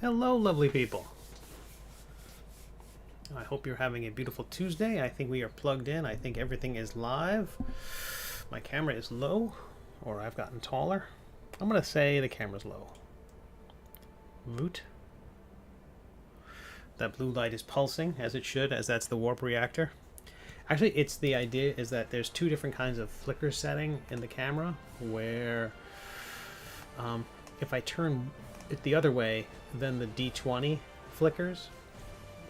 Hello, lovely people. I hope you're having a beautiful Tuesday. I think we are plugged in. I think everything is live. My camera is low, or I've gotten taller. I'm going to say the camera's low. Voot. That blue light is pulsing, as it should, as that's the warp reactor. Actually, it's the idea is that there's two different kinds of flicker setting in the camera, where if I turn it the other way, then the D20 flickers.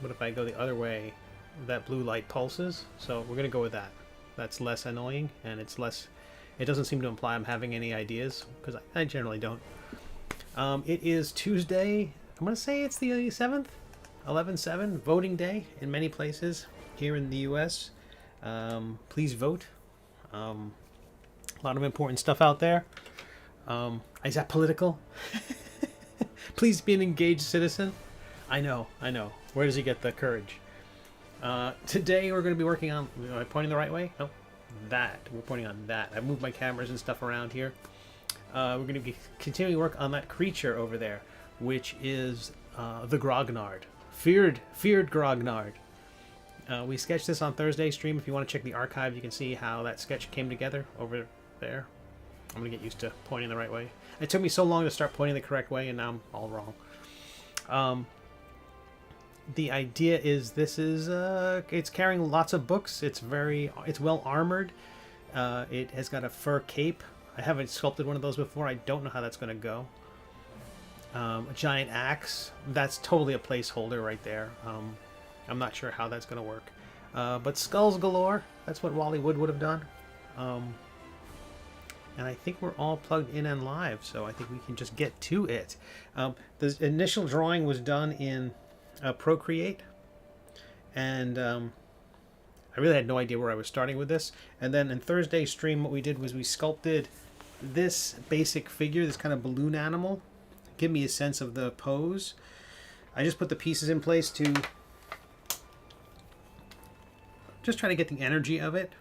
But if I go the other way, that blue light pulses. So we're going to go with that. That's less annoying, and it's less... It doesn't seem to imply I'm having any ideas, because I generally don't. It is Tuesday. I'm going to say it's the 7th, 11/7, voting day in many places here in the U.S. Please vote. A lot of important stuff out there. Is that political? Please be an engaged citizen. I know. Where does he get the courage? Today we're going to be working on... Am I pointing the right way? No. That. We're pointing on that. I've moved my cameras and stuff around here. We're going to be continuing work on that creature over there, which is the Grognard. Feared Grognard. We sketched this on Thursday stream. If you want to check the archive, you can see how that sketch came together over there. I'm going to get used to pointing the right way. It took me so long to start pointing the correct way, and now I'm all wrong. The idea is this is it's carrying lots of books. It's well armored. It has got a fur cape. I haven't sculpted one of those before. I don't know how that's going to go. A giant axe. That's totally a placeholder right there. I'm not sure how that's going to work. But skulls galore. That's what Wally Wood would have done. And I think we're all plugged in and live, so I think we can just get to it. The initial drawing was done in Procreate, and I really had no idea where I was starting with this. And then in Thursday's stream, what we did was we sculpted this basic figure, this kind of balloon animal. Give me a sense of the pose. I just put the pieces in place to just try to get the energy of it.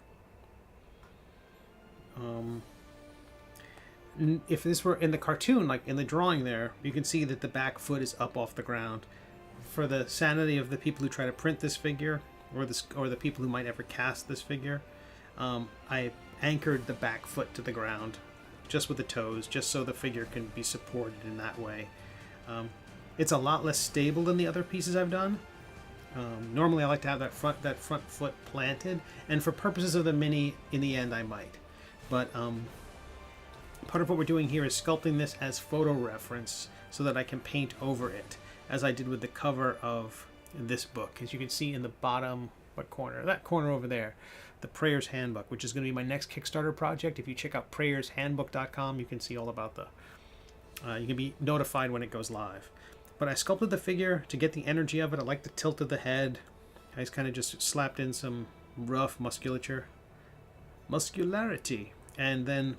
If this were in the cartoon, like in the drawing there, you can see that the back foot is up off the ground. For the sanity of the people who try to print this figure, or the people who might ever cast this figure, I anchored the back foot to the ground, just with the toes, just so the figure can be supported in that way. It's a lot less stable than the other pieces I've done. Normally I like to have that front foot planted, and for purposes of the mini, in the end I might. But part of what we're doing here is sculpting this as photo reference so that I can paint over it, as I did with the cover of this book. As you can see in the bottom, what corner? That corner over there, the Prayer's Handbook, which is going to be my next Kickstarter project. If you check out prayershandbook.com, you can see all about you can be notified when it goes live. But I sculpted the figure to get the energy of it. I like the tilt of the head. I just kind of just slapped in some rough muscularity, and then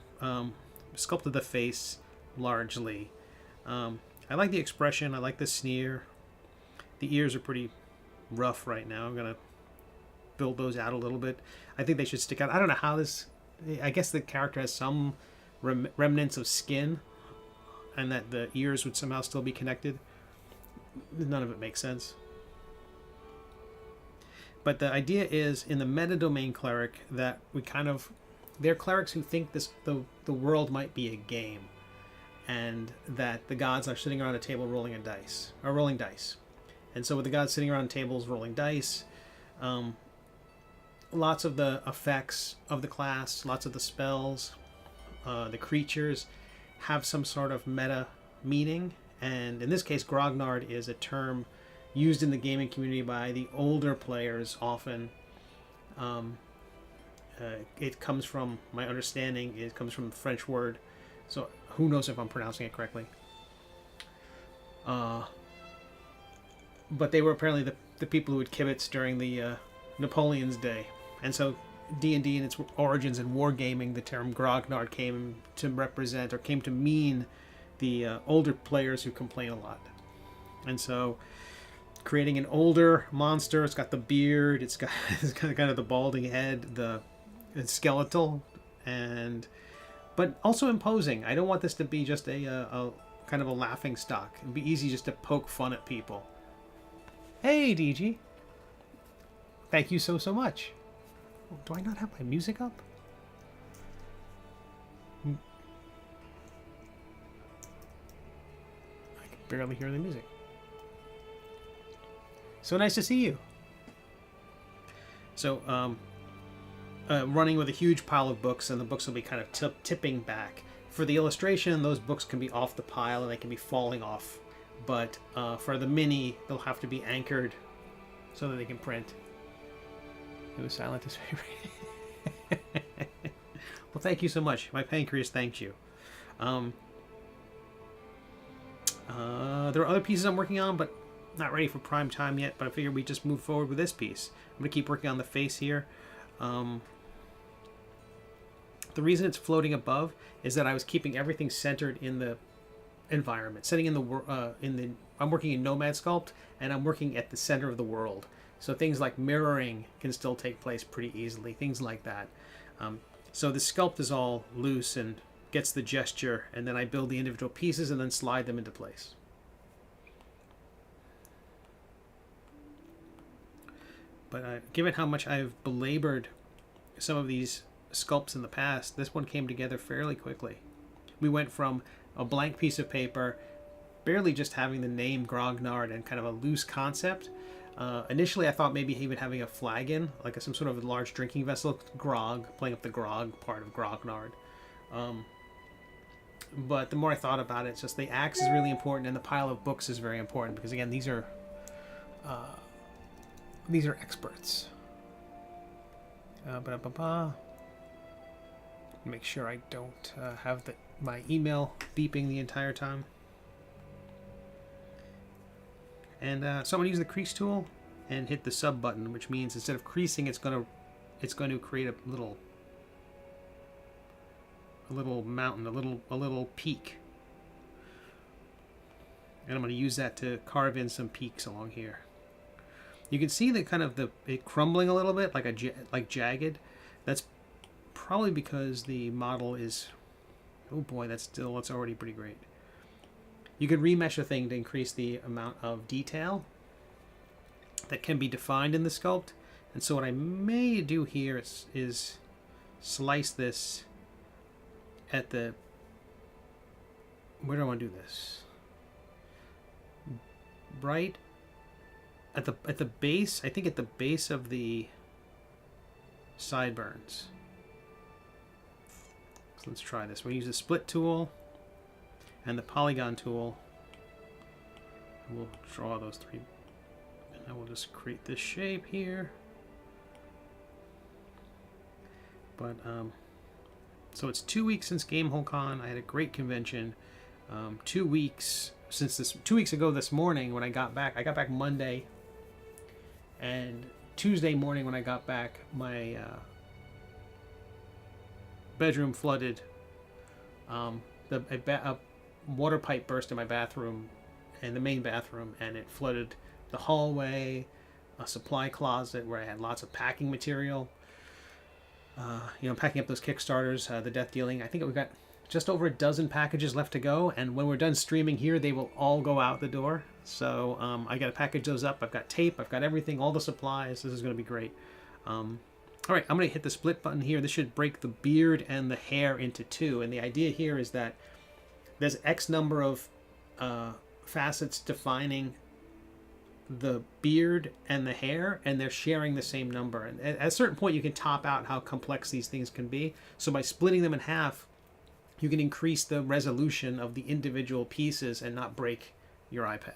sculpted the face largely. I like the expression. I like the sneer. The ears are pretty rough right now. I'm going to build those out a little bit. I think they should stick out. I don't know how this... I guess the character has some remnants of skin, and that the ears would somehow still be connected. None of it makes sense. But the idea is, in the meta-domain cleric, that we kind of... They're clerics who think the world might be a game, and that the gods are sitting around a table rolling dice. And so with the gods sitting around tables rolling dice, lots of the effects of the class, lots of the spells, the creatures have some sort of meta meaning. And in this case, Grognard is a term used in the gaming community by the older players often. It comes from, my understanding, it comes from the French word. So who knows if I'm pronouncing it correctly. But they were apparently the people who would kibitz during the Napoleon's day. And so D&D in its origins in wargaming, the term Grognard came to represent, or came to mean, the older players who complain a lot. And so creating an older monster, it's got the beard, it's got kind of the balding head, it's skeletal, but also imposing. I don't want this to be just a kind of a laughing stock. It'd be easy just to poke fun at people. Hey, DG. Thank you so much. Do I not have my music up? I can barely hear the music. So nice to see you. So, running with a huge pile of books, and the books will be kind of tipping back. For the illustration, those books can be off the pile and they can be falling off. But for the mini, they'll have to be anchored so that they can print. It was silent as favorite. Well, thank you so much. My pancreas thanks you. There are other pieces I'm working on, but not ready for prime time yet. But I figured we just move forward with this piece. I'm going to keep working on the face here. The reason it's floating above is that I was keeping everything centered in the environment, setting in the I'm working in Nomad Sculpt, and I'm working at the center of the world. So things like mirroring can still take place pretty easily, things like that. So the sculpt is all loose and gets the gesture, and then I build the individual pieces and then slide them into place. But given how much I've belabored some of these sculpts in the past, this one came together fairly quickly. We went from a blank piece of paper, barely just having the name Grognard and kind of a loose concept. Initially I thought maybe even having a flagon, like some sort of large drinking vessel, grog, playing up the grog part of Grognard. But the more I thought about it, it's just the axe is really important and the pile of books is very important, because again, these are experts. Make sure I don't have my email beeping the entire time. And so I'm going to use the crease tool and hit the sub button, which means instead of creasing, it's going to create a little mountain, a little peak. And I'm going to use that to carve in some peaks along here. You can see it crumbling a little bit, like jagged. That's probably because the model is, oh boy, that's already pretty great. You can remesh a thing to increase the amount of detail that can be defined in the sculpt. And so what I may do here is slice this at the, where do I want to do this? Right at the base, I think at the base of the sideburns. So let's try this. We'll use the split tool and the polygon tool. We'll draw those three, and then we'll just create this shape here. But so it's 2 weeks since Gamehole Con. I had a great convention. 2 weeks since 2 weeks ago this morning when I got back Monday, and Tuesday morning when I got back, my bedroom flooded. A water pipe burst in my bathroom, in the main bathroom, and it flooded the hallway, a supply closet where I had lots of packing material. Packing up those Kickstarters, the death dealing. I think we've got just over a dozen packages left to go, and when we're done streaming here, they will all go out the door. So I got to package those up. I've got tape, I've got everything, all the supplies. This is going to be great. All right, I'm going to hit the split button here. This should break the beard and the hair into two, and the idea here is that there's X number of facets defining the beard and the hair, and they're sharing the same number. And at a certain point, you can top out how complex these things can be. So by splitting them in half, you can increase the resolution of the individual pieces and not break your iPad.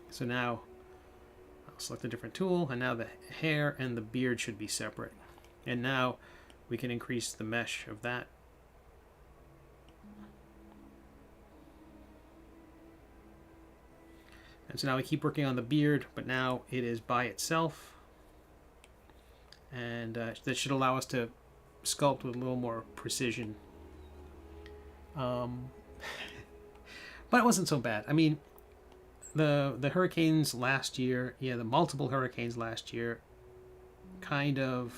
So now I'll select a different tool, and now the hair and the beard should be separate. And now we can increase the mesh of that. And so now we keep working on the beard, but now it is by itself. And that should allow us to sculpt with a little more precision. But it wasn't so bad. I mean, the hurricanes last year, the multiple hurricanes last year kind of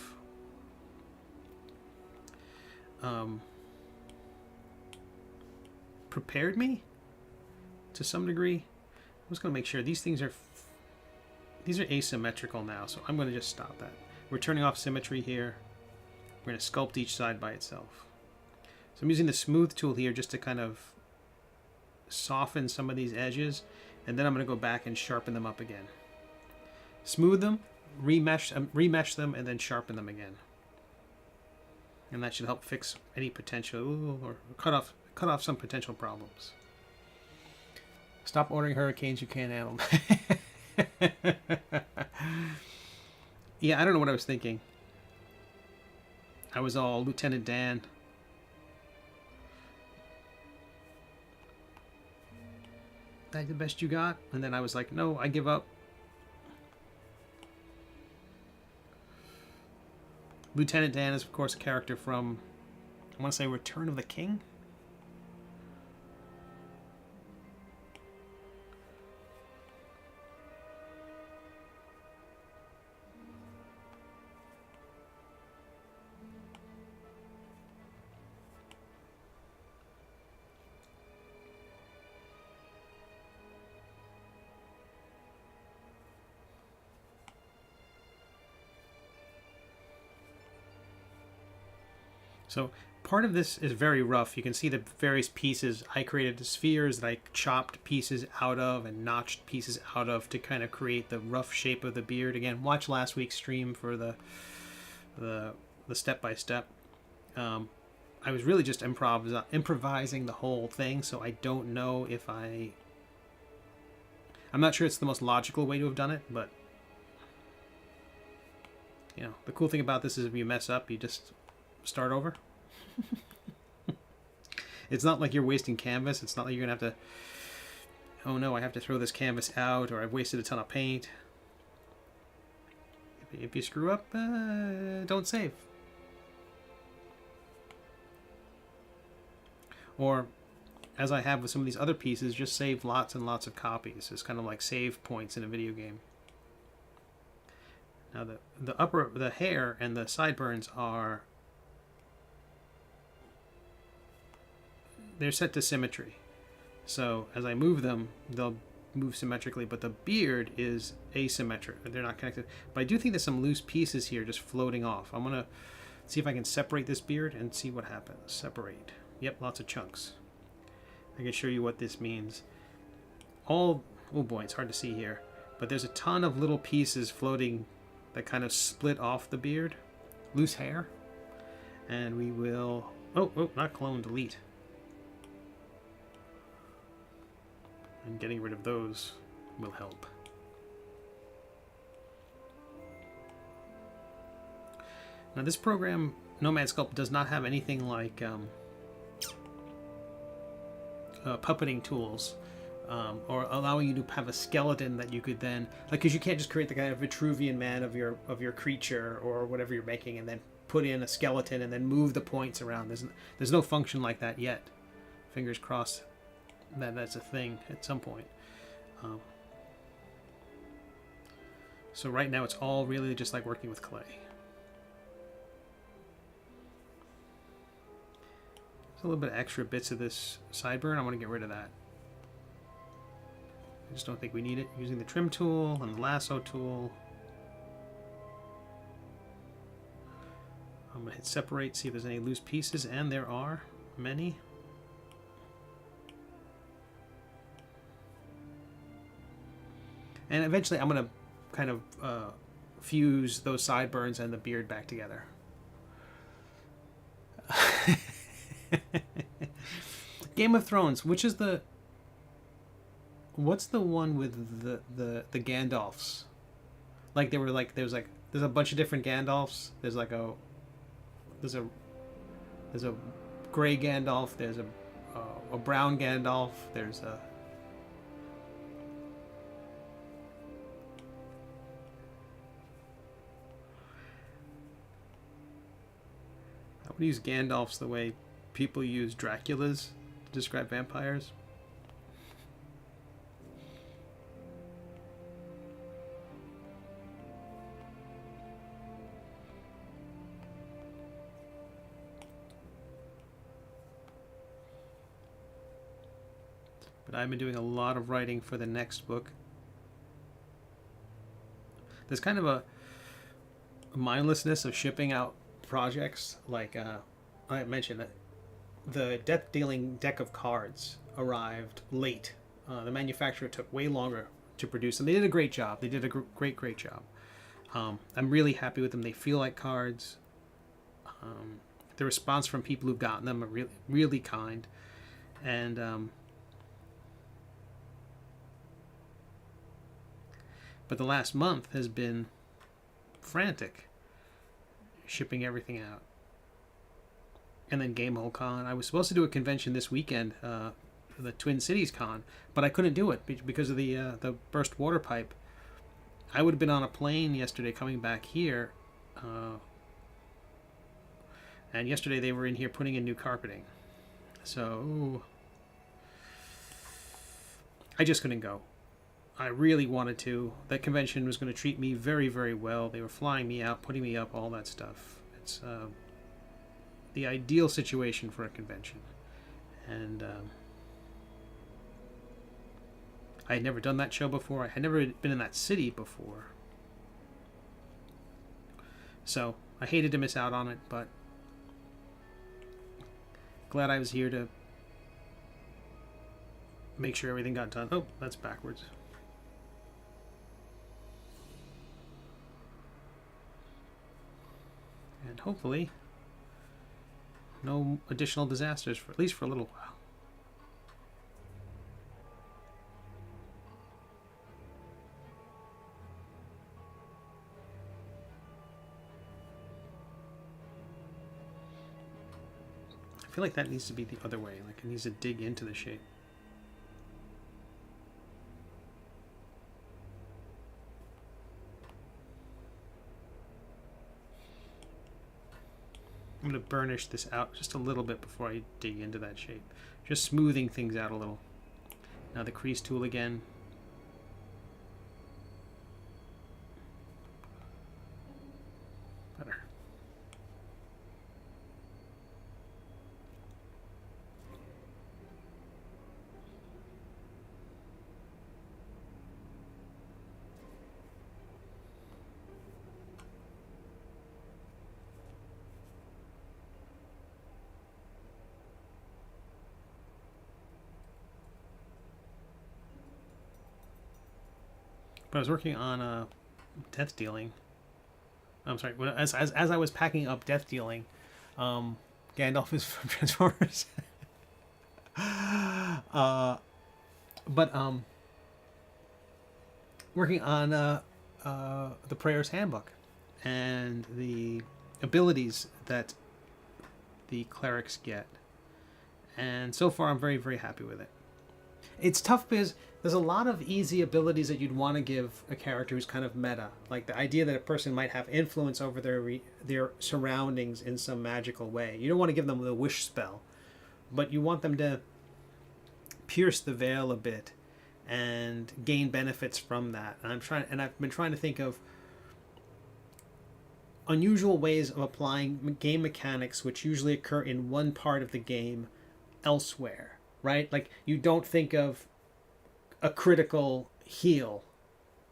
prepared me to some degree. I'm just going to make sure these things are asymmetrical now, so I'm going to just stop that. We're turning off symmetry here. We're going to sculpt each side by itself. So I'm using the smooth tool here just to kind of soften some of these edges, and then I'm going to go back and sharpen them up again. Smooth them, remesh them, and then sharpen them again. And that should help fix any potential, or cut off some potential problems. Stop ordering hurricanes you can't handle. Yeah, I don't know what I was thinking. I was all Lieutenant Dan. That the best you got? And then I was like, no, I give up. Lieutenant Dan is, of course, a character from, I want to say, Return of the King? So part of this is very rough. You can see the various pieces. I created the spheres that I chopped pieces out of and notched pieces out of to kind of create the rough shape of the beard. Again, watch last week's stream for the step-by-step. I was really just improvising the whole thing, so I don't know if I'm not sure it's the most logical way to have done it, but you know, the cool thing about this is if you mess up, you just start over. It's not like you're wasting canvas. It's not like you're gonna have to, oh no, I have to throw this canvas out, or I've wasted a ton of paint. If you screw up, don't save. Or, as I have with some of these other pieces, just save lots and lots of copies. It's kind of like save points in a video game. Now the hair and the sideburns are, they're set to symmetry. So as I move them, they'll move symmetrically, but the beard is asymmetric. They're not connected. But I do think there's some loose pieces here just floating off. I'm gonna see if I can separate this beard and see what happens. Separate. Yep, lots of chunks. I can show you what this means. Oh boy, it's hard to see here, but there's a ton of little pieces floating that kind of split off the beard. Loose hair. And we will, not clone, delete. And getting rid of those will help. Now this program, Nomad Sculpt, does not have anything like puppeting tools, or allowing you to have a skeleton that you could then, like, because you can't just create the kind of Vitruvian man of your creature or whatever you're making and then put in a skeleton and then move the points around. There's no function like that yet. Fingers crossed that's a thing at some point. So right now it's all really just like working with clay. There's a little bit of extra bits of this sideburn. I want to get rid of that. I just don't think we need it. Using the trim tool and the lasso tool. I'm going to hit separate, see if there's any loose pieces, and there are many. And eventually I'm going to kind of fuse those sideburns and the beard back together. Game of Thrones, which is what's the one with the Gandalfs? Like there's a bunch of different Gandalfs. There's a gray Gandalf, there's a brown Gandalf, there's a I would use Gandalfs the way people use Draculas to describe vampires. But I've been doing a lot of writing for the next book. There's kind of a mindlessness of shipping out projects. Like I mentioned, the death dealing deck of cards arrived late. The manufacturer took way longer to produce them. They did a great job. They did a great job. I'm really happy with them. They feel like cards. The response from people who've gotten them are really kind. And but the last month has been frantic, shipping everything out. And then Gamehole Con. I was supposed to do a convention this weekend, the Twin Cities Con, but I couldn't do it because of the burst water pipe. I would have been on a plane yesterday coming back here, and yesterday they were in here putting in new carpeting. So I just couldn't go. I really wanted to. That convention was going to treat me very, very well. They were flying me out, putting me up, all that stuff. It's the ideal situation for a convention. And I had never done that show before. I had never been in that city before. So I hated to miss out on it, but glad I was here to make sure everything got done. Oh, that's backwards. And hopefully no additional disasters, for at least for a little while. I feel like that needs to be the other way. Like it needs to dig into the shape. I'm going to burnish this out just a little bit before I dig into that shape. Just smoothing things out a little. Now the crease tool again. Better. But I was working on death dealing. I'm sorry. As I was packing up death dealing, Gandalf is from Transformers. But working on the Prayer's Handbook and the abilities that the clerics get, and so far I'm very, very happy with it. It's tough because there's a lot of easy abilities that you'd want to give a character who's kind of meta, like the idea that a person might have influence over their surroundings in some magical way. You don't want to give them the wish spell, but you want them to pierce the veil a bit and gain benefits from that. And I've been trying to think of unusual ways of applying game mechanics which usually occur in one part of the game elsewhere, right? Like you don't think of a critical heal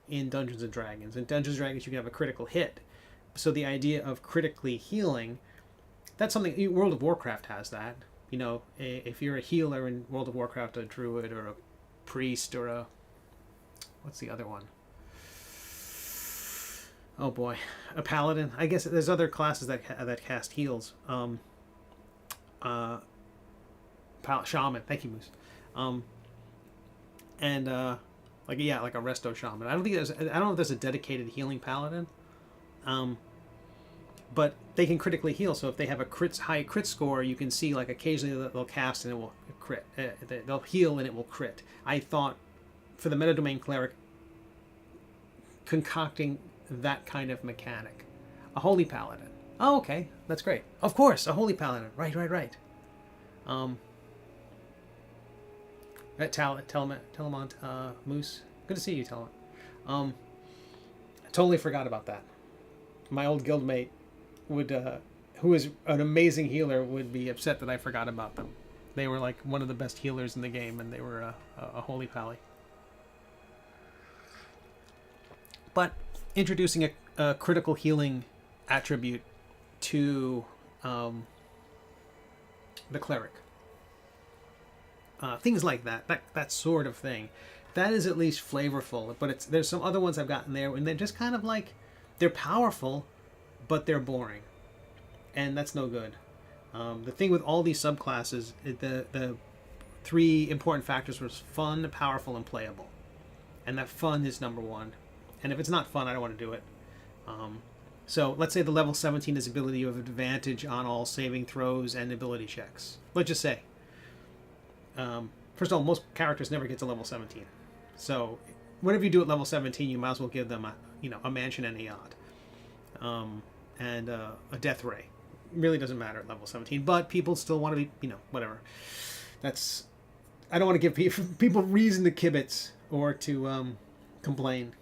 in Dungeons and Dragons. In Dungeons and Dragons you can have a critical hit. So the idea of critically healing, that's something World of Warcraft has that. You know, if you're a healer in World of Warcraft, a druid or a priest or a... what's the other one? Oh boy, a paladin. I guess there's other classes that cast heals. Shaman. Thank you, Moose. Like a resto shaman. I don't know if there's a dedicated healing paladin. But they can critically heal. So if they have a high crit score, you can see like occasionally they'll cast and it will crit. They'll heal and it will crit. I thought for the metadomain cleric, concocting that kind of mechanic, a holy paladin. Oh, okay, that's great. Of course, a holy paladin. Right. Telemont, Moose. Good to see you, Telemont. I totally forgot about that. My old guildmate would, who is an amazing healer, would be upset that I forgot about them. They were like one of the best healers in the game, and they were a holy pally. But introducing a critical healing attribute to the cleric, things like that sort of thing, that is at least flavorful. But there's some other ones I've gotten there, and they're just kind of like, they're powerful, but they're boring, and that's no good. The thing with all these subclasses, the three important factors was fun, powerful, and playable, and that fun is number one. And if it's not fun, I don't want to do it. So let's say the level 17 is ability, you have advantage on all saving throws and ability checks. Let's just say. First of all, most characters never get to level 17. So whatever you do at level 17, you might as well give them a mansion and a yacht. And a death ray. It really doesn't matter at level 17, but people still want to be, whatever. I don't want to give people reason to kibitz or to complain.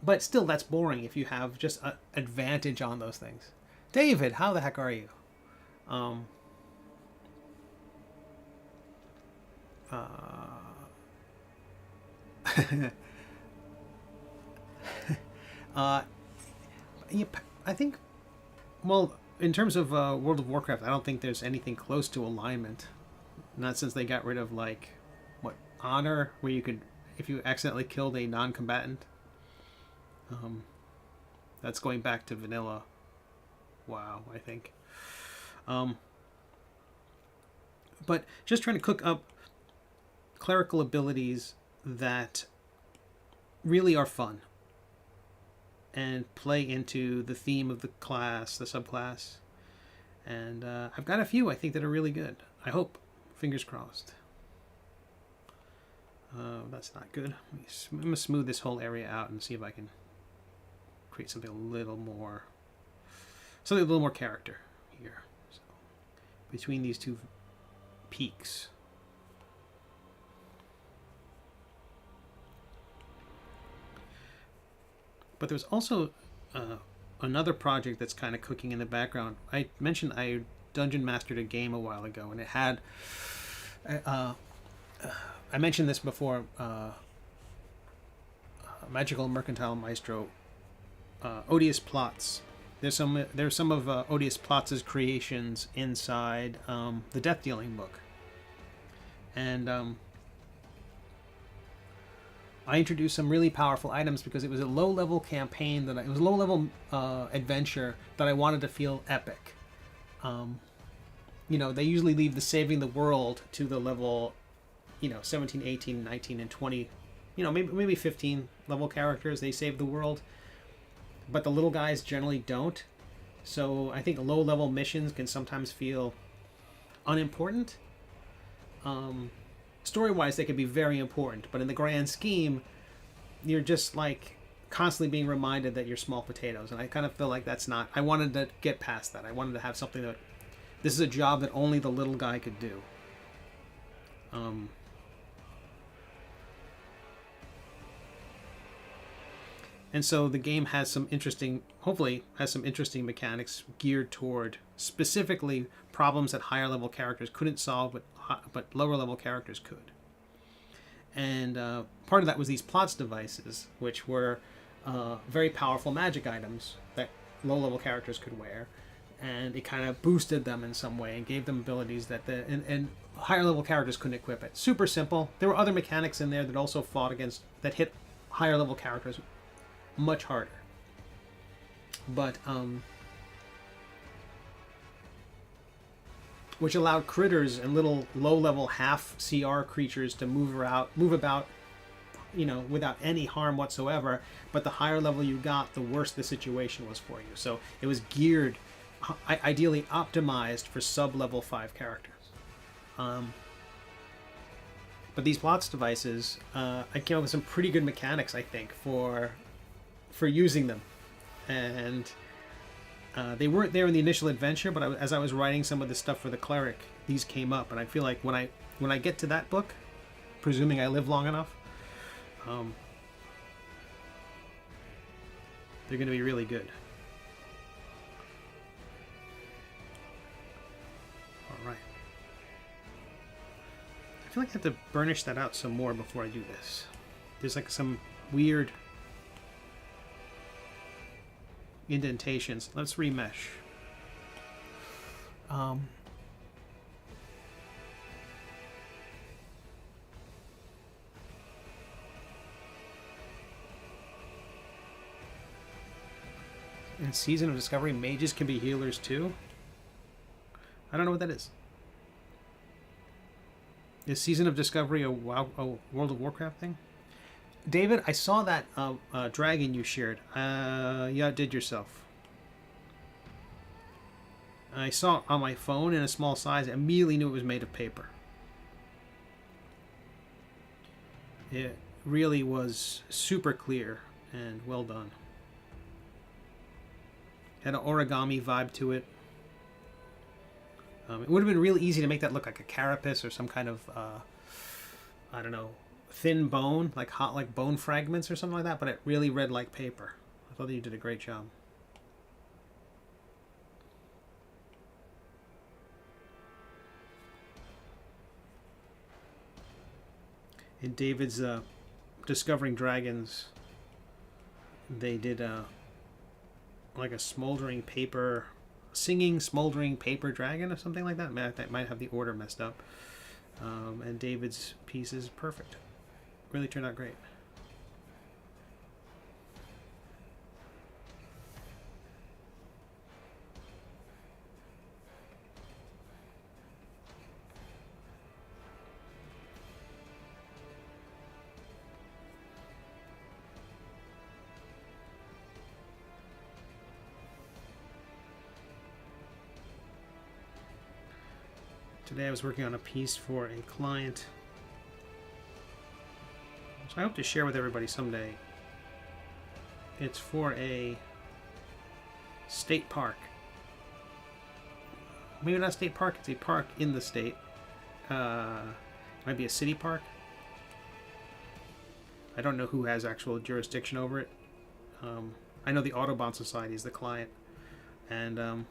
But still, that's boring if you have just an advantage on those things. David, how the heck are you? I think, well, in terms of World of Warcraft, I don't think there's anything close to alignment. Not since they got rid of, honor, where you could, if you accidentally killed a non-combatant. That's going back to vanilla. WoW, I think. But just trying to cook up clerical abilities that really are fun and play into the theme of the class, the subclass. And I've got a few, I think, that are really good. I hope. Fingers crossed. That's not good. I'm going to smooth this whole area out and see if I can create something a little more character here. So, between these two peaks. But there's also another project that's kind of cooking in the background. I mentioned I dungeon mastered a game a while ago, and it had I mentioned this before, Magical Mercantile Maestro, Odious Plots. There's some of Odious Plots' creations inside the Death Dealing book. And I introduced some really powerful items because it was a low-level campaign it was a low-level adventure that I wanted to feel epic. They usually leave the saving the world to the level 17, 18, 19, and 20, maybe 15 level characters. They save the world, but the little guys generally don't. So I think low level missions can sometimes feel unimportant. Story wise, they can be very important, but in the grand scheme, you're just constantly being reminded that you're small potatoes. And I kind of feel like that's not. I wanted to get past that. I wanted to have something that this is a job that only the little guy could do. And so the game has hopefully has some interesting mechanics geared toward specifically problems that higher level characters couldn't solve, but lower level characters could. And part of that was these plots devices, which were very powerful magic items that low level characters could wear. And it kind of boosted them in some way and gave them abilities that and higher level characters couldn't equip it. Super simple. There were other mechanics in there that also that hit higher level characters much harder. But which allowed critters and little low-level half CR creatures to move about, without any harm whatsoever. But the higher level you got, the worse the situation was for you. So it was geared, ideally optimized for sub-level 5 characters. But these plots devices, I came up with some pretty good mechanics, I think, for using them. And they weren't there in the initial adventure, but as I was writing some of the stuff for the cleric, these came up. And I feel like when I get to that book, presuming I live long enough, they're going to be really good. feel like I have to burnish that out some more before I do this. There's like some weird indentations. Let's remesh. In Season of Discovery, mages can be healers too. I don't know what that is. Is Season of Discovery a World of Warcraft thing? David, I saw that dragon you shared. You outdid yourself. I saw it on my phone in a small size. I immediately knew it was made of paper. It really was super clear and well done. Had an origami vibe to it. It would have been really easy to make that look like a carapace or some kind of, I don't know, thin bone, like hot, like bone fragments or something like that. But it really read like paper. I thought that you did a great job. In David's Discovering Dragons, they did like a smoldering paper, singing smoldering paper dragon or something like that. That might have the order messed up. And David's piece is perfect. Really turned out great. Today I was working on a piece for a client, so I hope to share with everybody someday. It's for a state park. Maybe not a state park, it's a park in the state. It might be a city park. I don't know who has actual jurisdiction over it. I know the Audubon Society is the client. And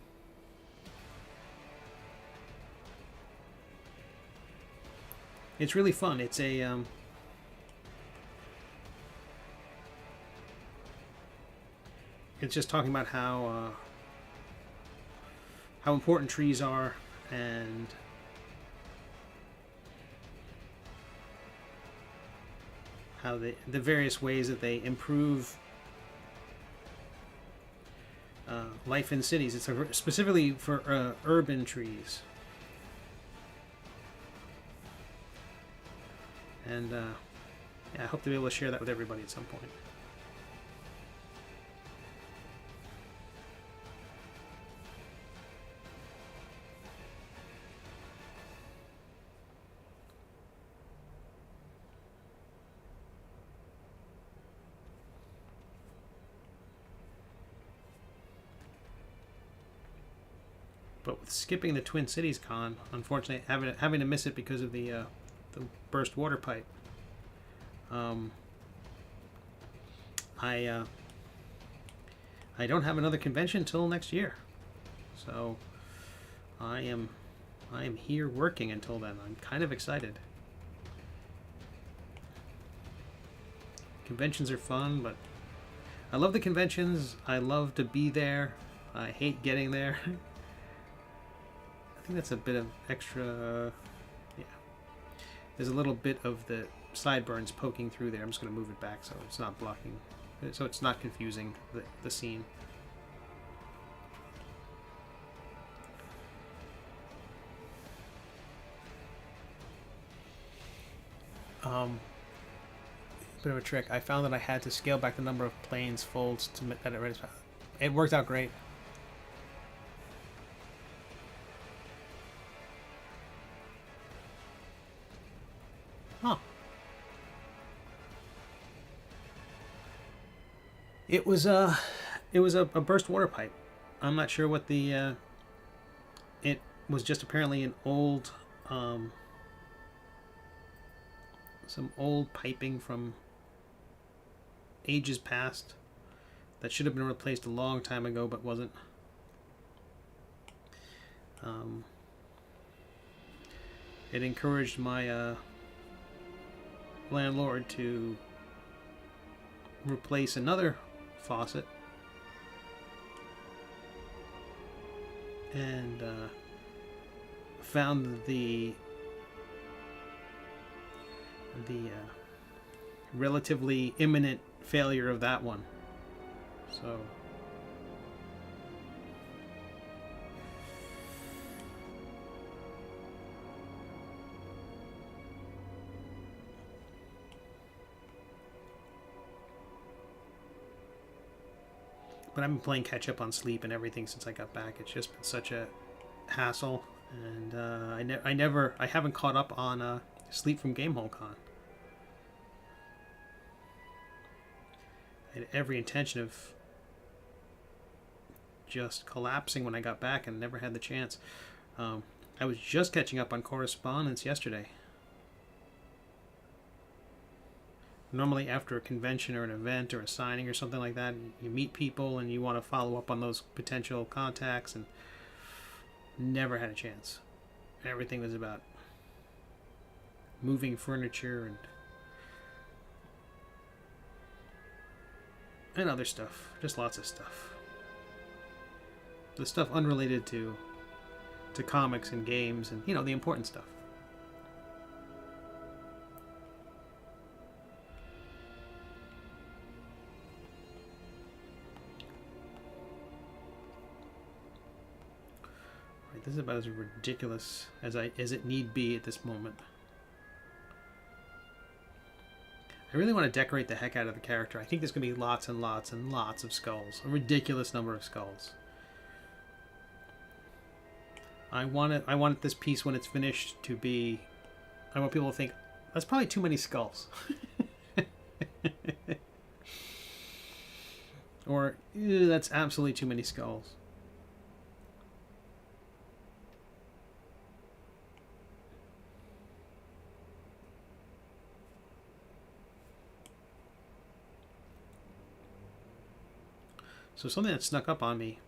it's really fun. It's a it's just talking about how important trees are and how the various ways that they improve life in cities. It's specifically for urban trees. And yeah, I hope to be able to share that with everybody at some point. But with skipping the Twin Cities Con, unfortunately, having to miss it because of the burst water pipe. I don't have another convention till next year, so I am here working until then. I'm kind of excited. Conventions are fun, but I love the conventions. I love to be there. I hate getting there. I think that's a bit of extra. Yeah, there's a little bit of the sideburns poking through there. I'm just going to move it back so it's not blocking, so it's not confusing the scene. Bit of a trick. I found that I had to scale back the number of planes folds to make that it. It worked out great. Huh. It was a burst water pipe. I'm not sure what the it was, just apparently an old some old piping from ages past that should have been replaced a long time ago but wasn't. It encouraged my landlord to replace another faucet, and found the relatively imminent failure of that one. So but I've been playing catch up on sleep and everything since I got back. It's just been such a hassle, and I haven't caught up on sleep from Gamehole Con. I had every intention of just collapsing when I got back and never had the chance. I was just catching up on correspondence yesterday. Normally after a convention or an event or a signing or something like that, you meet people and you want to follow up on those potential contacts, and never had a chance. Everything was about moving furniture and other stuff. Just lots of stuff. The stuff unrelated to comics and games and, the important stuff. Right, this is about as ridiculous as it need be at this moment. I really want to decorate the heck out of the character. I think there's going to be lots and lots and lots of skulls. A ridiculous number of skulls. I want this piece when it's finished to be... I want people to think, that's probably too many skulls. Or, that's absolutely too many skulls. So something that snuck up on me,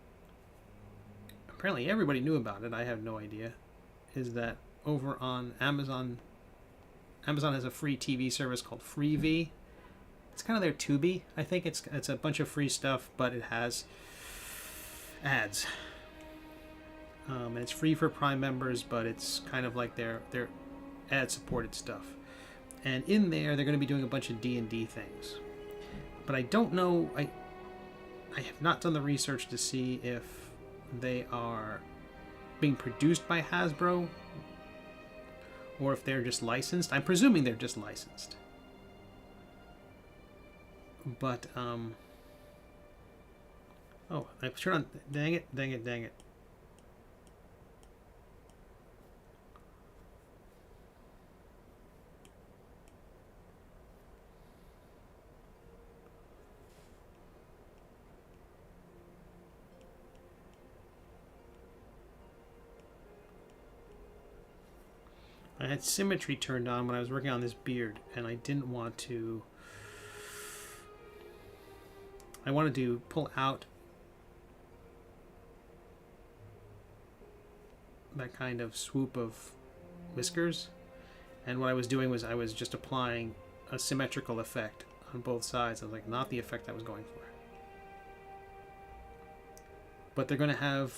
apparently everybody knew about it, I have no idea, is that over on Amazon has a free TV service called Freevee. It's kind of their Tubi. I think it's a bunch of free stuff, but it has ads. And it's free for Prime members, but it's kind of like their ad-supported stuff. And in there, they're going to be doing a bunch of D&D things. But I don't know... I have not done the research to see if they are being produced by Hasbro or if they're just licensed. I'm presuming they're just licensed. But, oh, I turned on... Dang it. I had symmetry turned on when I was working on this beard, and I didn't want to... I wanted to pull out that kind of swoop of whiskers, and what I was doing was I was just applying a symmetrical effect on both sides. I was like, not the effect I was going for. But they're going to have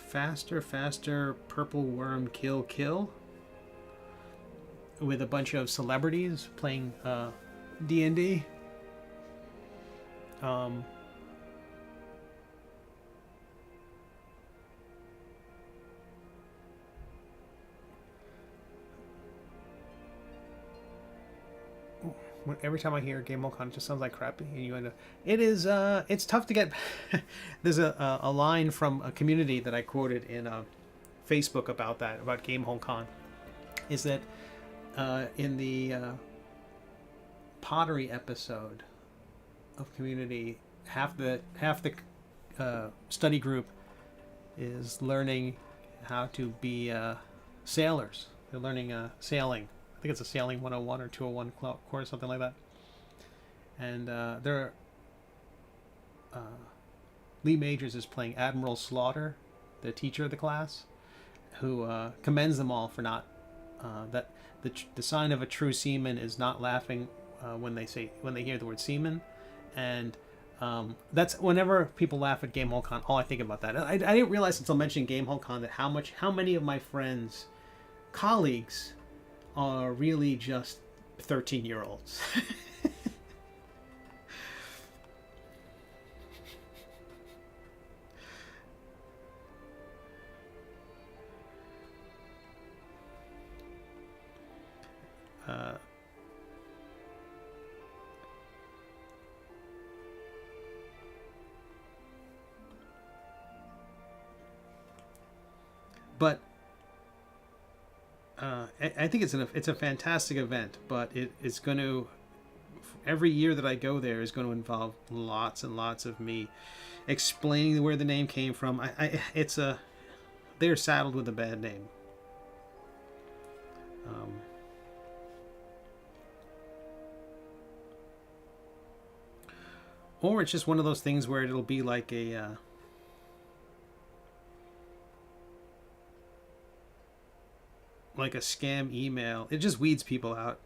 faster purple worm kill with a bunch of celebrities playing D&D. Every time I hear Gamehole Con, it just sounds like crap. You end up, it's tough to get. There's a line from a community that I quoted in Facebook about Gamehole Con, is that in the pottery episode of Community, half the study group is learning how to be sailors. They're learning sailing. I think it's a Sailing 101 or 201 course, something like that. And Lee Majors is playing Admiral Slaughter, the teacher of the class, who commends them all for not that the sign of a true seaman is not laughing when they hear the word seaman, and that's whenever people laugh at Gamehole Con, all I think about that. I didn't realize until mentioning Gamehole Con that how many of my friends, colleagues, are really just 13-year-olds. But I think it's a fantastic event, but it's going to, every year that I go there is going to involve lots and lots of me explaining where the name came from. They're saddled with a bad name. Or it's just one of those things where it'll be like a scam email. It just weeds people out.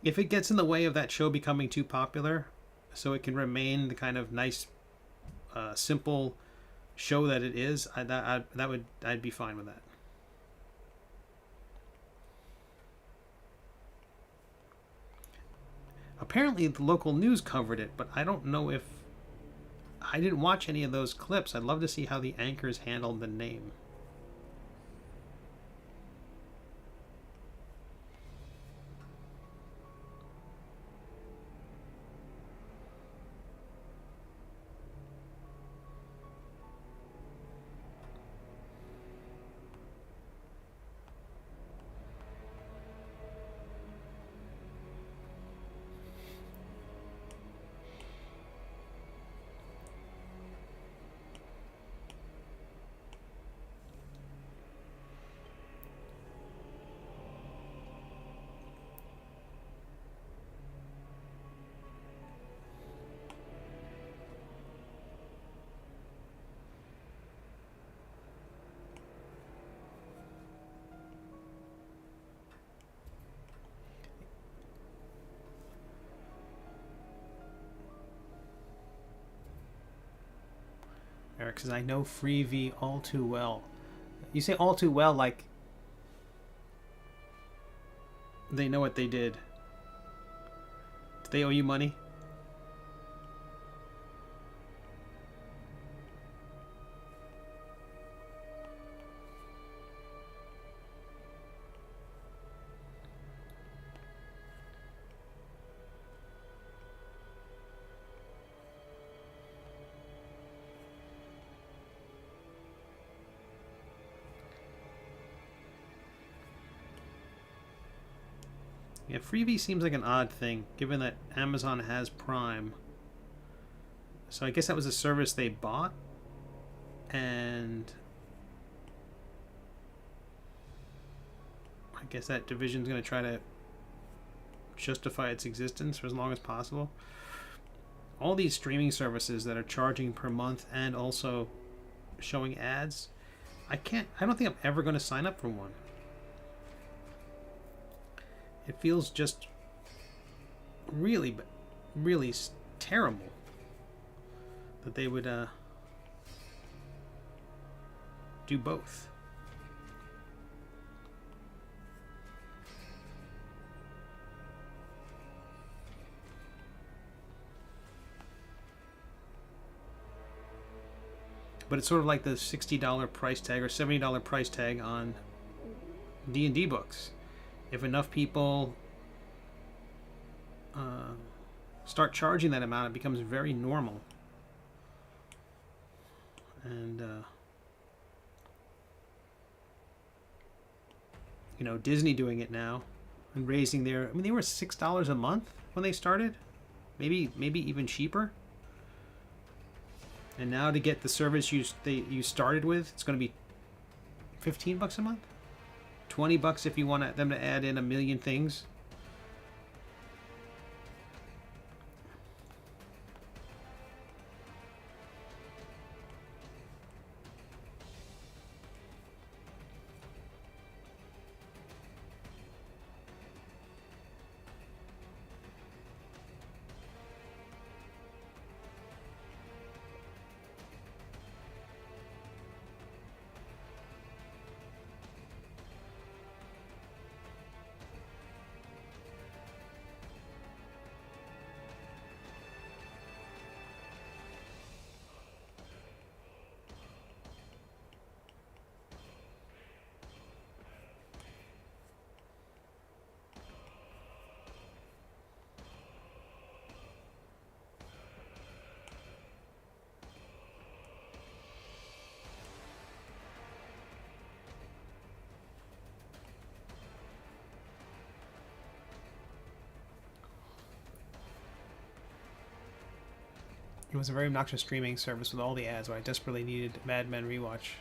If it gets in the way of that show becoming too popular, so it can remain the kind of nice, simple show that it is, I'd be fine with that. Apparently, the local news covered it, but I don't know if I didn't watch any of those clips. I'd love to see how the anchors handled the name. Eric says, I know Freevee all too well. You say all too well like they know what they did. Do they owe you money? Yeah, Freevee seems like an odd thing, given that Amazon has Prime. So I guess that was a service they bought, and I guess that division's going to try to justify its existence for as long as possible. All these streaming services that are charging per month and also showing ads, I don't think I'm ever going to sign up for one. It feels just really, really terrible that they would do both. But it's sort of like the $60 price tag or $70 price tag on D&D books. If enough people start charging that amount, it becomes very normal. And Disney doing it now and raising their. I mean, they were $6 a month when they started, maybe even cheaper. And now to get the service you started with, it's going to be $15 a month. $20 if you want them to add in a million things. It was a very obnoxious streaming service with all the ads, where I desperately needed Mad Men rewatch.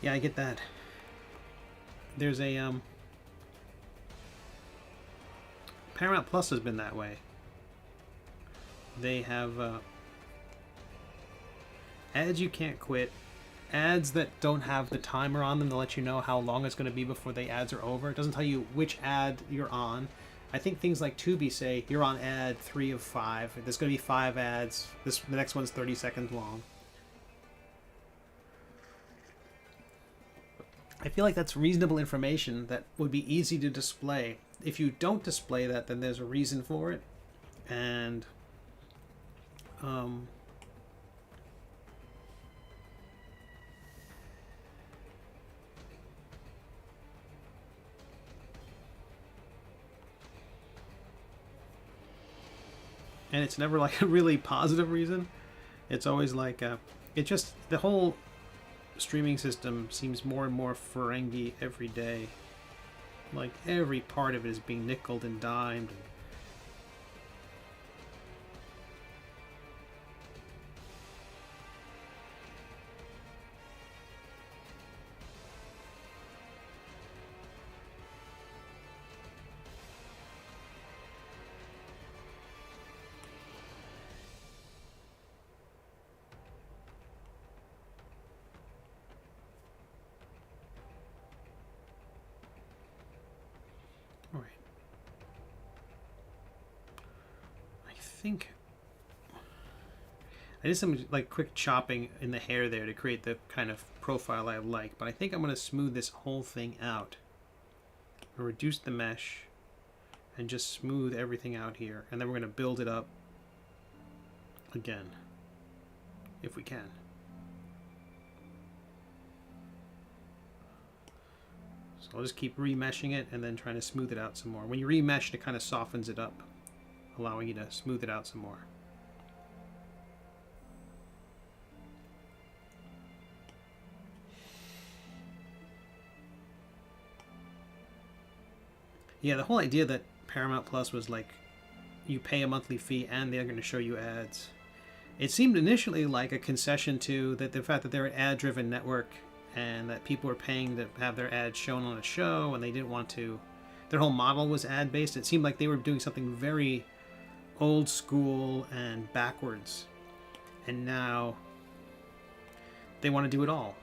Yeah, I get that. There's a Paramount Plus has been that way. They have ads you can't quit, ads that don't have the timer on them to let you know how long it's going to be before the ads are over. It doesn't tell you which ad you're on. I think things like Tubi say you're on ad 3 of 5. There's going to be 5 ads. The next one's 30 seconds long. I feel like that's reasonable information that would be easy to display. If you don't display that, then there's a reason for it. And and it's never like a really positive reason. It's always like it just, the whole streaming system seems more and more Ferengi every day. Like every part of it is being nickeled and dimed. Think I did some like quick chopping in the hair there to create the kind of profile I like, but I think I'm going to smooth this whole thing out, or reduce the mesh and just smooth everything out here, and then we're going to build it up again if we can. So I'll just keep remeshing it and then trying to smooth it out some more. When you remesh, it kind of softens it up, allowing you to smooth it out some more. Yeah, the whole idea that Paramount Plus was like you pay a monthly fee and they're going to show you ads. It seemed initially like a concession to that, the fact that they're an ad-driven network and that people were paying to have their ads shown on a show, and they didn't want to. Their whole model was ad-based. It seemed like they were doing something very old school and backwards, and now they want to do it all.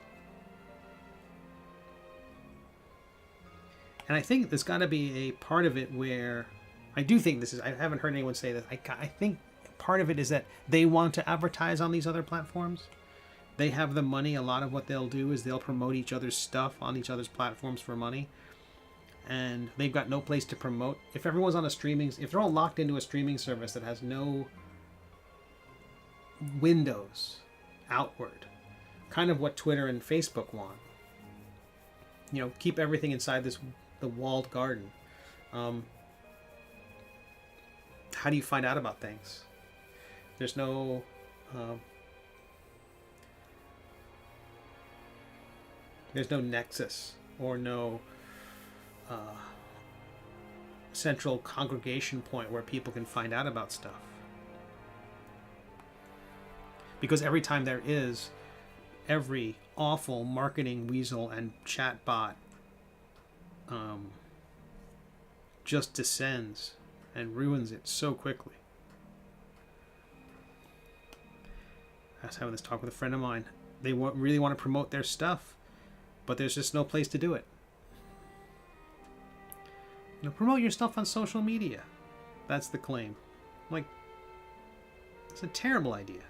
And I think there's got to be a part of it where I do think this is, I haven't heard anyone say this, I think part of it is that they want to advertise on these other platforms. They have the money. A lot of what they'll do is they'll promote each other's stuff on each other's platforms for money, and they've got no place to promote. If everyone's on a streaming, if they're all locked into a streaming service that has no windows outward, kind of what Twitter and Facebook want, you know, keep everything inside the walled garden. How do you find out about things? There's no nexus or no central congregation point where people can find out about stuff. Because every time there is, every awful marketing weasel and chatbot just descends and ruins it so quickly. I was having this talk with a friend of mine. They really want to promote their stuff, but there's just no place to do it. You know, promote your stuff on social media. That's the claim. Like, it's a terrible idea.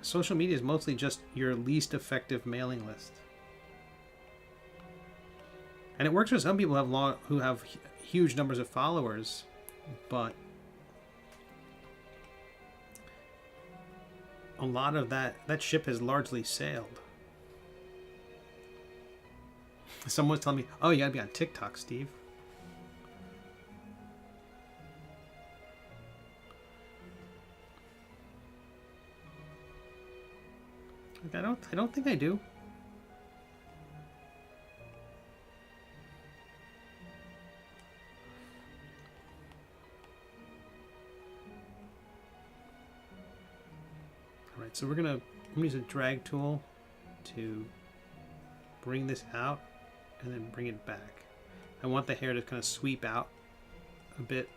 Social media is mostly just your least effective mailing list. And it works for some people who have huge numbers of followers, but a lot of that ship has largely sailed. Someone's telling me, oh, you gotta be on TikTok, Steve. I don't think I do. Alright, so I'm gonna use a drag tool to bring this out and then bring it back. I want the hair to kind of sweep out a bit,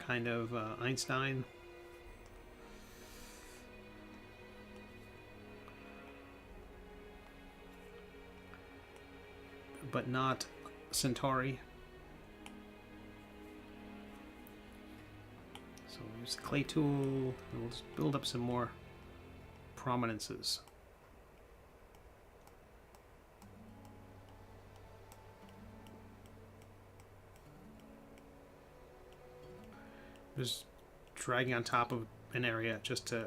kind of Einstein. But not Centauri. So we'll use the clay tool and we'll just build up some more prominences. Just dragging on top of an area just to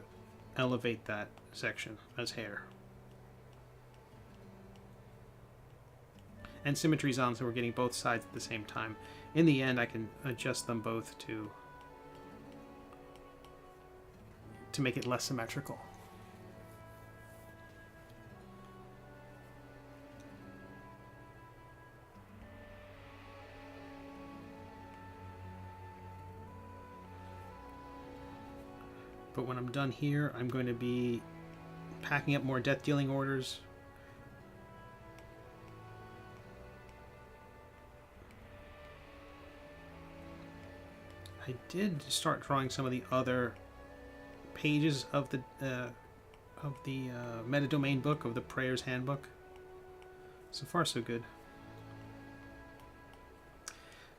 elevate that section as hair. And symmetry's on, so we're getting both sides at the same time. In the end, I can adjust them both to make it less symmetrical. But when I'm done here, I'm going to be packing up more death dealing orders. I did start drawing some of the other pages of the metadomain book, of the Prayers Handbook. So far, so good.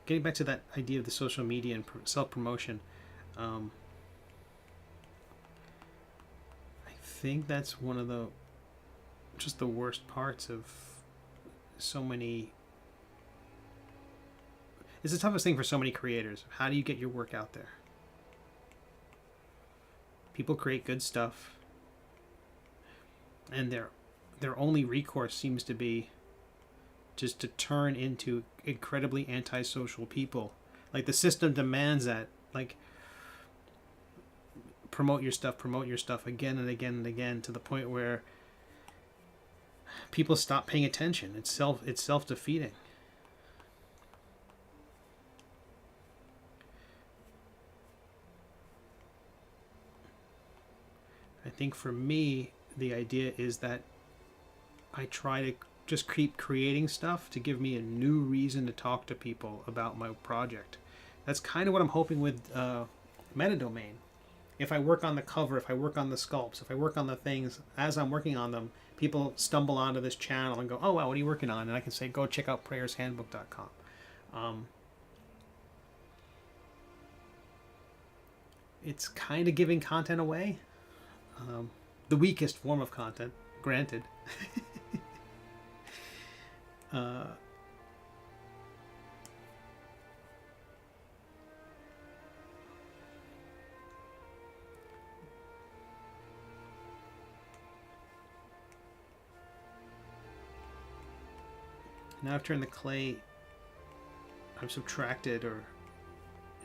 Getting back to that idea of the social media and self-promotion, I think that's one of the worst parts of so many. It's the toughest thing for so many creators. How do you get your work out there? People create good stuff, and their only recourse seems to be just to turn into incredibly antisocial people. Like, the system demands that. Like, promote your stuff again and again and again, to the point where people stop paying attention. It's self-defeating. I think for me, the idea is that I try to just keep creating stuff to give me a new reason to talk to people about my project. That's kind of what I'm hoping with Metadomain. If I work on the cover, if I work on the sculpts, if I work on the things, as I'm working on them, people stumble onto this channel and go, oh wow, what are you working on? And I can say, go check out prayershandbook.com. It's kind of giving content away. The weakest form of content, granted. Now I've turned the clay, I've subtracted, or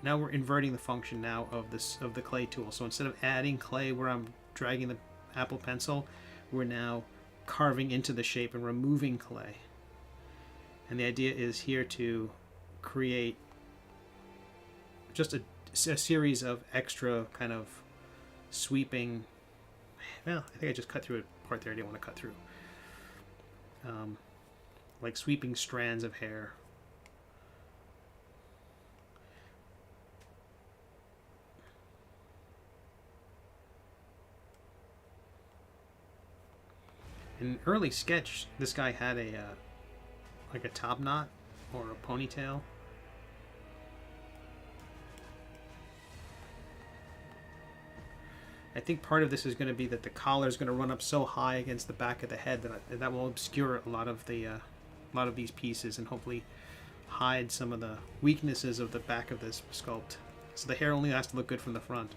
now we're inverting the function now of the clay tool. So instead of adding clay where I'm dragging the Apple Pencil, we're now carving into the shape and removing clay. And the idea is here to create just a series of extra kind of sweeping. Well, I think I just cut through a part there I didn't want to cut through. Like sweeping strands of hair. In an early sketch, this guy had like a top knot or a ponytail. I think part of this is going to be that the collar is going to run up so high against the back of the head that will obscure a lot of these pieces and hopefully hide some of the weaknesses of the back of this sculpt. So the hair only has to look good from the front.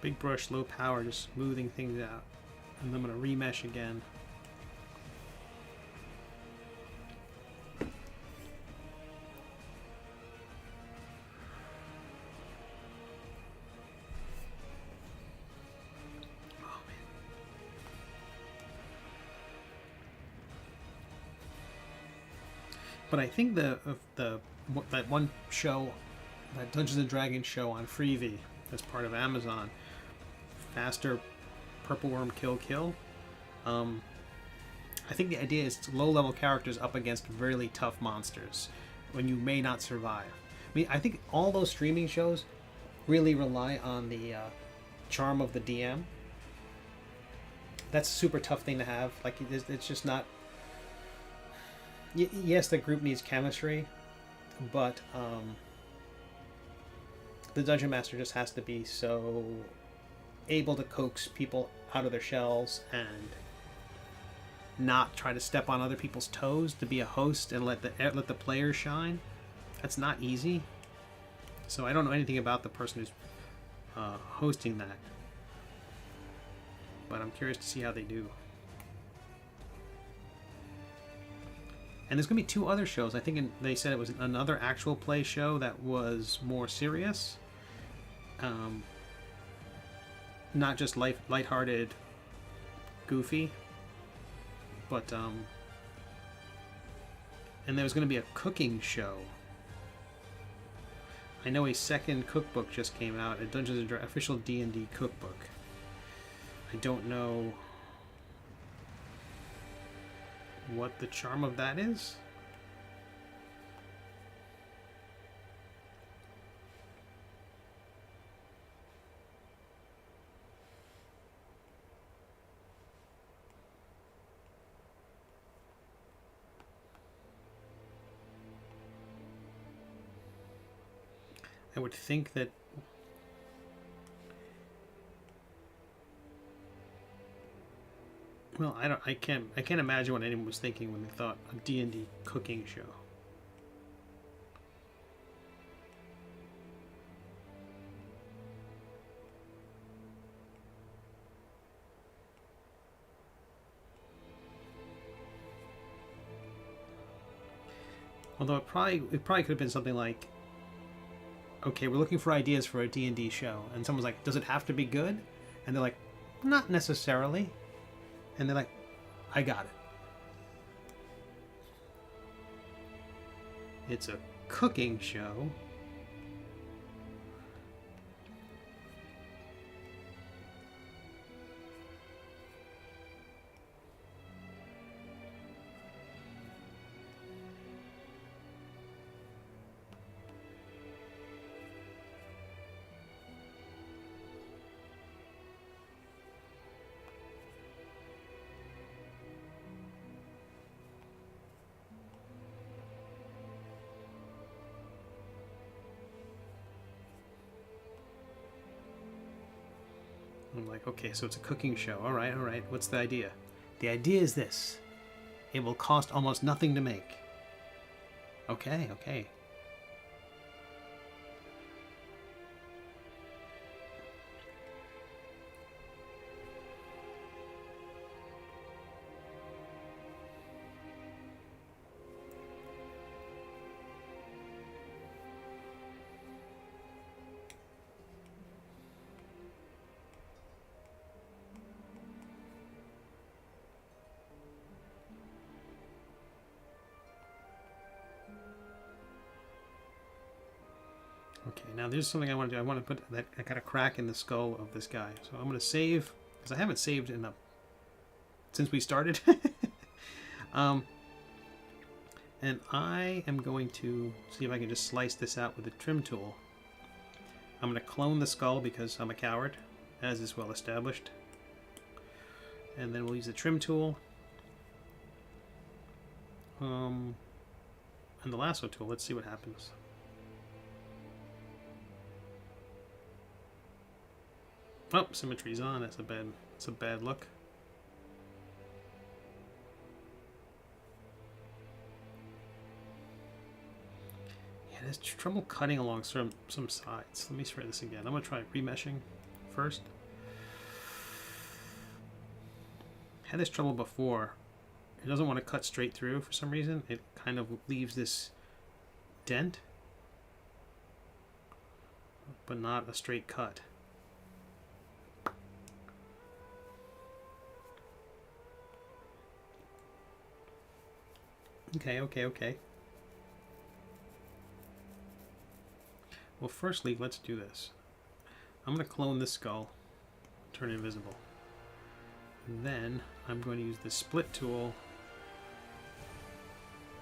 Big brush, low power, just smoothing things out. And I'm going to remesh again. But I think that one show, that Dungeons and Dragons show on Freevee, as part of Amazon, Faster Purple Worm Kill Kill. I think the idea is low-level characters up against really tough monsters when you may not survive. I mean, I think all those streaming shows really rely on the charm of the DM. That's a super tough thing to have. Like, it's just not. Yes, the group needs chemistry, but the dungeon master just has to be so able to coax people out of their shells and not try to step on other people's toes to be a host and let the players shine. That's not easy. So I don't know anything about the person who's hosting that, but I'm curious to see how they do. And there's going to be 2 other shows. I think they said it was another actual play show that was more serious. Not just lighthearted, goofy. But, and there was going to be a cooking show. I know a second cookbook just came out, a Dungeons & Dragons official D&D cookbook. I don't know what the charm of that is. I would think that well, I can't imagine what anyone was thinking when they thought a D&D cooking show. Although it probably could have been something like, okay, we're looking for ideas for a D&D show, and someone's like, does it have to be good? And they're like, not necessarily. And they're like, I got it. It's a cooking show. I'm like, okay, so it's a cooking show. All right. What's the idea? The idea is this. It will cost almost nothing to make. Okay. Okay, now there's something I want to do. I want to put that. I got a crack in the skull of this guy, so I'm going to save because I haven't saved in since we started. And I am going to see if I can just slice this out with a trim tool. I'm going to clone the skull because I'm a coward, as is well established. And then we'll use the trim tool. And the lasso tool. Let's see what happens. Oh, symmetry's on. That's a bad look. Yeah, there's trouble cutting along some sides. Let me try this again. I'm gonna try remeshing first. Had this trouble before. It doesn't want to cut straight through for some reason. It kind of leaves this dent, but not a straight cut. Okay. Well, firstly, let's do this. I'm going to clone this skull, turn it invisible. And then I'm going to use the split tool,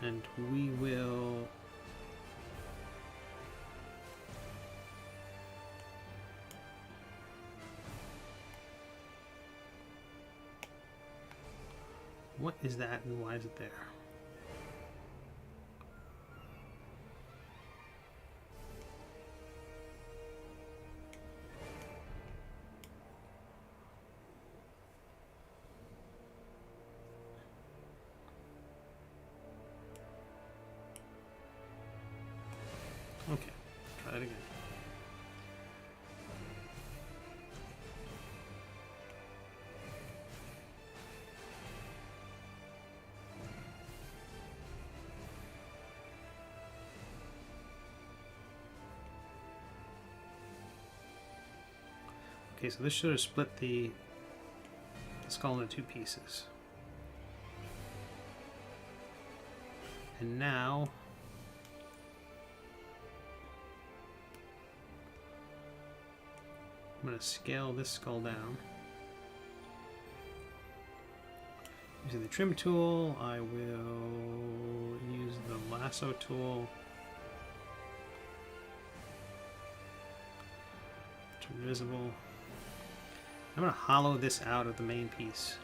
and we will what is that and why is it there? Okay, try it again. Okay, so this should have split the skull into two pieces. And now I'm going to scale this skull down. Using the trim tool, I will use the lasso tool. Turn visible. I'm going to hollow this out of the main piece.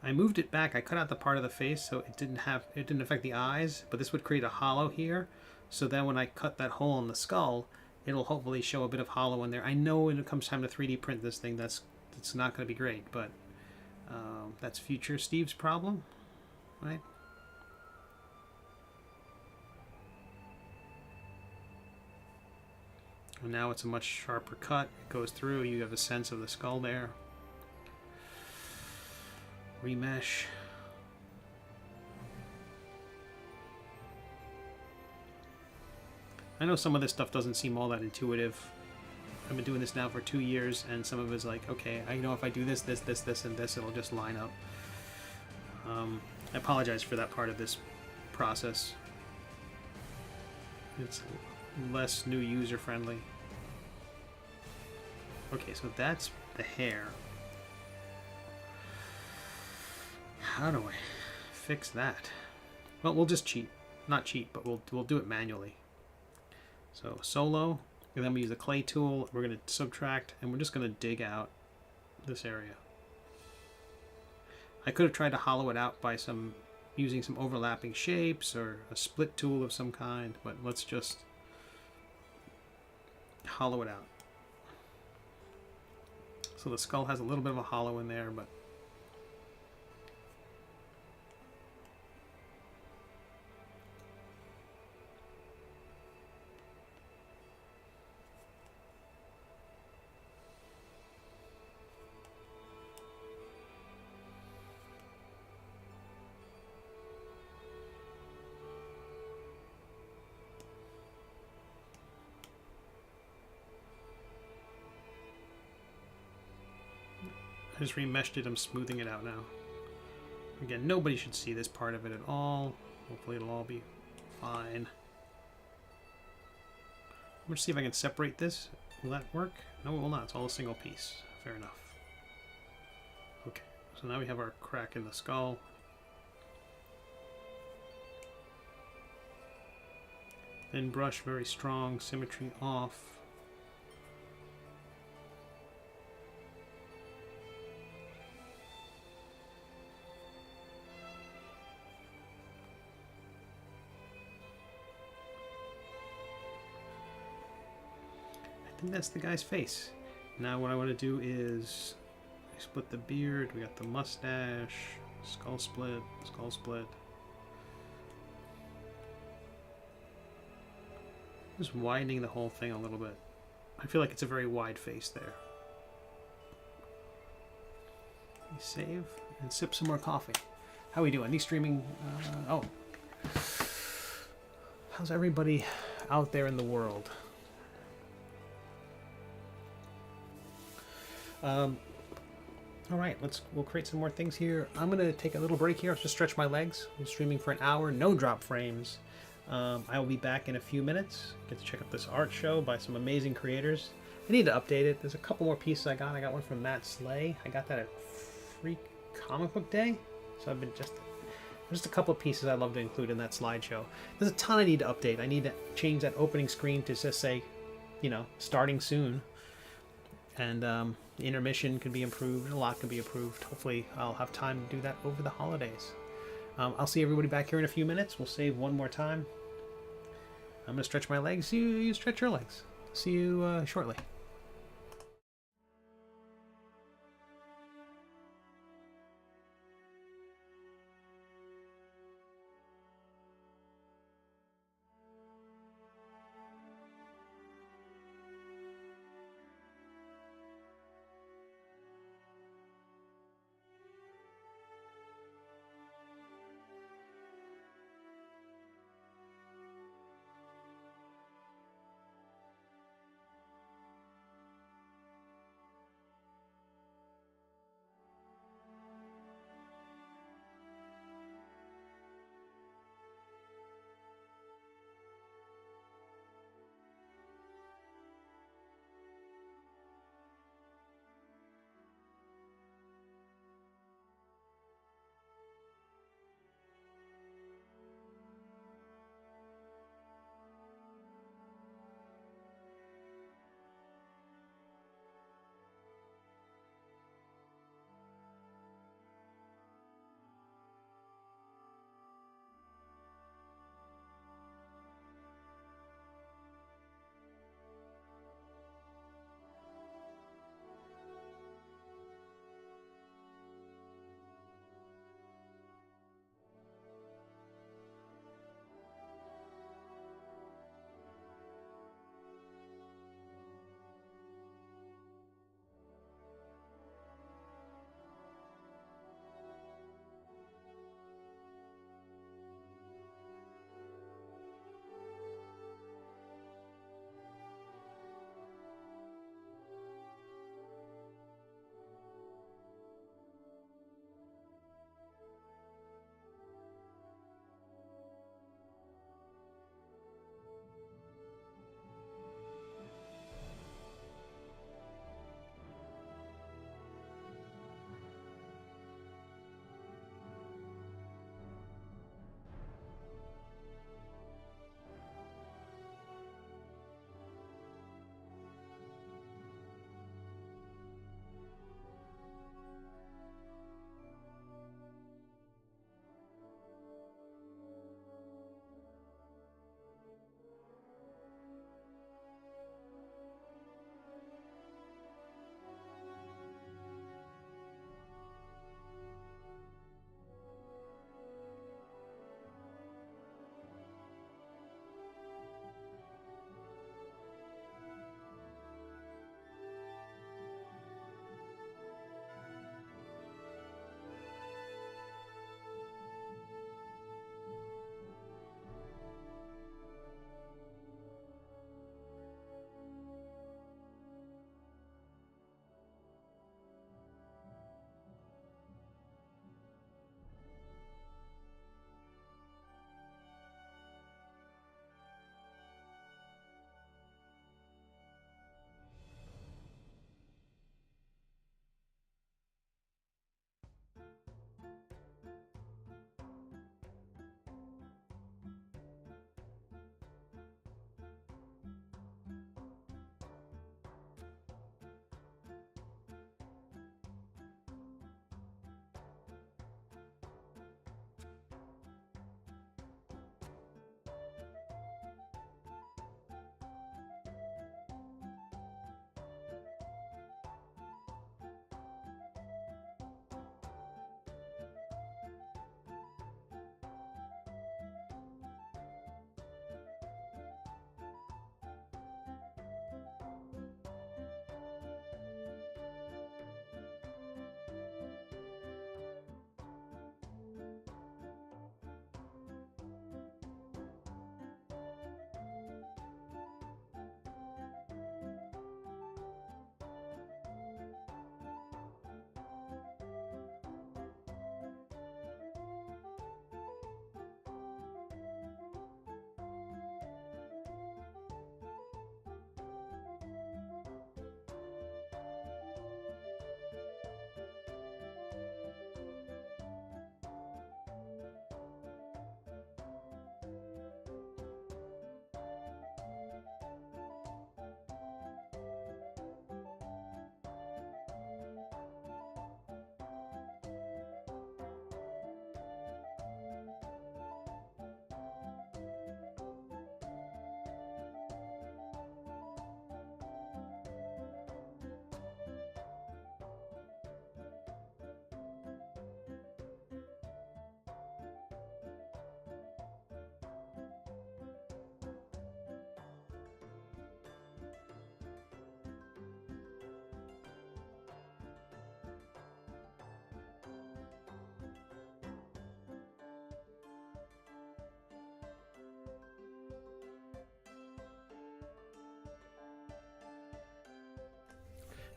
I moved it back. I cut out the part of the face so it didn't affect the eyes, but this would create a hollow here. So then when I cut that hole in the skull, it'll hopefully show a bit of hollow in there. I know when it comes time to 3D print this thing, it's not going to be great, but that's future Steve's problem, right? And now it's a much sharper cut. It goes through. You have a sense of the skull there. Remesh. I know some of this stuff doesn't seem all that intuitive. I've been doing this now for 2 years, and some of it's like, okay, I know if I do this, and this, it'll just line up. I apologize for that part of this process. It's less new user friendly. Okay, so that's the hair. How do I fix that? Well, we'll just cheat. Not cheat, but we'll do it manually. So solo, and then we use the clay tool. We're going to subtract, and we're just going to dig out this area. I could have tried to hollow it out by using some overlapping shapes or a split tool of some kind, but let's just hollow it out. So the skull has a little bit of a hollow in there, but I just remeshed it. I'm smoothing it out now. Again, nobody should see this part of it at all. Hopefully it'll all be fine. I'm going to see if I can separate this. Will that work? No, it will not. It's all a single piece. Fair enough. Okay, so now we have our crack in the skull. Thin brush, very strong, symmetry off. I think that's the guy's face. Now what I want to do is split the beard. We got the mustache, skull split, skull split. Just widening the whole thing a little bit. I feel like it's a very wide face there. Save and sip some more coffee. How we doing? These streaming. Oh, how's everybody out there in the world? All right, we'll create some more things here. I'm gonna take a little break here. I'll just stretch my legs. I'm streaming for an hour, no drop frames. I will be back in a few minutes. Get to check out this art show by some amazing creators. I need to update it. There's a couple more pieces I got. I got one from Matt Slay. I got that at Free Comic Book Day. So I've been just a couple of pieces I'd love to include in that slideshow. There's a ton I need to update. I need to change that opening screen to just say, you know, starting soon. And the intermission can be improved. A lot can be improved. Hopefully I'll have time to do that over the holidays. I'll see everybody back here in a few minutes. We'll save one more time. I'm going to stretch my legs. You stretch your legs. See you shortly.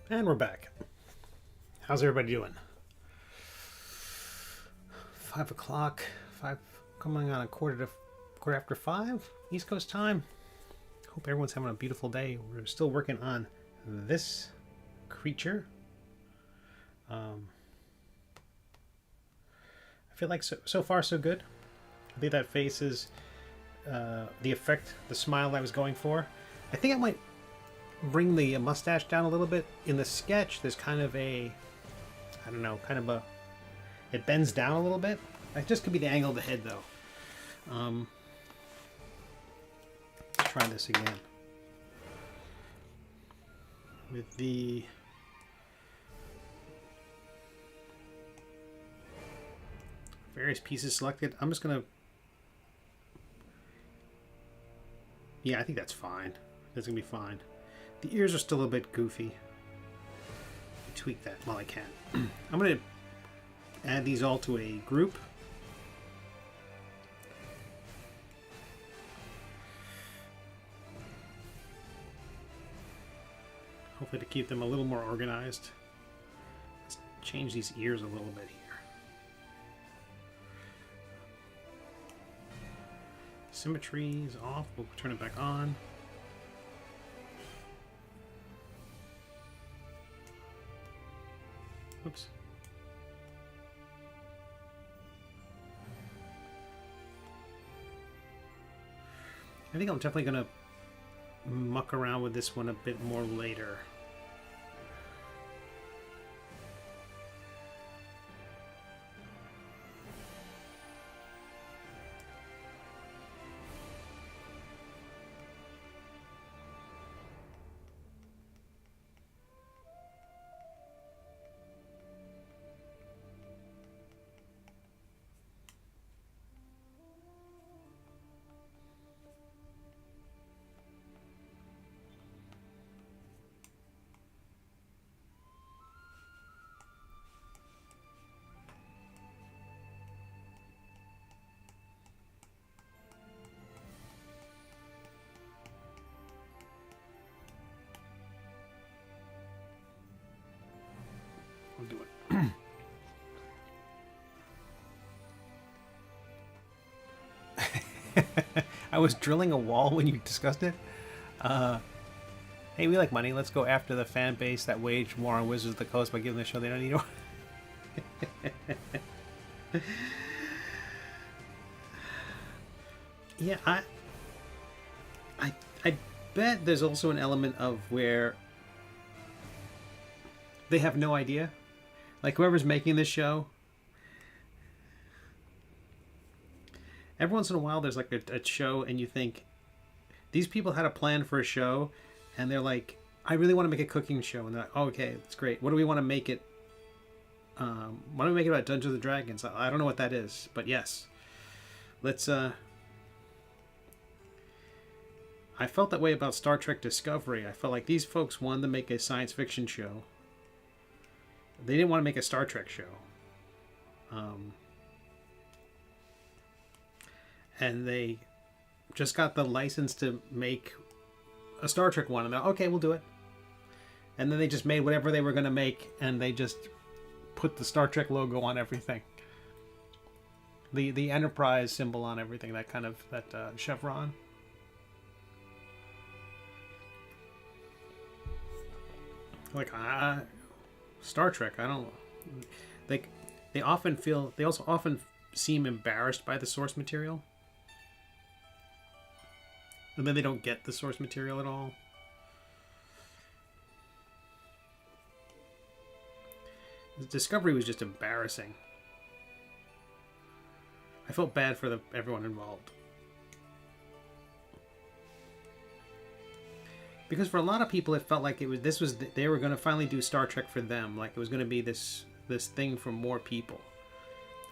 And we're back. How's everybody doing? 5 o'clock. 5 coming on a quarter after 5 East Coast time. Hope everyone's having a beautiful day. We're still working on this creature. I feel like so far so good. I think that face is the effect, the smile I was going for. I think I might bring the mustache down a little bit. In the sketch, there's kind of a, I don't know, kind of a, it bends down a little bit. It just could be the angle of the head, though. Let's try this again. With the various pieces selected, I'm just going to, yeah, I think that's fine. That's going to be fine. The ears are still a bit goofy. Tweak that while I can. I'm going to add these all to a group. Hopefully to keep them a little more organized. Let's change these ears a little bit here. Symmetry is off. We'll turn it back on. Oops. I think I'm definitely going to muck around with this one a bit more later. I'll do it. I was drilling a wall when you discussed it. Hey, we like money. Let's go after the fan base that waged war on Wizards of the Coast by giving the show they don't need to. Yeah, I bet there's also an element of where they have no idea. Like whoever's making this show, every once in a while there's like a show and you think these people had a plan for a show and they're like, I really want to make a cooking show, and they're like, oh, okay, that's great. What do we want to make it? Why don't we make it about Dungeons and Dragons? I don't know what that is, but yes, let's. I felt that way about Star Trek Discovery. I felt like these folks wanted to make a science fiction show. They didn't want to make a Star Trek show. And they just got the license to make a Star Trek one. And they're okay, we'll do it. And then they just made whatever they were going to make, and they just put the Star Trek logo on everything. The Enterprise symbol on everything, that kind of, that chevron. Like, Star Trek, I don't, like, they also often seem embarrassed by the source material, and then they don't get the source material at all. The Discovery was just embarrassing. I felt bad for everyone involved. Because for a lot of people, it felt like they were going to finally do Star Trek for them. Like it was going to be this thing for more people.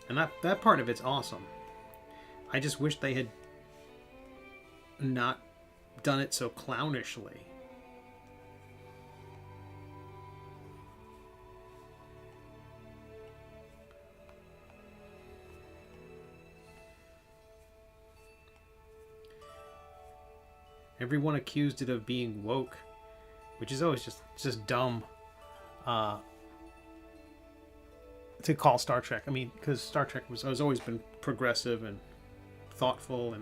And that part of it's awesome. I just wish they had not done it so clownishly. Everyone accused it of being woke, which is always just dumb. uh, to call Star Trek. I mean, because Star Trek has always been progressive and thoughtful,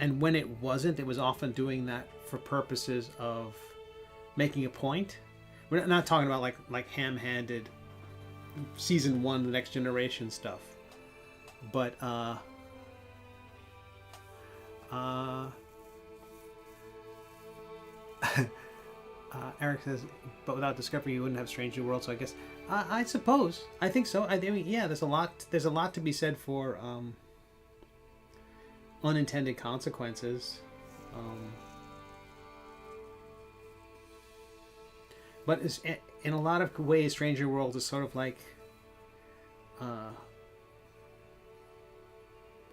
and when it wasn't, it was often doing that for purposes of making a point. We're not talking about like ham-handed season 1 The Next Generation stuff, but Eric says, but without Discovery, you wouldn't have Strange New World. So I guess, I suppose, I think so. I mean, yeah, there's a lot to be said for unintended consequences. But it's, in a lot of ways, Strange New World is sort of like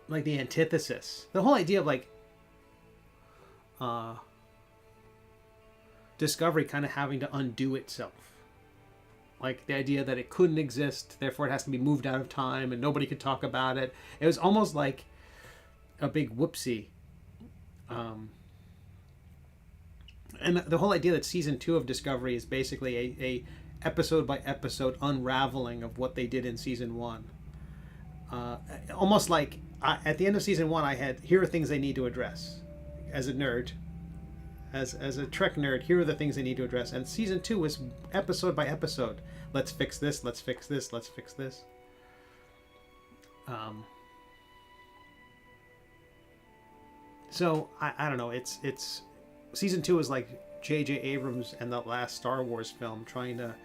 the antithesis. The whole idea of Discovery kind of having to undo itself. Like the idea that it couldn't exist, therefore it has to be moved out of time and nobody could talk about it. It was almost like a big whoopsie. And the whole idea that season 2 of Discovery is basically a episode by episode unraveling of what they did in season 1. Almost like at the end of season 1, I had, here are things they need to address. As a nerd, as a Trek nerd, here are the things they need to address. And season 2 was episode by episode. Let's fix this. Let's fix this. Let's fix this. So I don't know. It's season 2 is like J.J. Abrams and the last Star Wars film trying to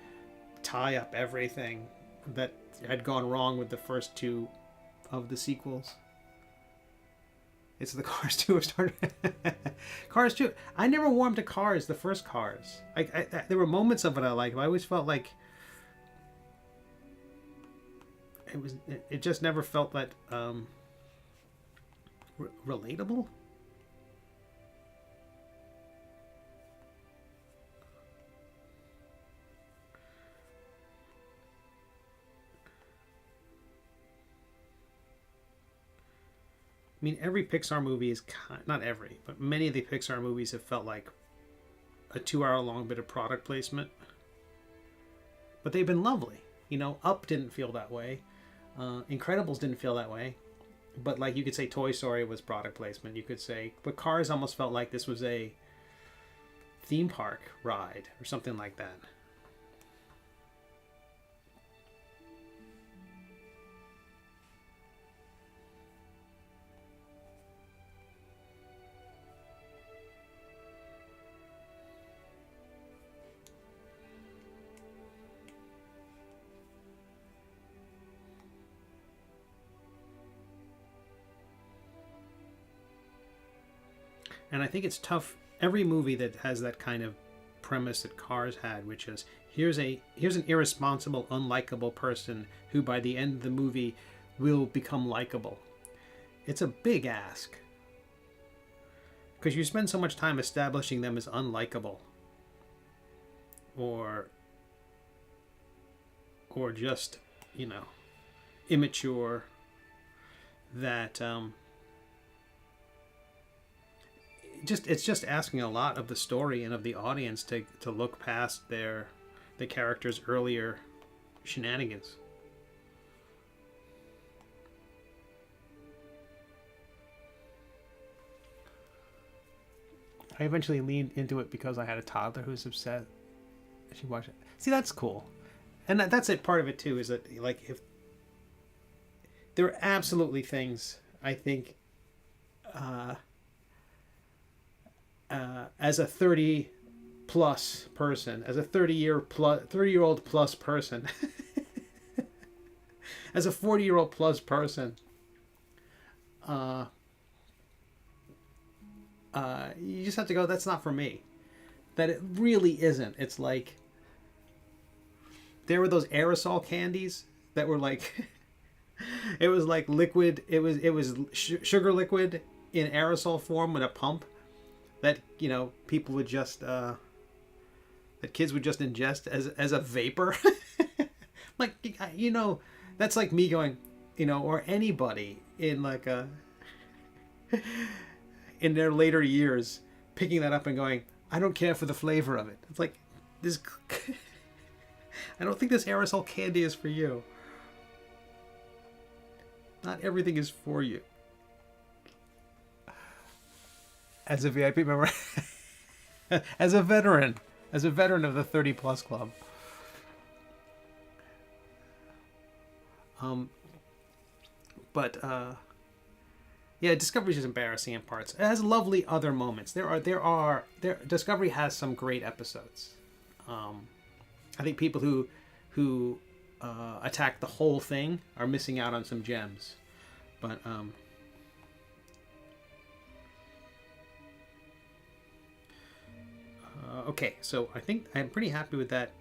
tie up everything that had gone wrong with the first 2 of the sequels. It's the Cars 2 of Star Trek. Cars 2. I never warmed to Cars, the first Cars. There were moments of it I liked, but I always felt like it just never felt that relatable. I mean, every Pixar movie is not every, but many of the Pixar movies have felt like a 2-hour-long bit of product placement. But they've been lovely. You know, Up didn't feel that way. Incredibles didn't feel that way. But like you could say Toy Story was product placement. You could say, but Cars almost felt like this was a theme park ride or something like that. And I think it's tough. Every movie that has that kind of premise that Cars had, which is here's an irresponsible, unlikable person who by the end of the movie will become likable. It's a big ask. Because you spend so much time establishing them as unlikable. Or just, immature, that it's just asking a lot of the story and of the audience to look past the characters' earlier shenanigans. I eventually leaned into it because I had a toddler who was upset. She watched it. See, that's cool, and that's it. Part of it too is that, like, if there are absolutely things I think. As a 30-plus person, as a 30-year-old plus person, as a 40-year-old plus person, you just have to go, that's not for me. That it really isn't. It's like, there were those aerosol candies that were like, it was like liquid, it was sugar liquid in aerosol form with a pump. That, people would just, that kids would just ingest as a vapor. Like, that's like me going, or anybody in in their later years, picking that up and going, I don't care for the flavor of it. It's like this. I don't think this aerosol candy is for you. Not everything is for you. As a VIP member, as a veteran of the 30 plus club. Yeah, Discovery's just embarrassing in parts. It has lovely other moments. Discovery has some great episodes. I think people who attack the whole thing are missing out on some gems. But okay, so I think I'm pretty happy with that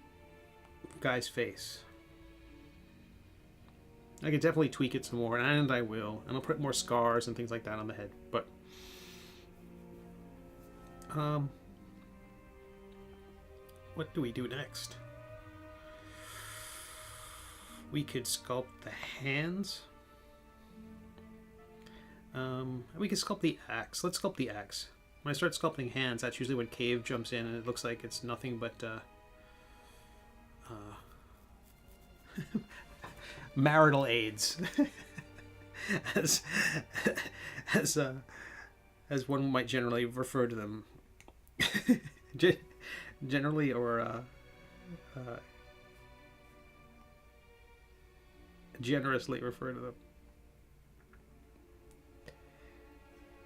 guy's face. I could definitely tweak it some more, and I will. And I'll put more scars and things like that on the head. But what do we do next? We could sculpt the hands. We could sculpt the axe. Let's sculpt the axe. When I start sculpting hands, that's usually when Cave jumps in and it looks like it's nothing but marital aids, as one might generally refer to them, generally or generously refer to them.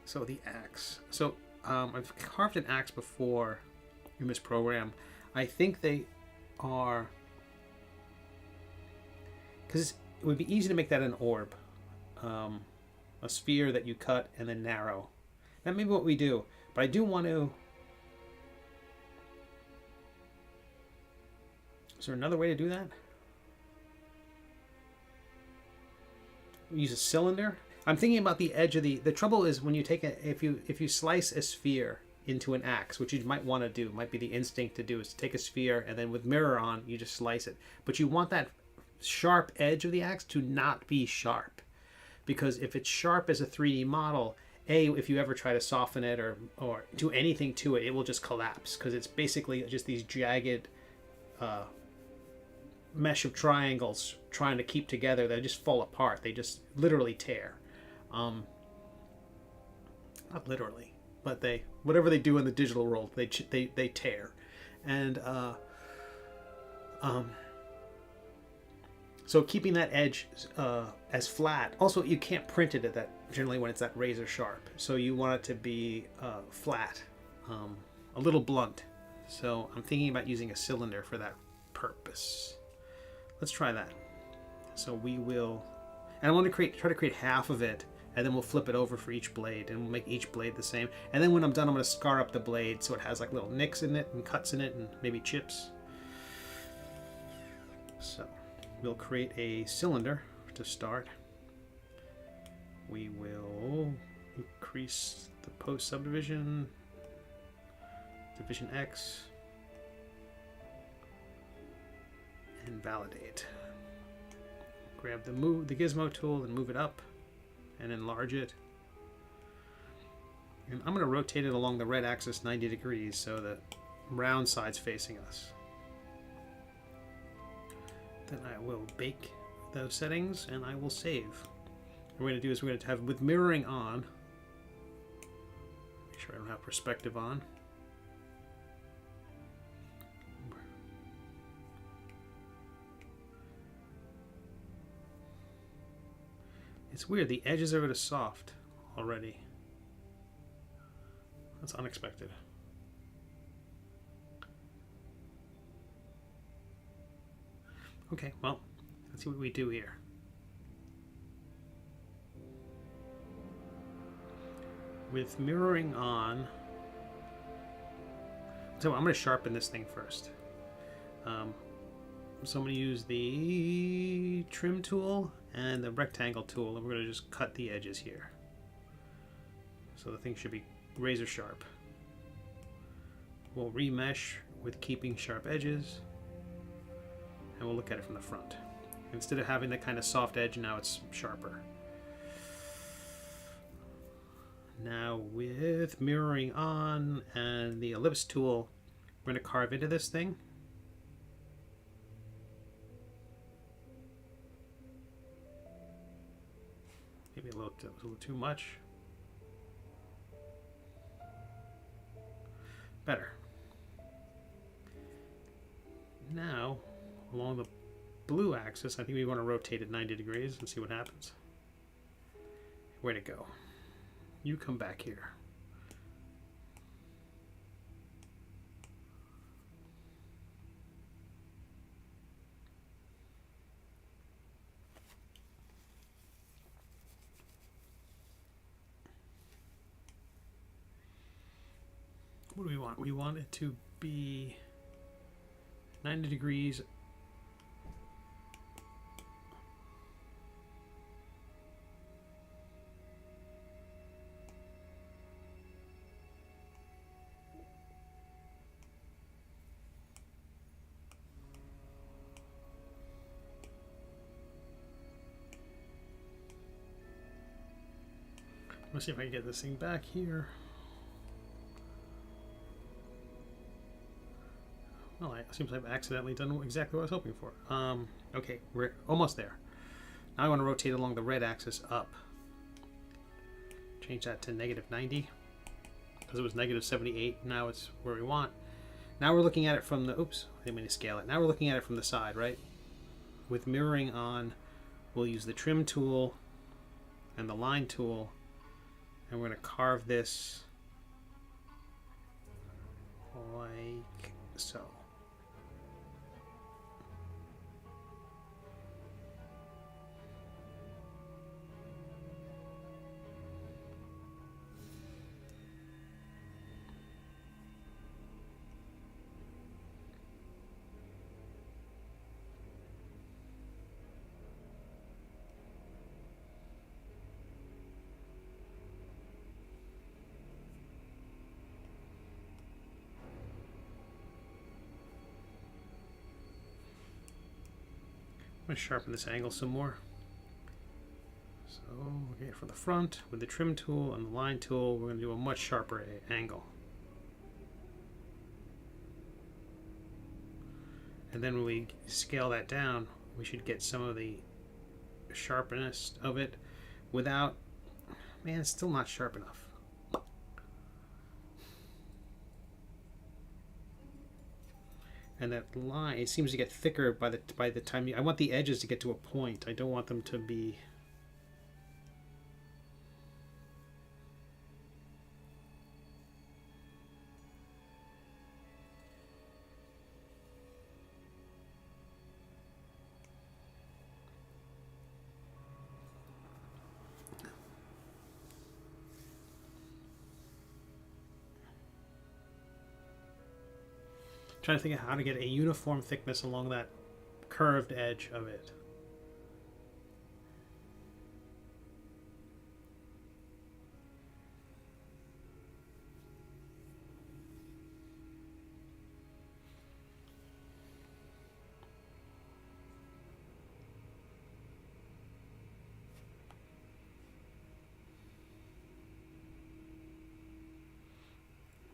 So the axe. So I've carved an axe before in this program. I think they are, because it would be easy to make that an orb, a sphere that you cut and then narrow. That may be what we do, but I do want to. Is there another way to do that? We use a cylinder. I'm thinking about the edge of the trouble is when you take if you slice a sphere into an axe, which you might want to do, might be the instinct to do, is to take a sphere and then with mirror on you just slice it. But you want that sharp edge of the axe to not be sharp, because if it's sharp as a 3D model, if you ever try to soften it or do anything to it, it will just collapse, because it's basically just these jagged mesh of triangles trying to keep together that just fall apart. They just literally tear. Not literally, but whatever they do in the digital world, they tear. And so keeping that edge as flat. Also, you can't print it at that generally when it's that razor sharp. So you want it to be flat, a little blunt. So I'm thinking about using a cylinder for that purpose. Let's try that. So we will, and I want to try to create half of it, and then we'll flip it over for each blade, and we'll make each blade the same. And then when I'm done, I'm going to scar up the blade so it has like little nicks in it and cuts in it and maybe chips. So we'll create a cylinder to start. We will increase the post subdivision, division X, and validate. Grab the gizmo tool and move it up and enlarge it. And I'm going to rotate it along the red axis 90 degrees so the round side's facing us. Then I will bake those settings and I will save. What we're going to do is we're going to have with mirroring on. Make sure I don't have perspective on. It's weird, the edges are soft already. That's unexpected. Okay, well, let's see what we do here. With mirroring on, so I'm going to sharpen this thing first. So I'm going to use the trim tool and the rectangle tool, and we're going to just cut the edges here. So the thing should be razor sharp. We'll remesh with keeping sharp edges, and we'll look at it from the front. Instead of having the kind of soft edge, now it's sharper. Now with mirroring on and the ellipse tool, we're going to carve into this thing. Maybe a little too much. Better. Now, along the blue axis, I think we want to rotate it 90 degrees and see what happens. Way to go. You come back here. What do we want? We want it to be 90 degrees. Let's see if I can get this thing back here. Well, it seems I've accidentally done exactly what I was hoping for. Okay, we're almost there. Now I want to rotate along the red axis up. Change that to -90 because it was -78. Now it's where we want. Now we're looking at it from the, oops, I didn't mean to scale it. Now we're looking at it from the side, right? With mirroring on, we'll use the trim tool and the line tool, and we're going to carve this like so. I'm going to sharpen this angle some more. So, okay, from the front with the trim tool and the line tool, we're going to do a much sharper angle. And then when we scale that down, we should get some of the sharpness of it without, man, it's still not sharp enough. And that line, it seems to get thicker by the time I want the edges to get to a point. I don't want them to be. Trying to think of how to get a uniform thickness along that curved edge of it.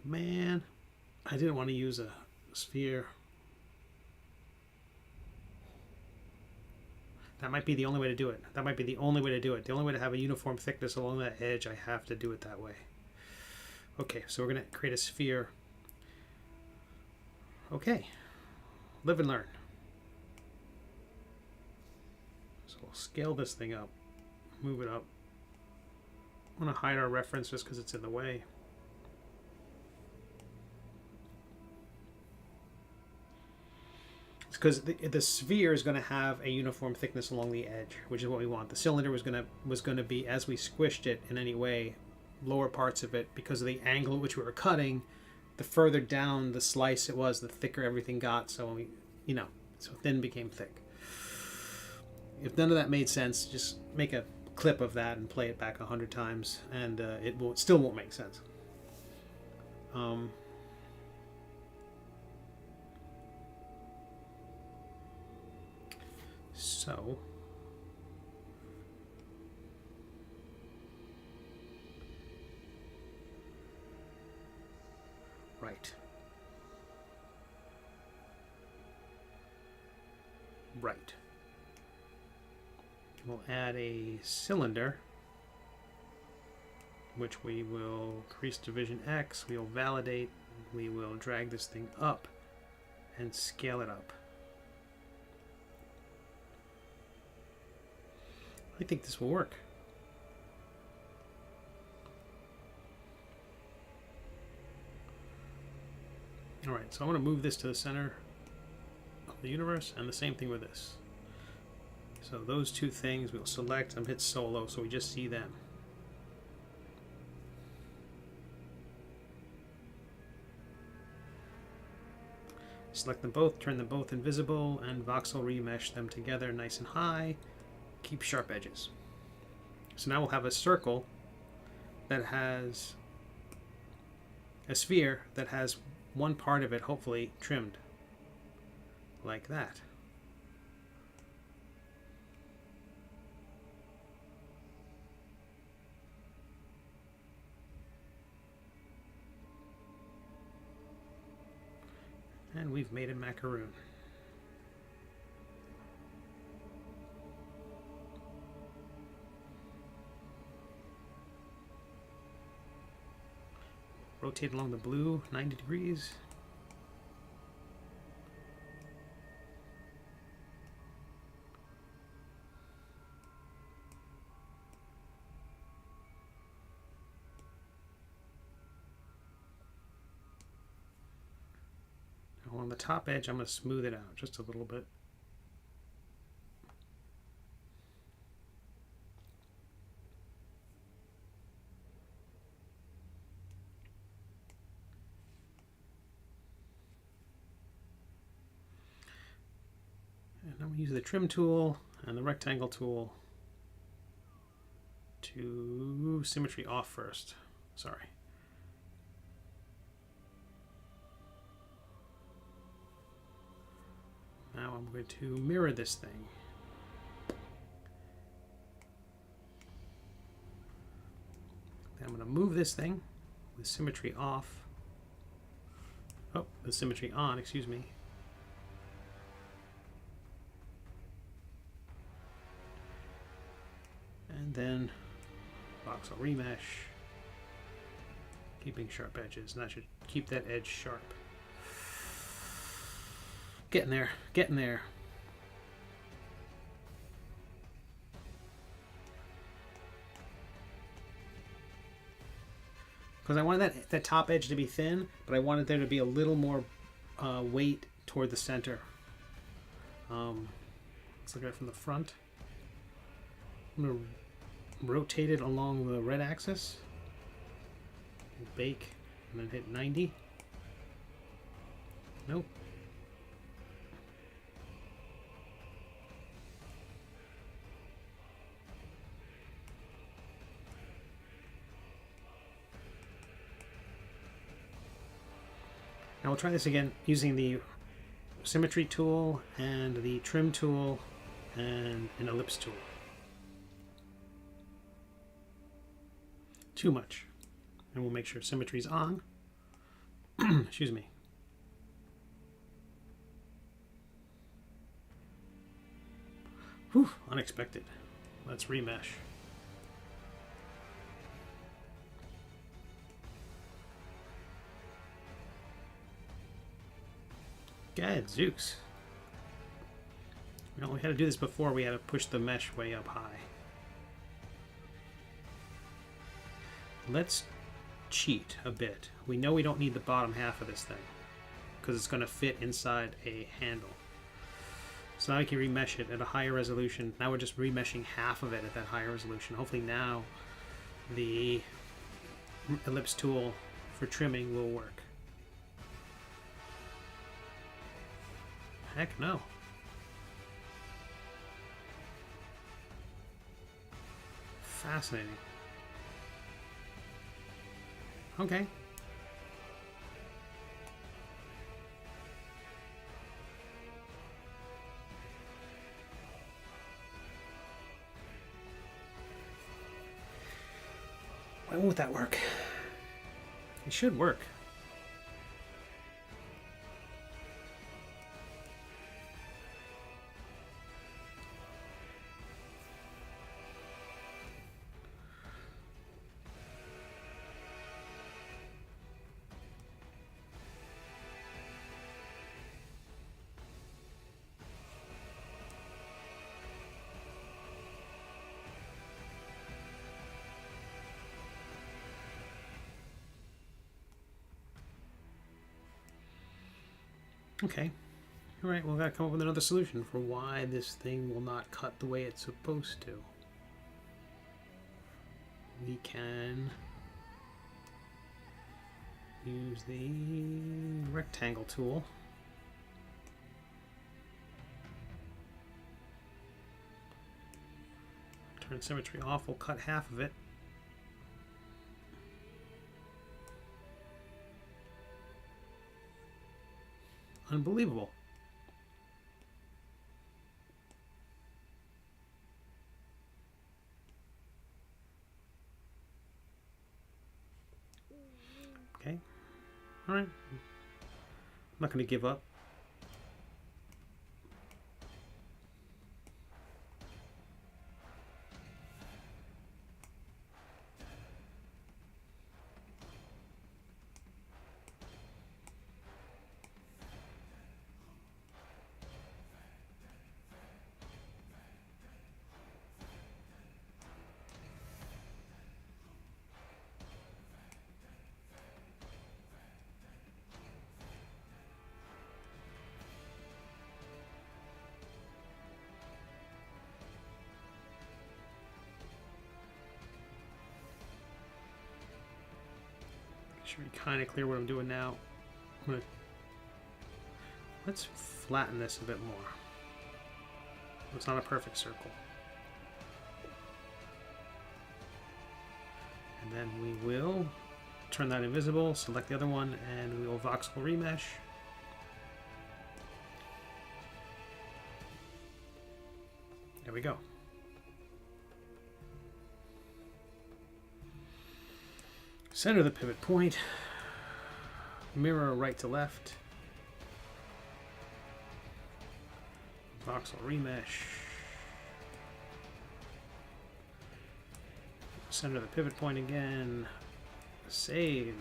Man, I didn't want to use a sphere. That might be the only way to do it. That might be the only way to do it. The only way to have a uniform thickness along that edge, I have to do it that way. Okay, so we're going to create a sphere. Okay, live and learn. So we'll scale this thing up, move it up. I'm going to hide our reference just because it's in the way. Because the sphere is going to have a uniform thickness along the edge, which is what we want. The cylinder was going to be, as we squished it in any way, lower parts of it, because of the angle at which we were cutting, the further down the slice it was, the thicker everything got. So we, so thin became thick. If none of that made sense, just make a clip of that and play it back 100 times, and it still won't make sense. So Right. Right. We'll add a cylinder, which we will increase division X. We will validate. We will drag this thing up and scale it up. I think this will work. Alright, so I want to move this to the center of the universe, and the same thing with this. So those two things we'll select and hit solo so we just see them. Select them both, turn them both invisible, and voxel remesh them together nice and high. Keep sharp edges. So now we'll have a circle that has a sphere that has one part of it hopefully trimmed like that. And we've made a macaroon. Rotate along the blue 90 degrees. Now on the top edge, I'm going to smooth it out just a little bit. And I'm going to use the trim tool and the rectangle tool to symmetry off first. Sorry. Now I'm going to mirror this thing. Then I'm going to move this thing with symmetry off. Oh, the symmetry on, excuse me. And then voxel remesh, keeping sharp edges, and that should keep that edge sharp. Getting there, getting there. Because I wanted that top edge to be thin, but I wanted there to be a little more weight toward the center. Let's look at it from the front. I'm going to rotate it along the red axis. Bake, and then hit 90. Nope. Now we'll try this again using the symmetry tool and the trim tool and an ellipse tool. Too much. And we'll make sure symmetry's on. Excuse me. Whew, unexpected. Let's remesh. Gadzooks. Well, we had to do this before. We had to push the mesh way up high. Let's cheat a bit. We know we don't need the bottom half of this thing because it's going to fit inside a handle. So now we can remesh it at a higher resolution. Now we're just remeshing half of it at that higher resolution. Hopefully now the ellipse tool for trimming will work. Heck no. Fascinating. Okay. Why won't that work? It should work. Okay. All right, well, we've got to come up with another solution for why this thing will not cut the way it's supposed to. We can use the rectangle tool. Turn symmetry off, we'll cut half of it. Unbelievable. Okay. All right. I'm not going to give up. Should be kind of clear what I'm doing now. Let's flatten this a bit more. It's not a perfect circle. And then we will turn that invisible, select the other one, and we will voxel remesh. There we go. Center the pivot point, mirror right to left, voxel remesh, center the pivot point again, save.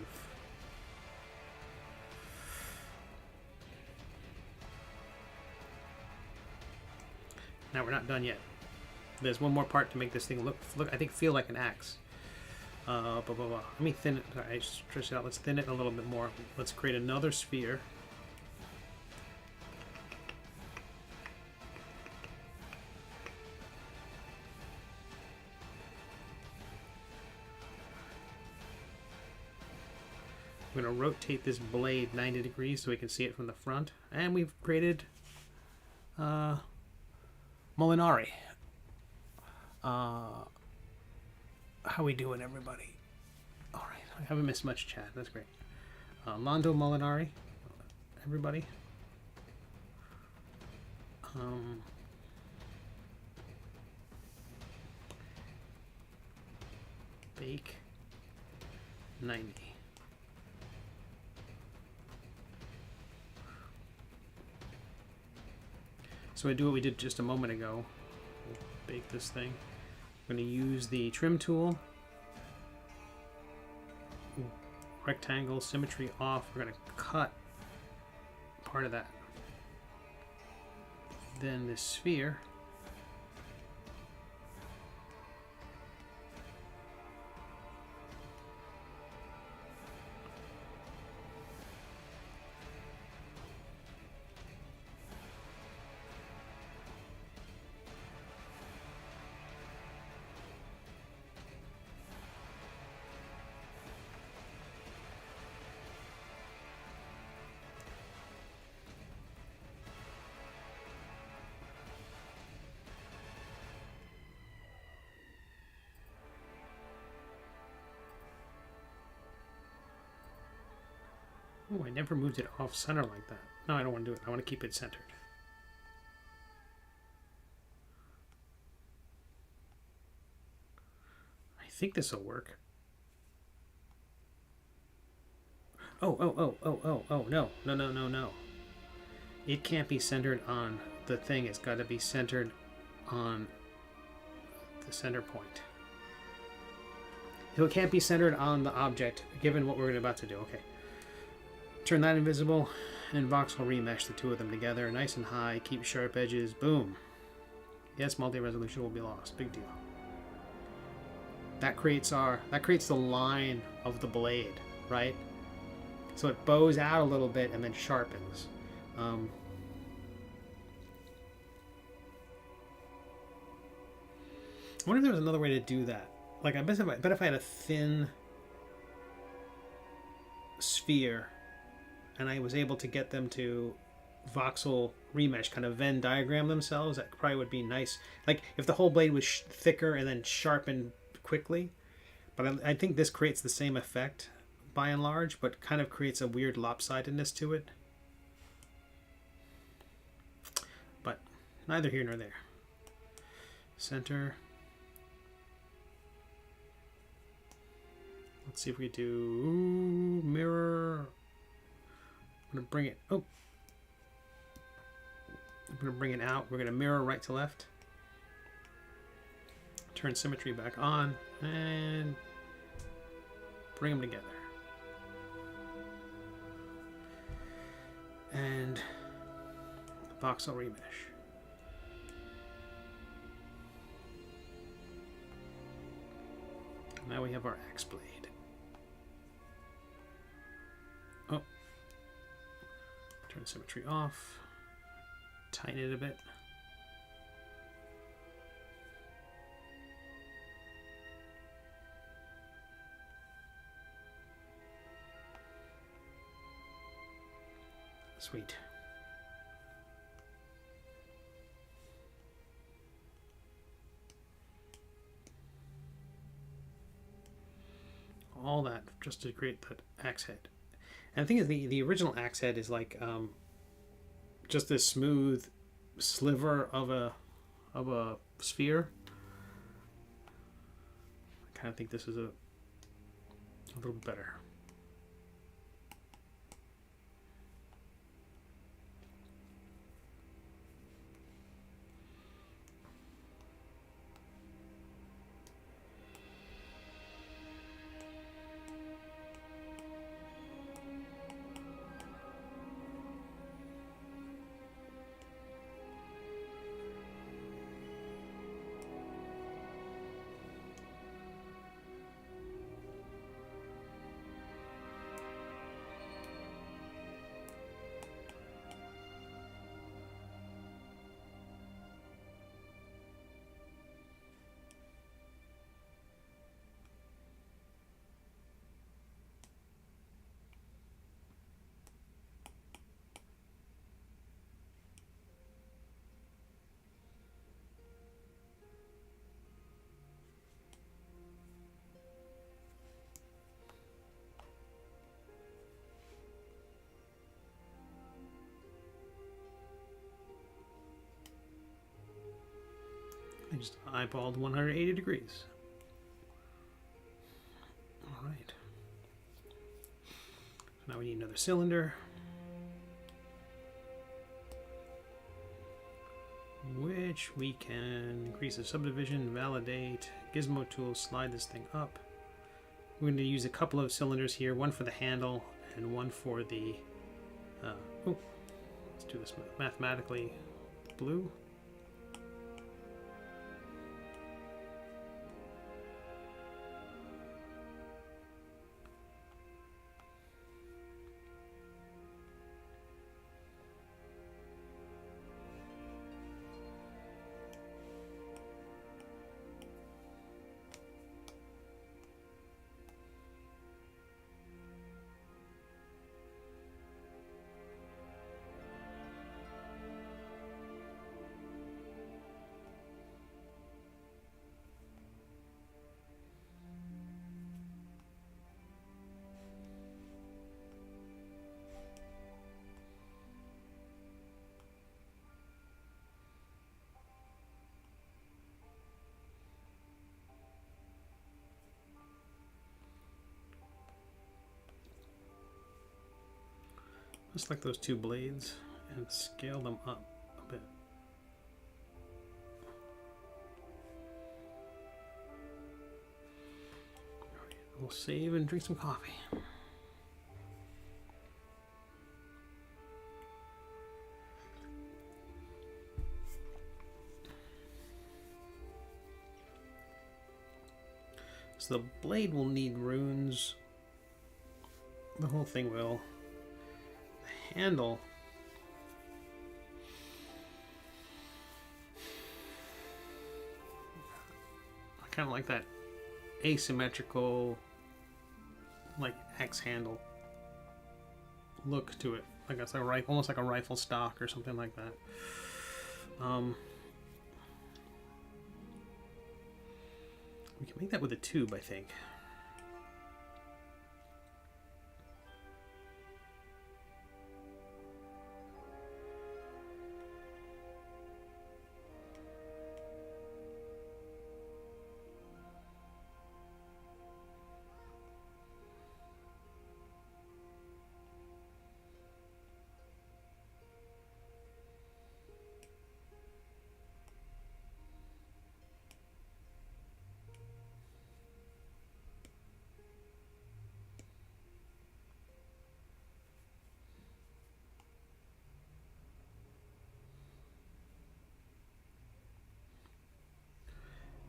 Now we're not done yet. There's one more part to make this thing look I think feel like an axe. Let me thin it. I stretch it out. Let's thin it a little bit more. Let's create another sphere. I'm going to rotate this blade 90 degrees so we can see it from the front. And we've created Molinari. How we doing, everybody? All right, I haven't missed much chat. That's great. Mondo Molinari, everybody. Bake 90. So I do what we did just a moment ago. We'll bake this thing. I'm going to use the trim tool. Rectangle, symmetry off. We're going to cut part of that. Then this sphere. Oh, I never moved it off center like that. No, I don't want to do it. I want to keep it centered. I think this will work. Oh, no. It can't be centered on the thing. It's got to be centered on the center point. So it can't be centered on the object, given what we're about to do. Okay. Turn that invisible, and voxel remesh the two of them together, nice and high. Keep sharp edges. Boom. Yes, multi-resolution will be lost. Big deal. That creates the line of the blade, right? So it bows out a little bit and then sharpens. Um, I wonder if there was another way to do that. Like, I bet if I had a thin sphere and I was able to get them to voxel remesh, kind of Venn diagram themselves, that probably would be nice. Like, if the whole blade was thicker and then sharpened quickly. But I think this creates the same effect by and large, but kind of creates a weird lopsidedness to it. But neither here nor there. Center. Let's see if we do mirror. I'm going to bring it. Oh. I'm going to bring it out. We're going to mirror right to left. Turn symmetry back on. And bring them together. And voxel remesh. Now we have our axe blade. Oh. Turn symmetry off. Tighten it a bit. Sweet. All that just to create that axe head. And the thing is, the original axe head is like just this smooth sliver of a sphere. I kind of think this is a little better. I just eyeballed 180 degrees. All right. So now we need another cylinder, which we can increase the subdivision, validate, gizmo tool, slide this thing up. We're going to use a couple of cylinders here, one for the handle and one for the, let's do this mathematically, blue. Just like those two blades, and scale them up a bit. All right, we'll save and drink some coffee. So the blade will need runes. The whole thing will. The handle kind of like that asymmetrical, like X handle look to it. Like it's like almost like a rifle stock or something like that. We can make that with a tube, I think.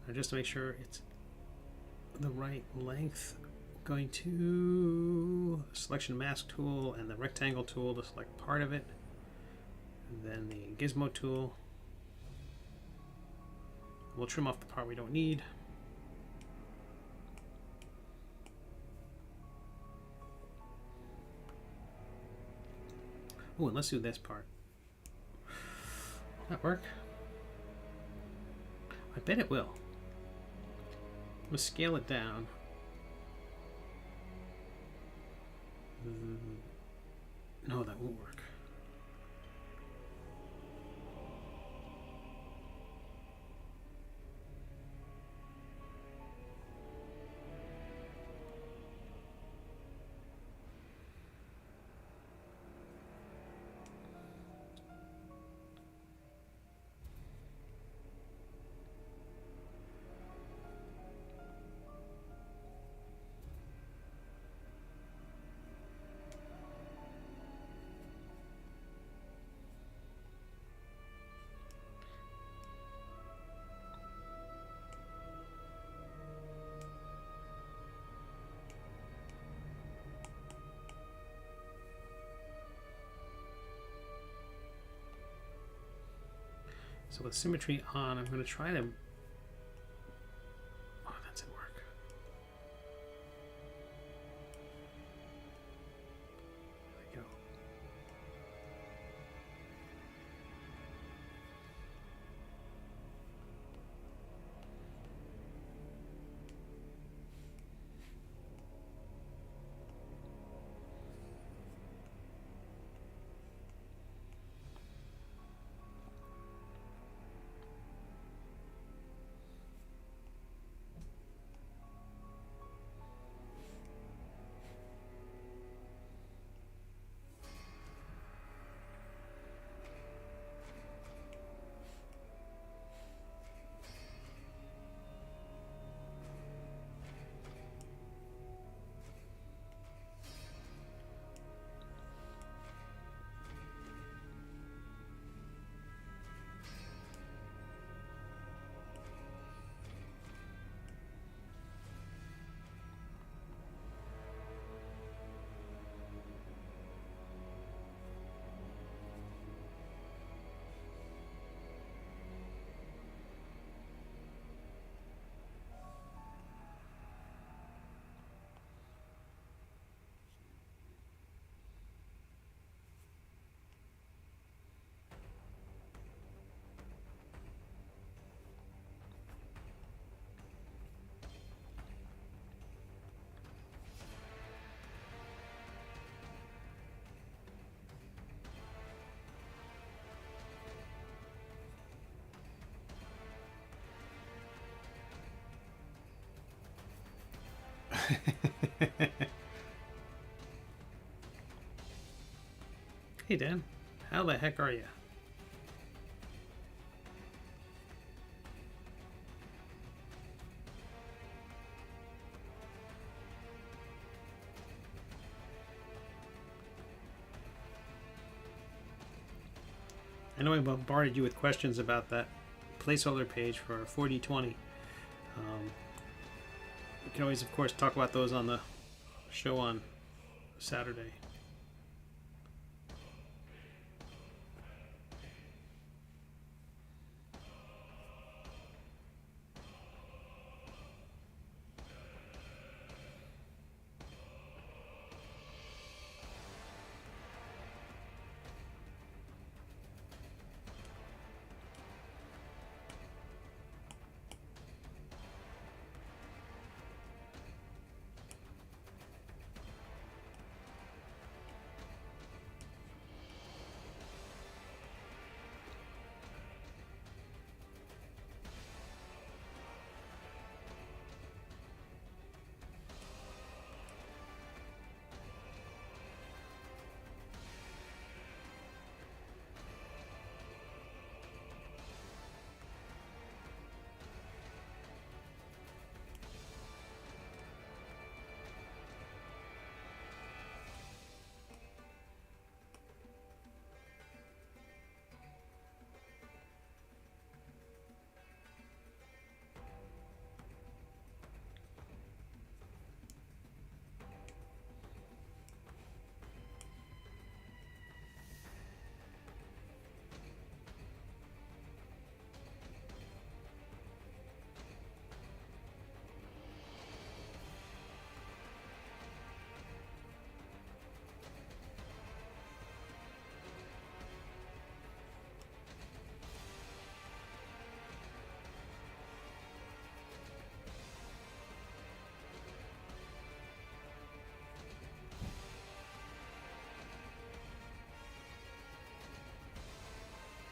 Now just to make sure it's the right length, I'm going to selection mask tool and the rectangle tool to select part of it, and then the gizmo tool. We'll trim off the part we don't need. Oh, and let's do this part. Will that work? I bet it will. We'll scale it down. No, that won't work. So with symmetry on, I'm going to try to... Oh, that didn't work. There we go. Hey Dan, how the heck are you? I know I bombarded you with questions about that placeholder page for 4D20. We can always, of course, talk about those on the show on Saturday.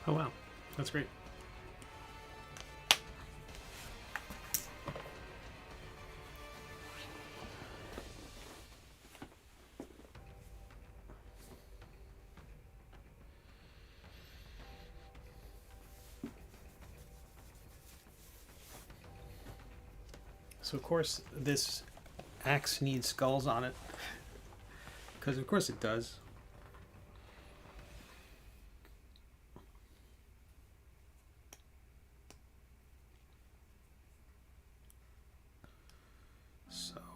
Oh wow, that's great. So of course this axe needs skulls on it, because of course it does.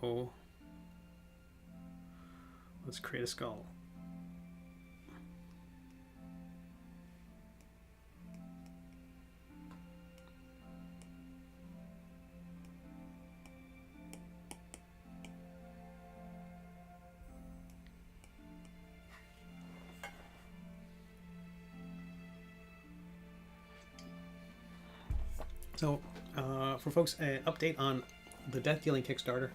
So let's create a skull. So, for folks, an update on the Death Dealing Kickstarter.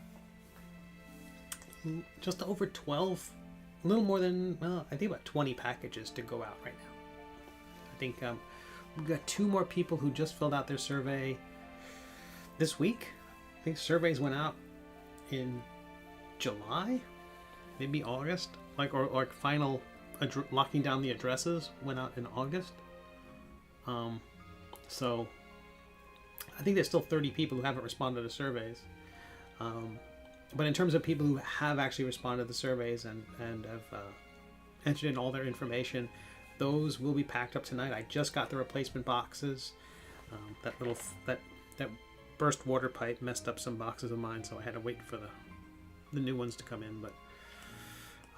Just over 12, a little more than, well, I think about 20 packages to go out right now. I think we've got 2 more people who just filled out their survey this week. I think surveys went out in July, maybe August, or final locking down the addresses went out in August. So I think there's still 30 people who haven't responded to surveys. But in terms of people who have actually responded to the surveys and have entered in all their information, those will be packed up tonight. I just got the replacement boxes. That burst water pipe messed up some boxes of mine, so I had to wait for the new ones to come in. But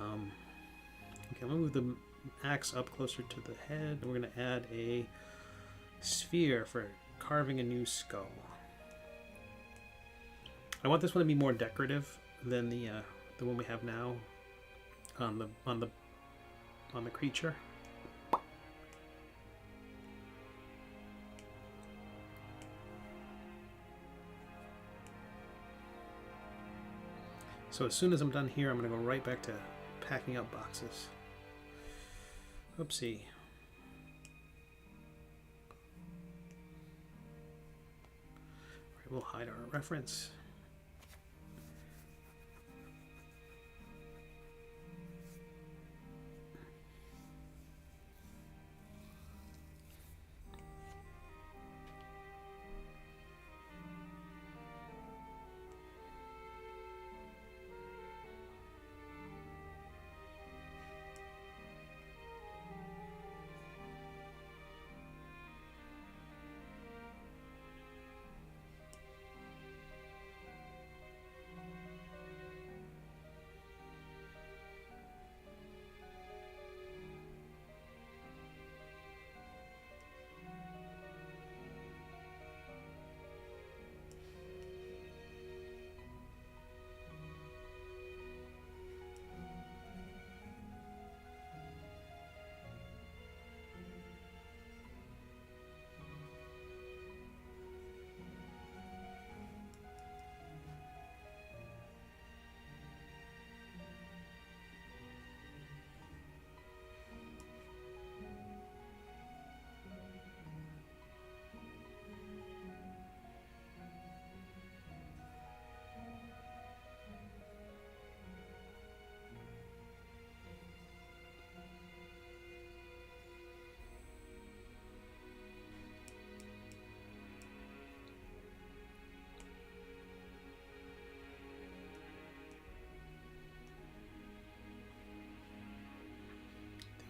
okay, I'm gonna move the axe up closer to the head. We're gonna add a sphere for carving a new skull. I want this one to be more decorative than the one we have now on the creature. So as soon as I'm done here, I'm going to go right back to packing up boxes. Oopsie. Right, we'll hide our reference.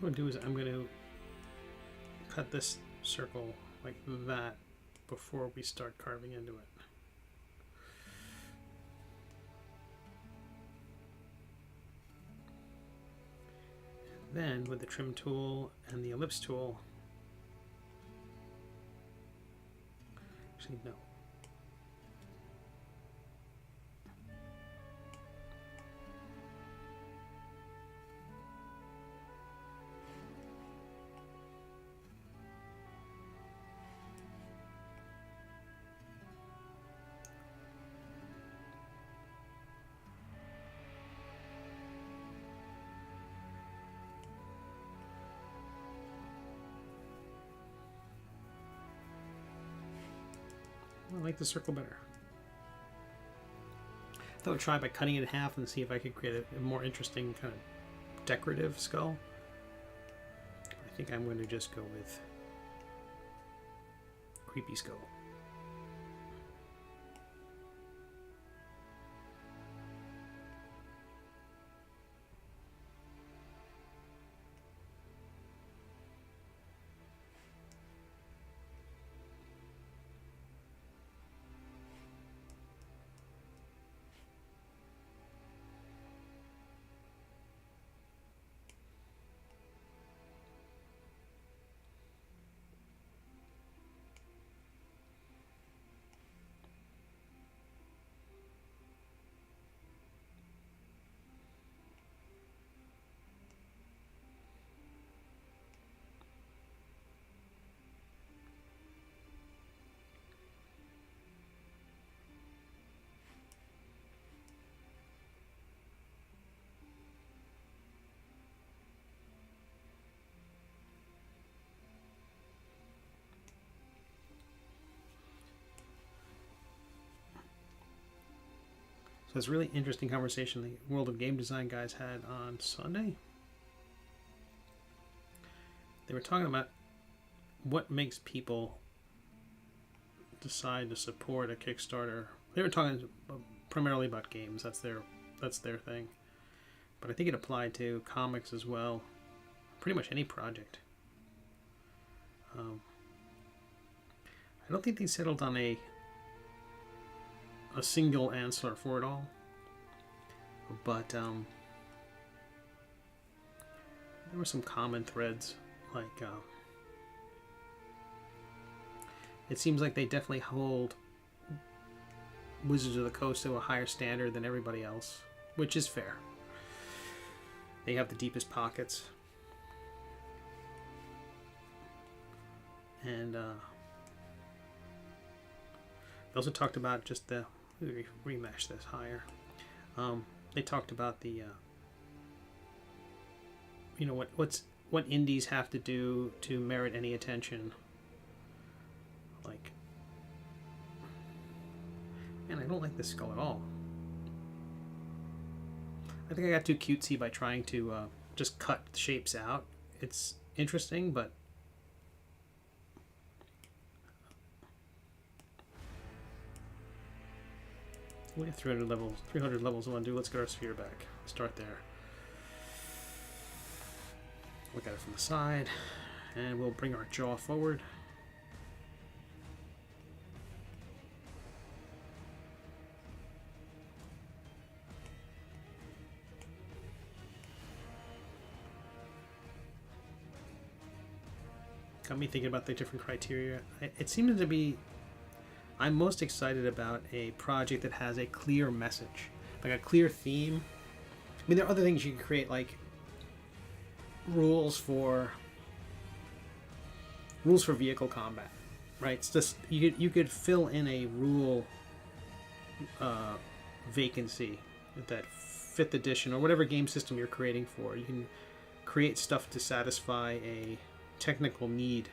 What I'm going to do is I'm going to cut this circle like that before we start carving into it. Then with the trim tool and the ellipse tool, actually no. I like the circle better. I thought I'd try by cutting it in half and see if I could create a more interesting kind of decorative skull. I think I'm going to just go with creepy skull. So it's a really interesting conversation the World of Game Design guys had on Sunday. They were talking about what makes people decide to support a Kickstarter. They were talking primarily about games. That's their thing. But I think it applied to comics as well. Pretty much any project. I don't think they settled on a single answer for it all, but there were some common threads. Like it seems like they definitely hold Wizards of the Coast to a higher standard than everybody else, which is fair. They have the deepest pockets, and they also talked about just the remesh this higher. They talked about the what indies have to do to merit any attention. Like, man, I don't like this skull at all. I think I got too cutesy by trying to just cut shapes out. It's interesting, but we have 300 levels. 300 levels I want to do. Let's get our sphere back. Start there. Look at it from the side, and we'll bring our jaw forward. Got me thinking about the different criteria. It seems to be, I'm most excited about a project that has a clear message, like a clear theme. I mean, there are other things you can create, like rules for vehicle combat, right? It's just you could fill in a rule vacancy with that 5th edition or whatever game system you're creating for. You can create stuff to satisfy a technical need.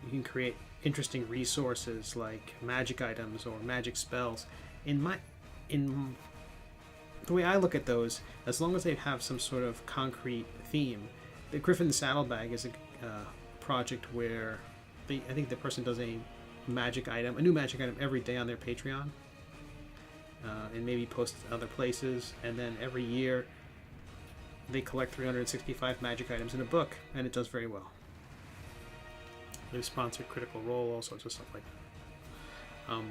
You can create interesting resources like magic items or magic spells. In the way I look at those, as long as they have some sort of concrete theme, the Griffin Saddlebag is a project where I think the person does a new magic item every day on their Patreon, and maybe post other places, and then every year they collect 365 magic items in a book, and it does very well. They've sponsored Critical Role, all sorts of stuff like that.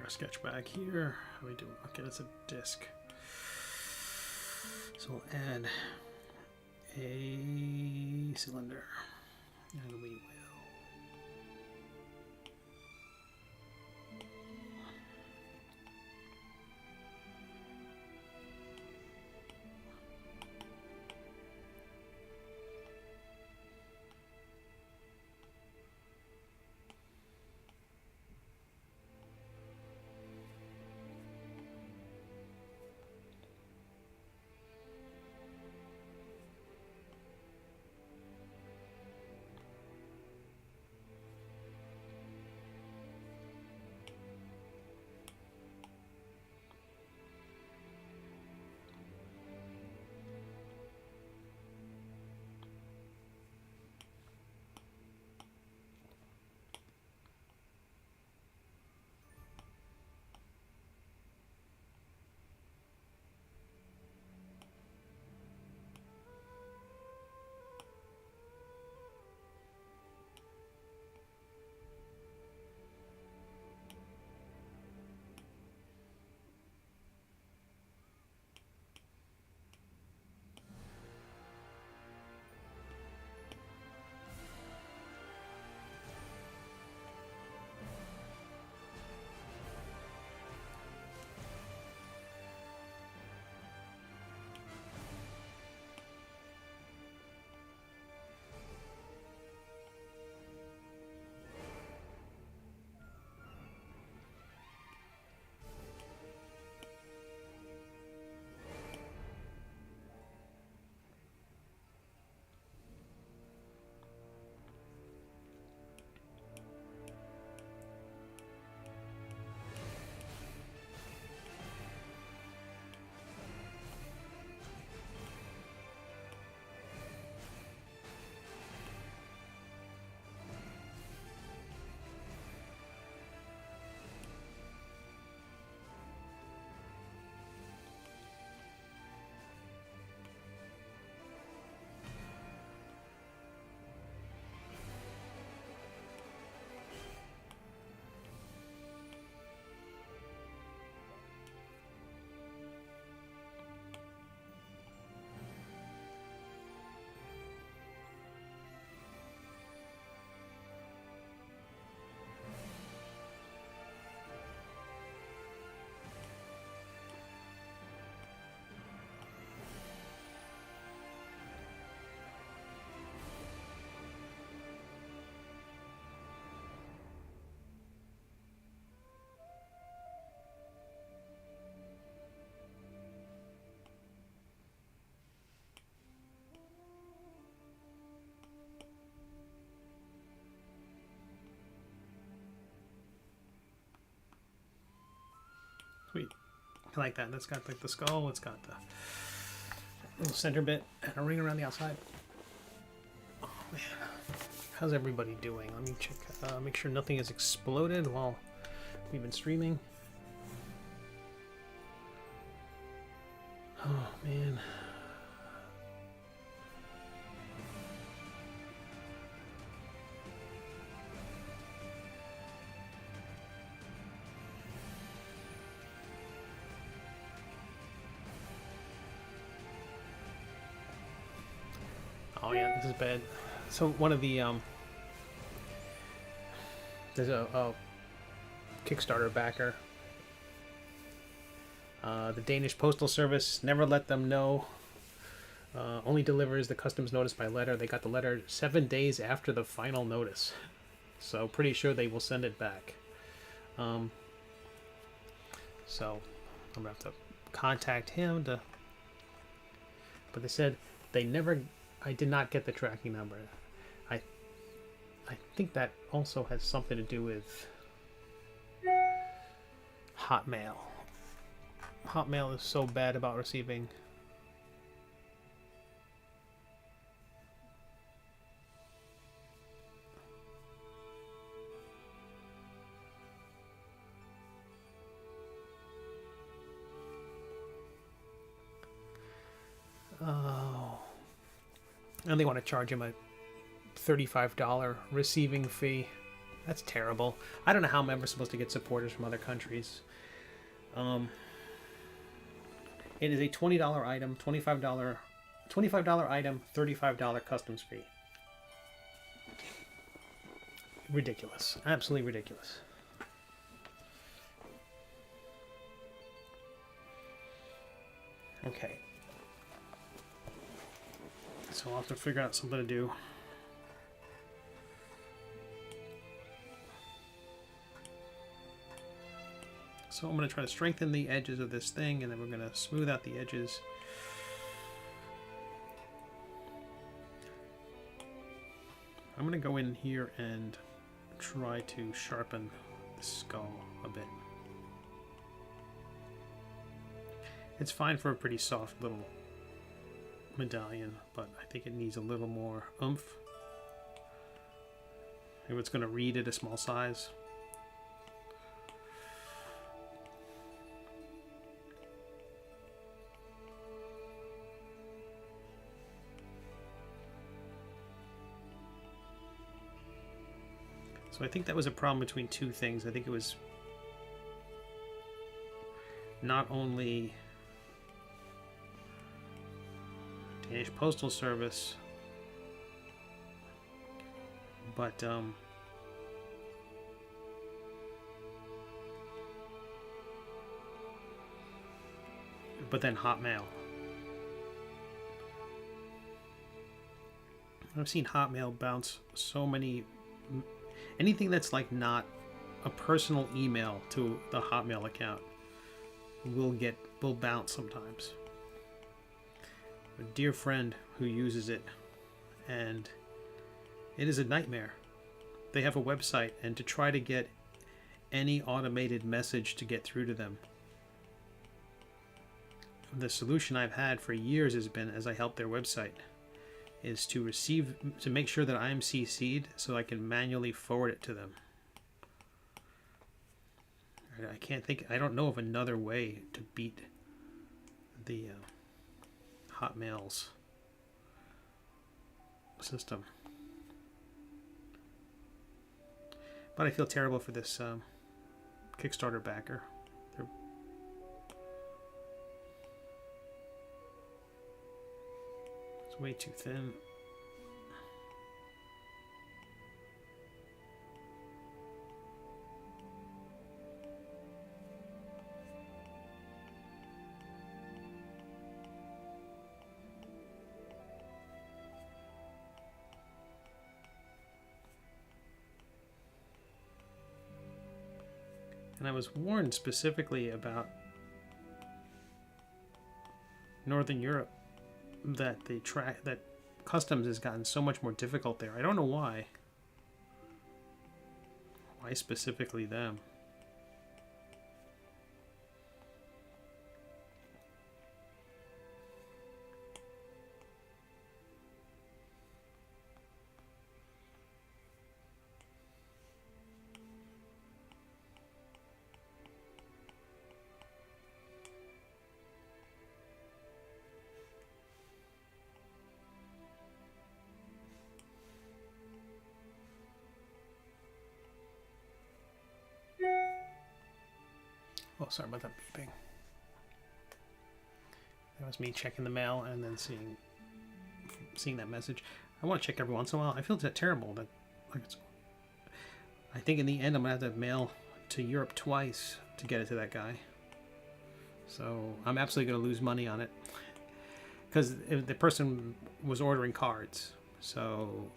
our sketch bag here. How are we doing? Okay, that's a disc. So we'll add a cylinder, and we will. Sweet. I like that. That's got like the skull. It's got the little center bit and a ring around the outside. Oh man, how's everybody doing? Let me check. Make sure nothing has exploded while we've been streaming. Oh man. Oh yeah, this is bad. So one of the there's a Kickstarter backer. The Danish Postal Service never let them know. Only delivers the customs notice by letter. They got the letter 7 days after the final notice, so pretty sure they will send it back. So I'm gonna have to contact him to. But they said they never. I did not get the tracking number. I think that also has something to do with Hotmail. Hotmail is so bad about receiving. Oh. And they want to charge him a $35 receiving fee. That's terrible. I don't know how I'm ever supposed to get supporters from other countries. Um, it is a $20 item, $25 item, $35 customs fee. Ridiculous. Absolutely ridiculous. Okay. So I'll have to figure out something to do. So I'm going to try to strengthen the edges of this thing, and then we're going to smooth out the edges. I'm going to go in here and try to sharpen the skull a bit. It's fine for a pretty soft little medallion, but I think it needs a little more oomph. Maybe it's going to read at a small size. So I think that was a problem between two things. I think it was not only Danish Postal Service, but then Hotmail. I've seen Hotmail bounce so many. Anything that's like not a personal email to the Hotmail account will bounce sometimes. A dear friend who uses it, and it is a nightmare. They have a website, and to try to get any automated message to get through to them, the solution I've had for years has been, as I help their website, is to make sure that I am CC'd so I can manually forward it to them. I don't know of another way to beat the Hotmail's system. But I feel terrible for this Kickstarter backer. It's way too thin. And I was warned specifically about Northern Europe that that customs has gotten so much more difficult there. I don't know why. Why specifically them? Oh, sorry about that beeping. That was me checking the mail and then seeing that message. I want to check every once in a while. I feel terrible that I think in the end I'm gonna have to mail to Europe twice to get it to that guy. So I'm absolutely gonna lose money on it because the person was ordering cards, so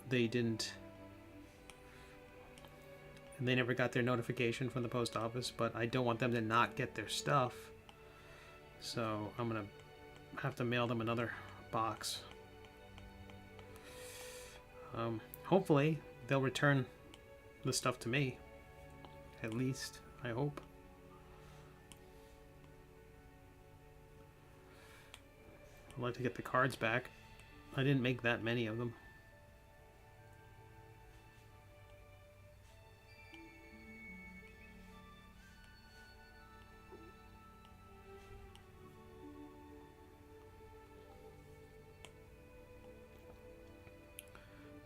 they didn't. And they never got their notification from the post office, but I don't want them to not get their stuff. So I'm going to have to mail them another box. Hopefully they'll return the stuff to me. At least, I hope. I'd like to get the cards back. I didn't make that many of them.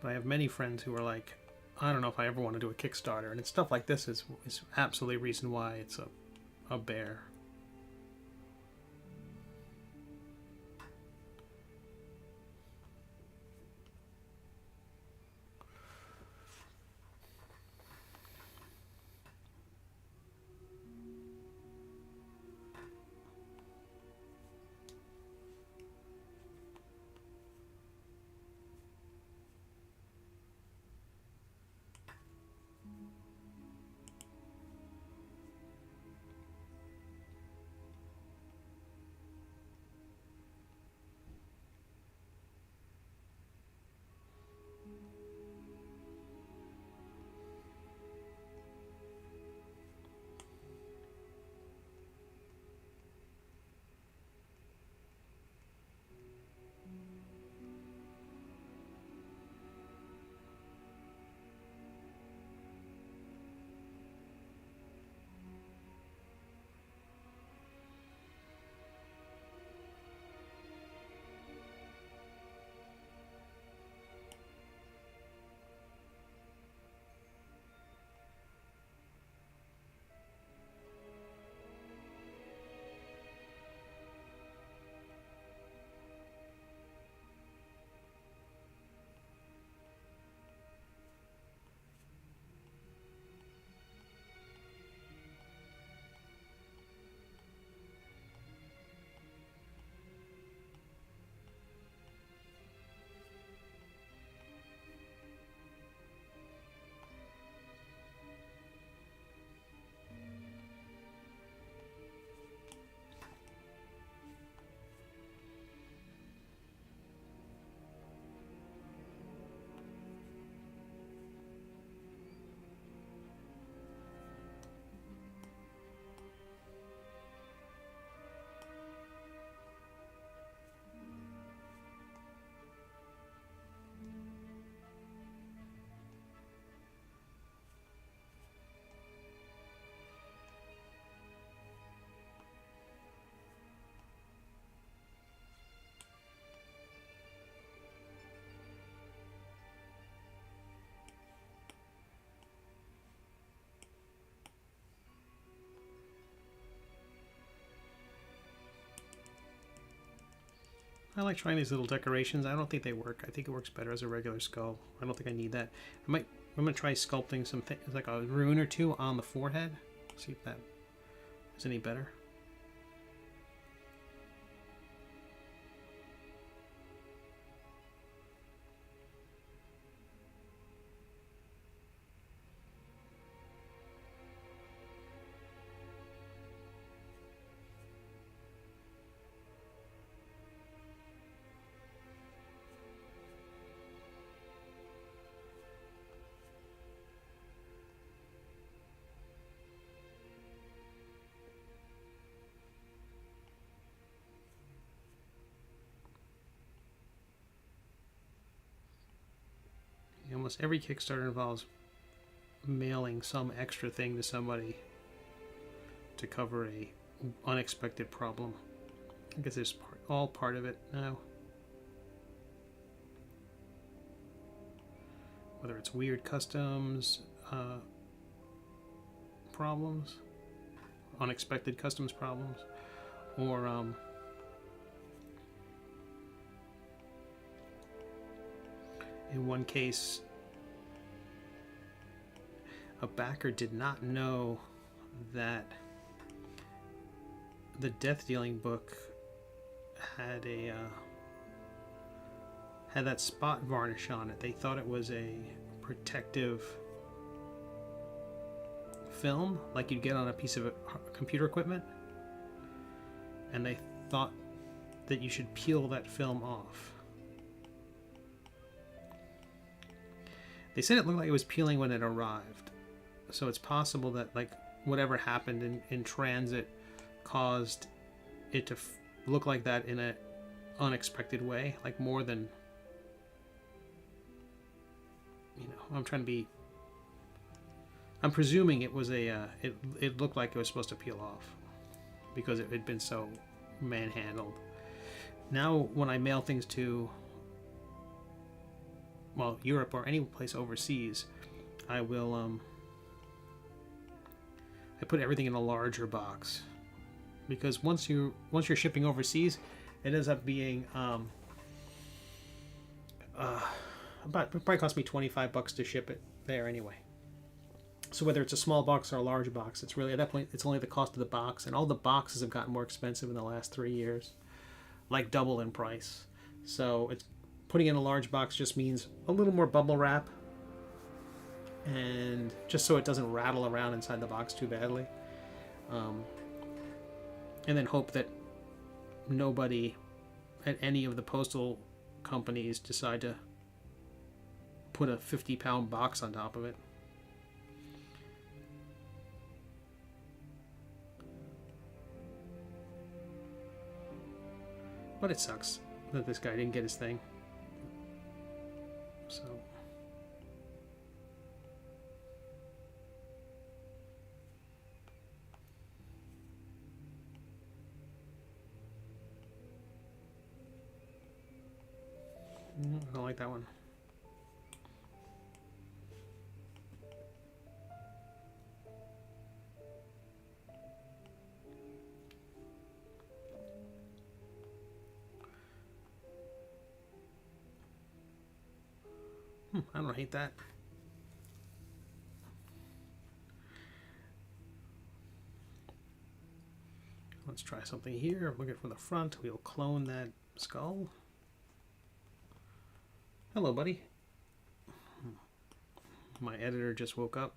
But I have many friends who are like, I don't know if I ever want to do a Kickstarter, and it's stuff like this is absolutely reason why it's a bear. I like trying these little decorations. I don't think they work. I think it works better as a regular skull. I don't think I need that. I'm gonna try sculpting some things, like a rune or two on the forehead. See if that is any better. Almost every Kickstarter involves mailing some extra thing to somebody to cover a unexpected problem. I guess it's all part of it now. Whether it's weird customs problems, unexpected customs problems, or in one case, a backer did not know that the death dealing book had a had that spot varnish on it. They thought it was a protective film like you'd get on a piece of computer equipment, and they thought that you should peel that film off. They said it looked like it was peeling when it arrived, so it's possible that like whatever happened in transit caused it to look like that in an unexpected way, like more than, you know, I'm presuming it was it looked like it was supposed to peel off because it had been so manhandled. Now when I mail things to, well, Europe or any place overseas, I will I put everything in a larger box, because once you're shipping overseas, it ends up being about, it probably cost me $25 to ship it there anyway. So whether it's a small box or a large box, it's really, at that point, it's only the cost of the box, and all the boxes have gotten more expensive in the last 3 years, like double in price. So it's putting in a large box just means a little more bubble wrap, and just so it doesn't rattle around inside the box too badly. And then hope that nobody at any of the postal companies decide to put a 50-pound box on top of it. But it sucks that this guy didn't get his thing. So I don't like that one. I don't hate that. Let's try something here. Look at it from the front. We'll clone that skull. Hello, buddy. My editor just woke up.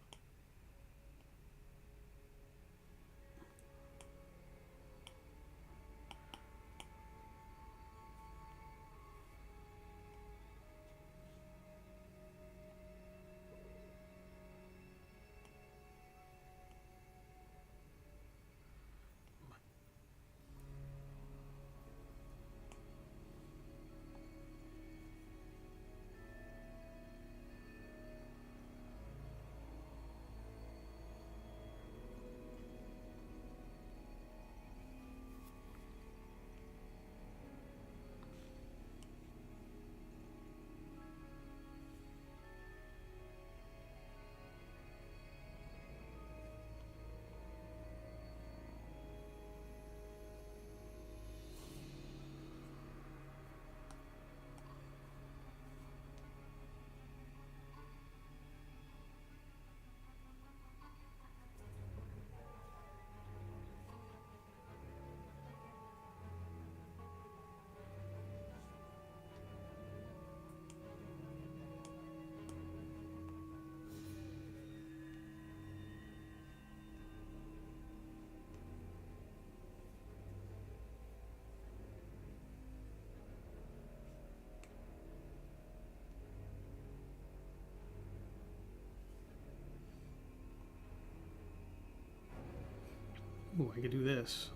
Ooh, I could do this.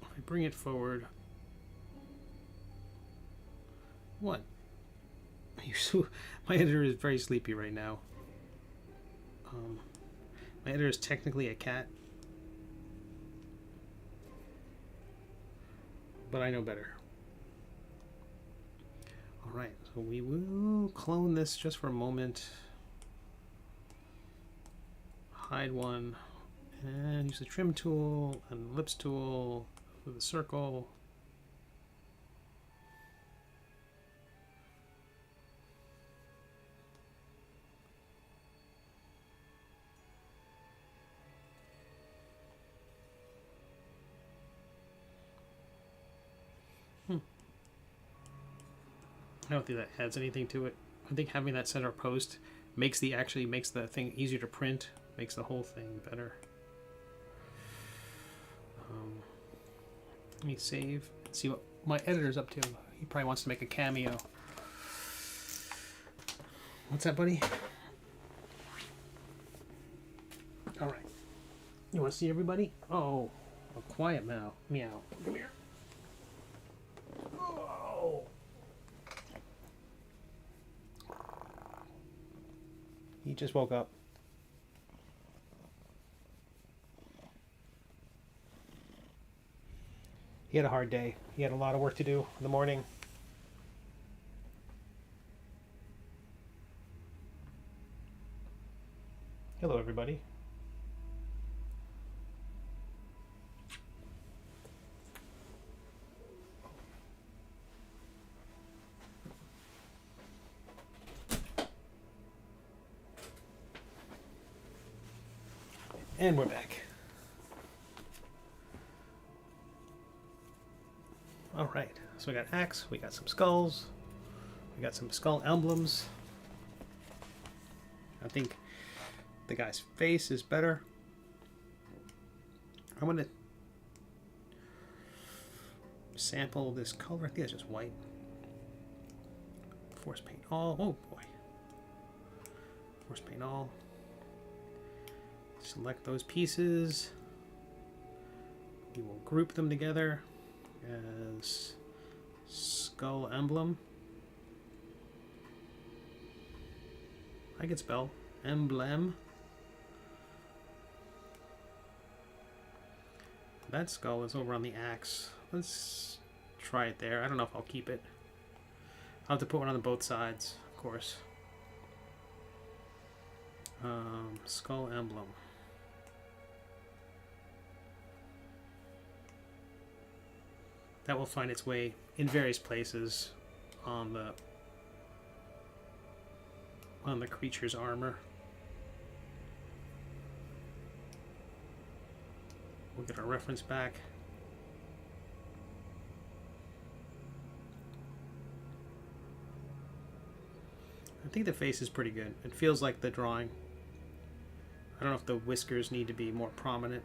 If I bring it forward. What? My editor is very sleepy right now. My editor is technically a cat, but I know better. Alright, so we will clone this just for a moment. Hide one. And use the trim tool and ellipse tool with the circle. I don't think that adds anything to it. I think having that center post makes the thing easier to print, makes the whole thing better. Let me save and see what my editor's up to. He probably wants to make a cameo. What's that, buddy? All right. You want to see everybody? Oh, a quiet meow. Meow. Come here. Oh. He just woke up. He had a hard day. He had a lot of work to do in the morning. Hello, everybody. And we're back. All right, so we got axe, we got some skulls, we got some skull emblems. I think the guy's face is better. I'm gonna sample this color. I think it's just white. Force paint all. Oh boy. Force paint all. Select those pieces. We will group them together as skull emblem. I can spell emblem. That skull is over on the axe. Let's try it there. I don't know if I'll keep it. I'll have to put one on both sides, of course. Skull emblem. That will find its way in various places on the creature's armor. We'll get our reference back. I think the face is pretty good. It feels like the drawing. I don't know if the whiskers need to be more prominent.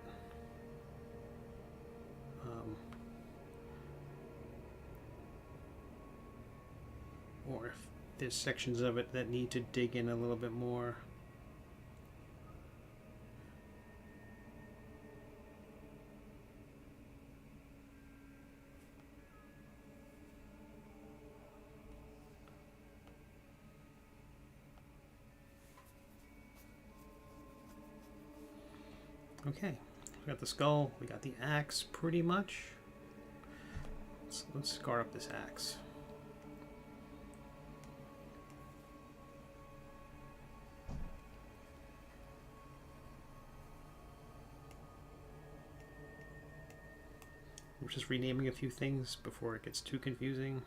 Or if there's sections of it that need to dig in a little bit more. Okay, we got the skull, we got the axe pretty much. Let's scar up this axe. We're just renaming a few things before it gets too confusing.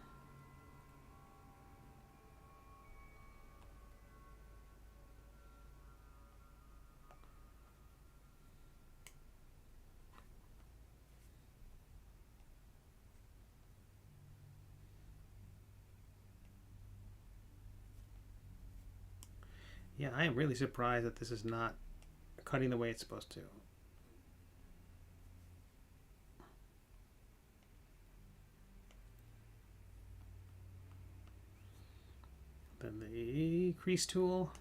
Yeah, I am really surprised that this is not cutting the way it's supposed to. Then the crease tool.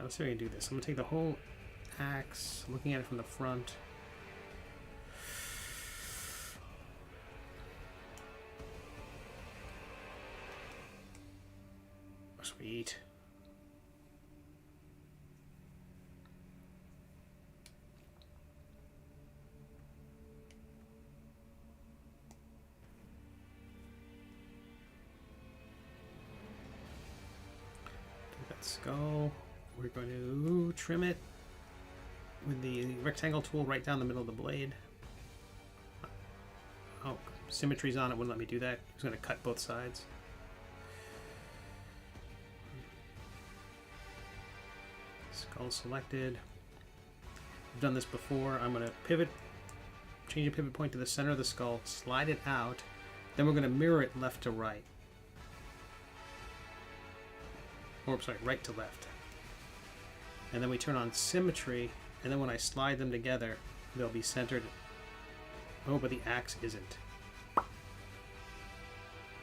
Let's see if I can do this. I'm going to take the whole axe, looking at it from the front. Sweet. Take that skull. We're going to trim it with the rectangle tool right down the middle of the blade. Oh, symmetry's on it, wouldn't let me do that. It's going to cut both sides. Skull selected. I've done this before. I'm going to pivot, change the pivot point to the center of the skull, slide it out, then we're going to mirror it left to right. Or, sorry, right to left. And then we turn on symmetry, and then when I slide them together, they'll be centered. Oh, but the axe isn't.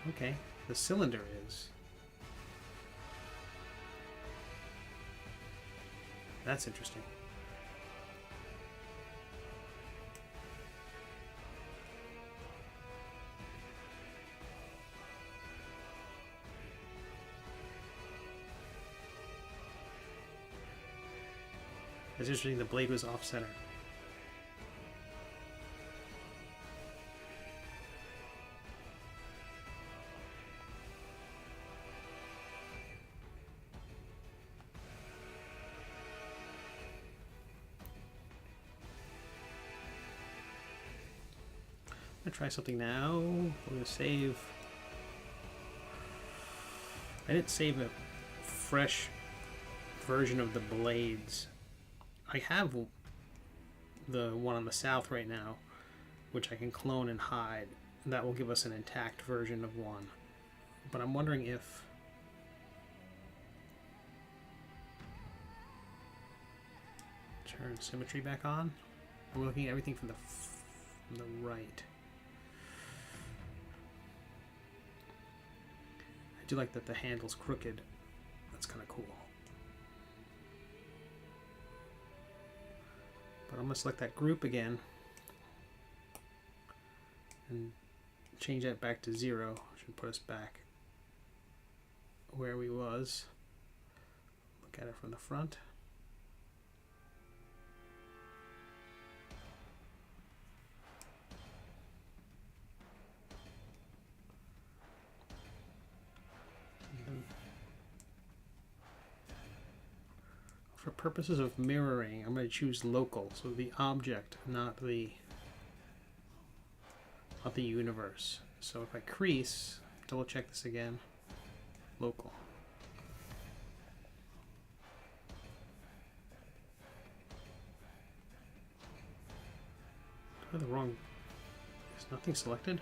Okay, the cylinder is. That's interesting. It's interesting the blade was off center. I'm gonna try something now. We're gonna save. I didn't save a fresh version of the blades. I have the one on the south right now, which I can clone and hide. That will give us an intact version of one. But I'm wondering if turn symmetry back on. I'm looking at everything from the right. I do like that the handle's crooked. That's kind of cool. But I'm going to select that group again and change that back to 0. Should put us back where we was. Look at it from the front. For purposes of mirroring, I'm going to choose local, so the object, not the universe. So if I crease, double check this again, local. I have the wrong. Is nothing selected?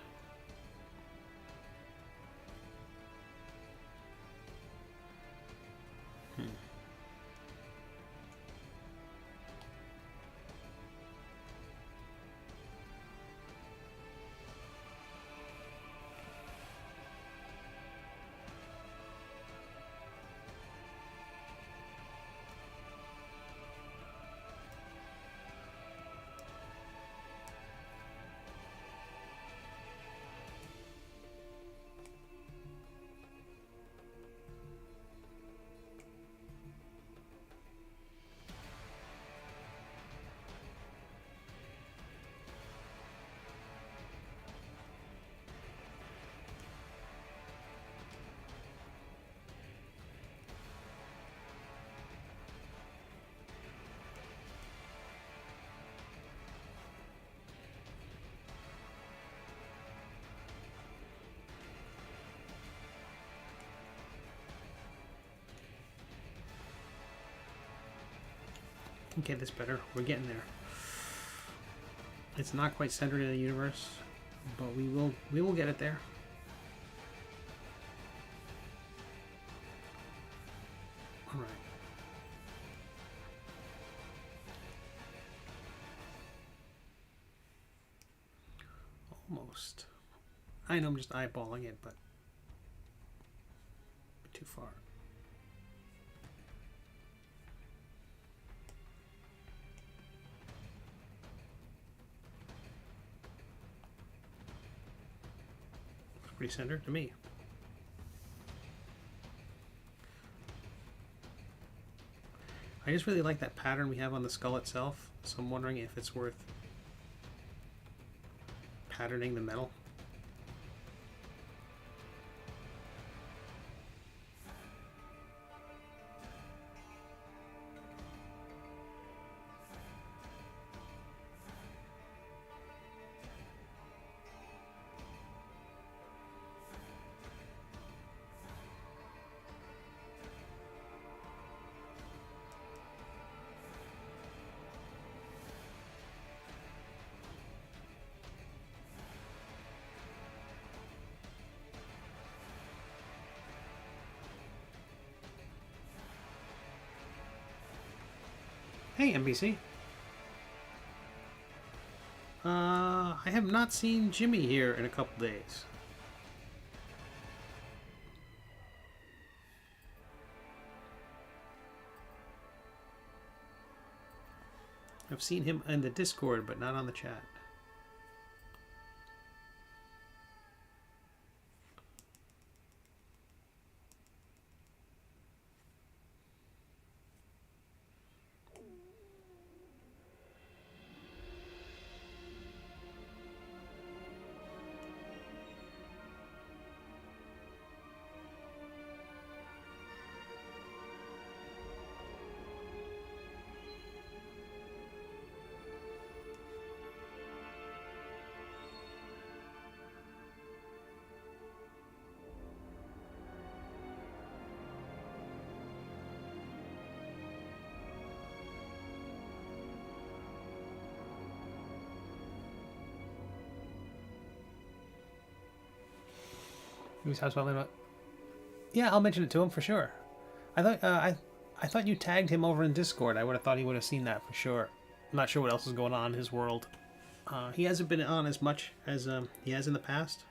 Get this better. We're getting there. It's not quite centered in the universe, but we will get it there. All right. Almost. I know I'm just eyeballing it, but too far. Pretty centered to me. I just really like that pattern we have on the skull itself, so I'm wondering if it's worth patterning the metal. Hey, NBC. I have not seen Jimmy here in a couple days. I've seen him in the Discord, but not on the chat. Whose house about? Yeah, I'll mention it to him for sure. I thought you tagged him over in Discord. I would have thought he would have seen that for sure. I'm not sure what else is going on in his world. He hasn't been on as much as he has in the past.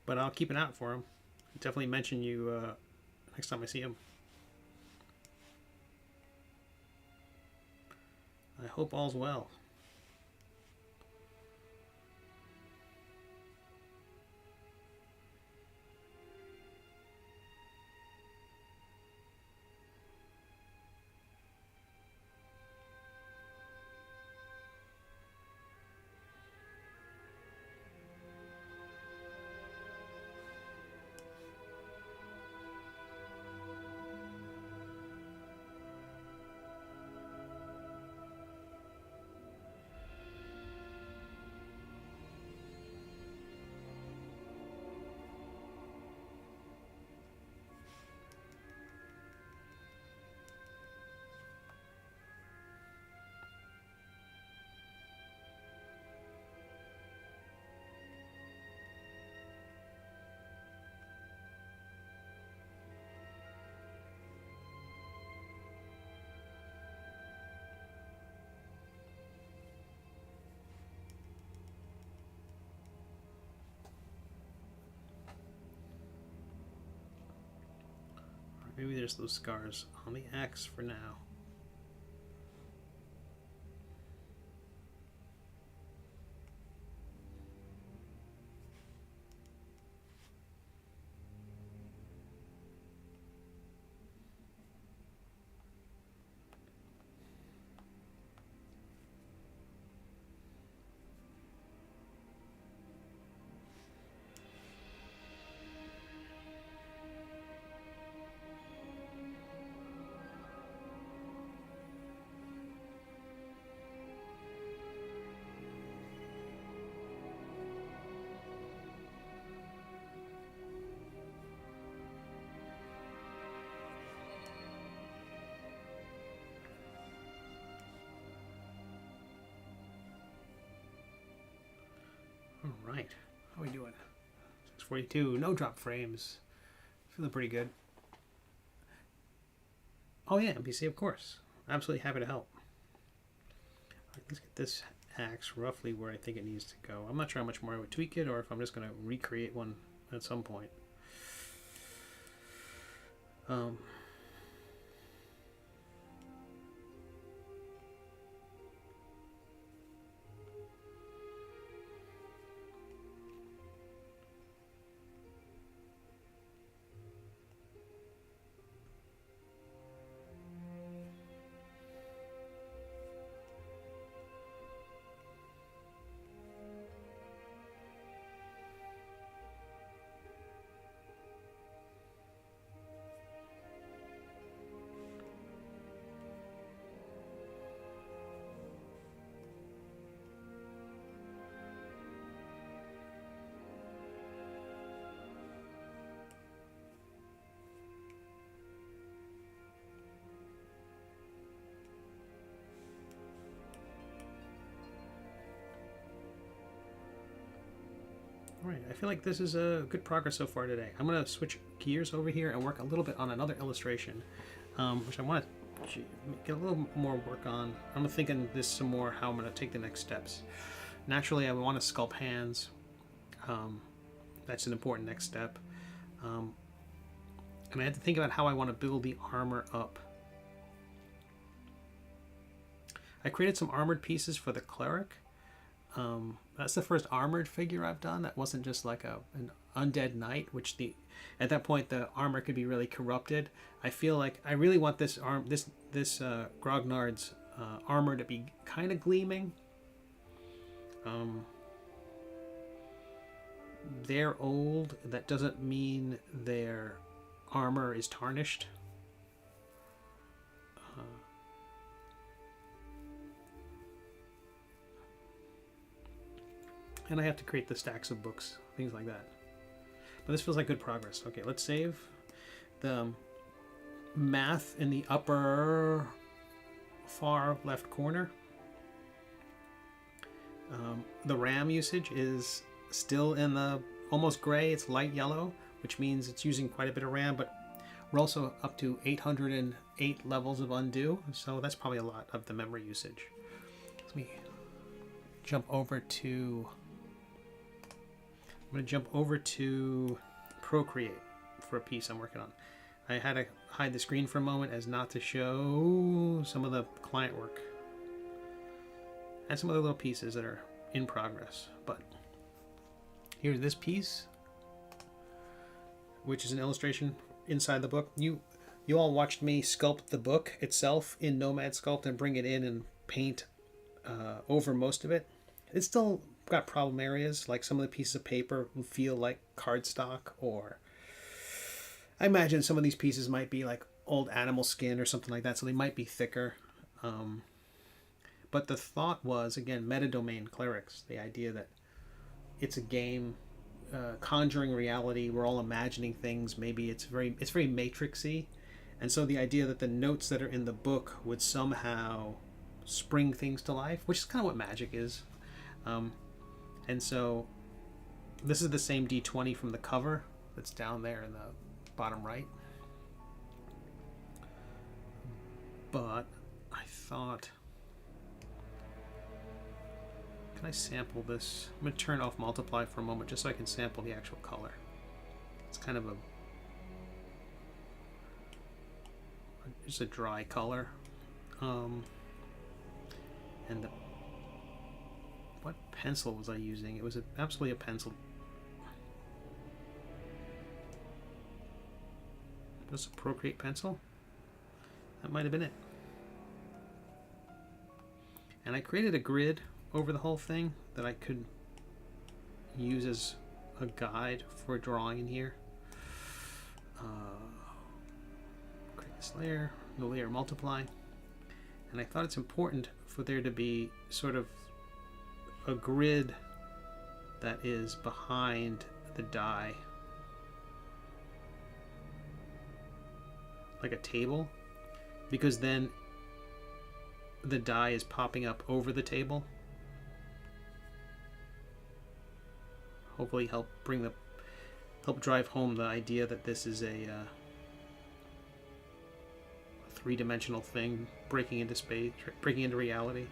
But I'll keep an eye out for him. Definitely mention you next time I see him. I hope all's well. Maybe there's those scars on the axe for now. All right, how are we doing? 642, no drop frames. Feeling pretty good. Oh yeah, NPC, of course. Absolutely happy to help. All right, let's get this axe roughly where I think it needs to go. I'm not sure how much more I would tweak it or if I'm just going to recreate one at some point. Alright, I feel like this is a good progress so far today. I'm going to switch gears over here and work a little bit on another illustration, which I want to get a little more work on. I'm thinking this some more, how I'm going to take the next steps. Naturally, I want to sculpt hands. That's an important next step. And I had to think about how I want to build the armor up. I created some armored pieces for the cleric. That's the first armored figure I've done. That wasn't just like an undead knight, which at that point the armor could be really corrupted. I feel like I really want this Grognard's armor to be kind of gleaming. They're old. That doesn't mean their armor is tarnished. And I have to create the stacks of books, things like that. But this feels like good progress. Okay, let's save. The math in the upper far left corner. The RAM usage is still in the almost gray. It's light yellow, which means it's using quite a bit of RAM, but we're also up to 808 levels of undo, so that's probably a lot of the memory usage. Let me jump over to... I'm going to jump over to Procreate for a piece I'm working on. I had to hide the screen for a moment as not to show some of the client work and some other little pieces that are in progress. But here's this piece, which is an illustration inside the book. You all watched me sculpt the book itself in Nomad Sculpt and bring it in and paint over most of it. It's still got problem areas, like some of the pieces of paper feel like cardstock, or I imagine some of these pieces might be like old animal skin or something like that, so they might be thicker. But the thought was, again, metadomain clerics, the idea that it's a game, conjuring reality, we're all imagining things, maybe it's very matrixy, and so the idea that the notes that are in the book would somehow spring things to life, which is kind of what magic is. And so this is the same D20 from the cover that's down there in the bottom right. But I thought, can I sample this? I'm going to turn off multiply for a moment just so I can sample the actual color. It's kind of just a dry color. And what pencil was I using? It was absolutely a pencil. Just a Procreate pencil. That might have been it. And I created a grid over the whole thing that I could use as a guide for drawing in here. Create this layer, the layer multiply. And I thought it's important for there to be sort of a grid that is behind the die, like a table, because then the die is popping up over the table. Hopefully help drive home the idea that this is a three-dimensional thing breaking into space, breaking into reality.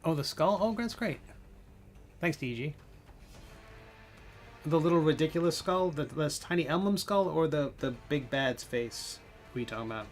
Oh, the skull? Oh, that's great. Thanks, DG. The little ridiculous skull? This tiny emblem skull? Or the big bad's face? What are you talking about?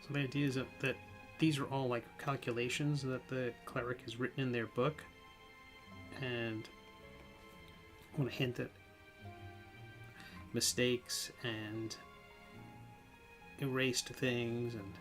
So the idea is that these are all like calculations that the cleric has written in their book, and I want to hint at mistakes and erased things and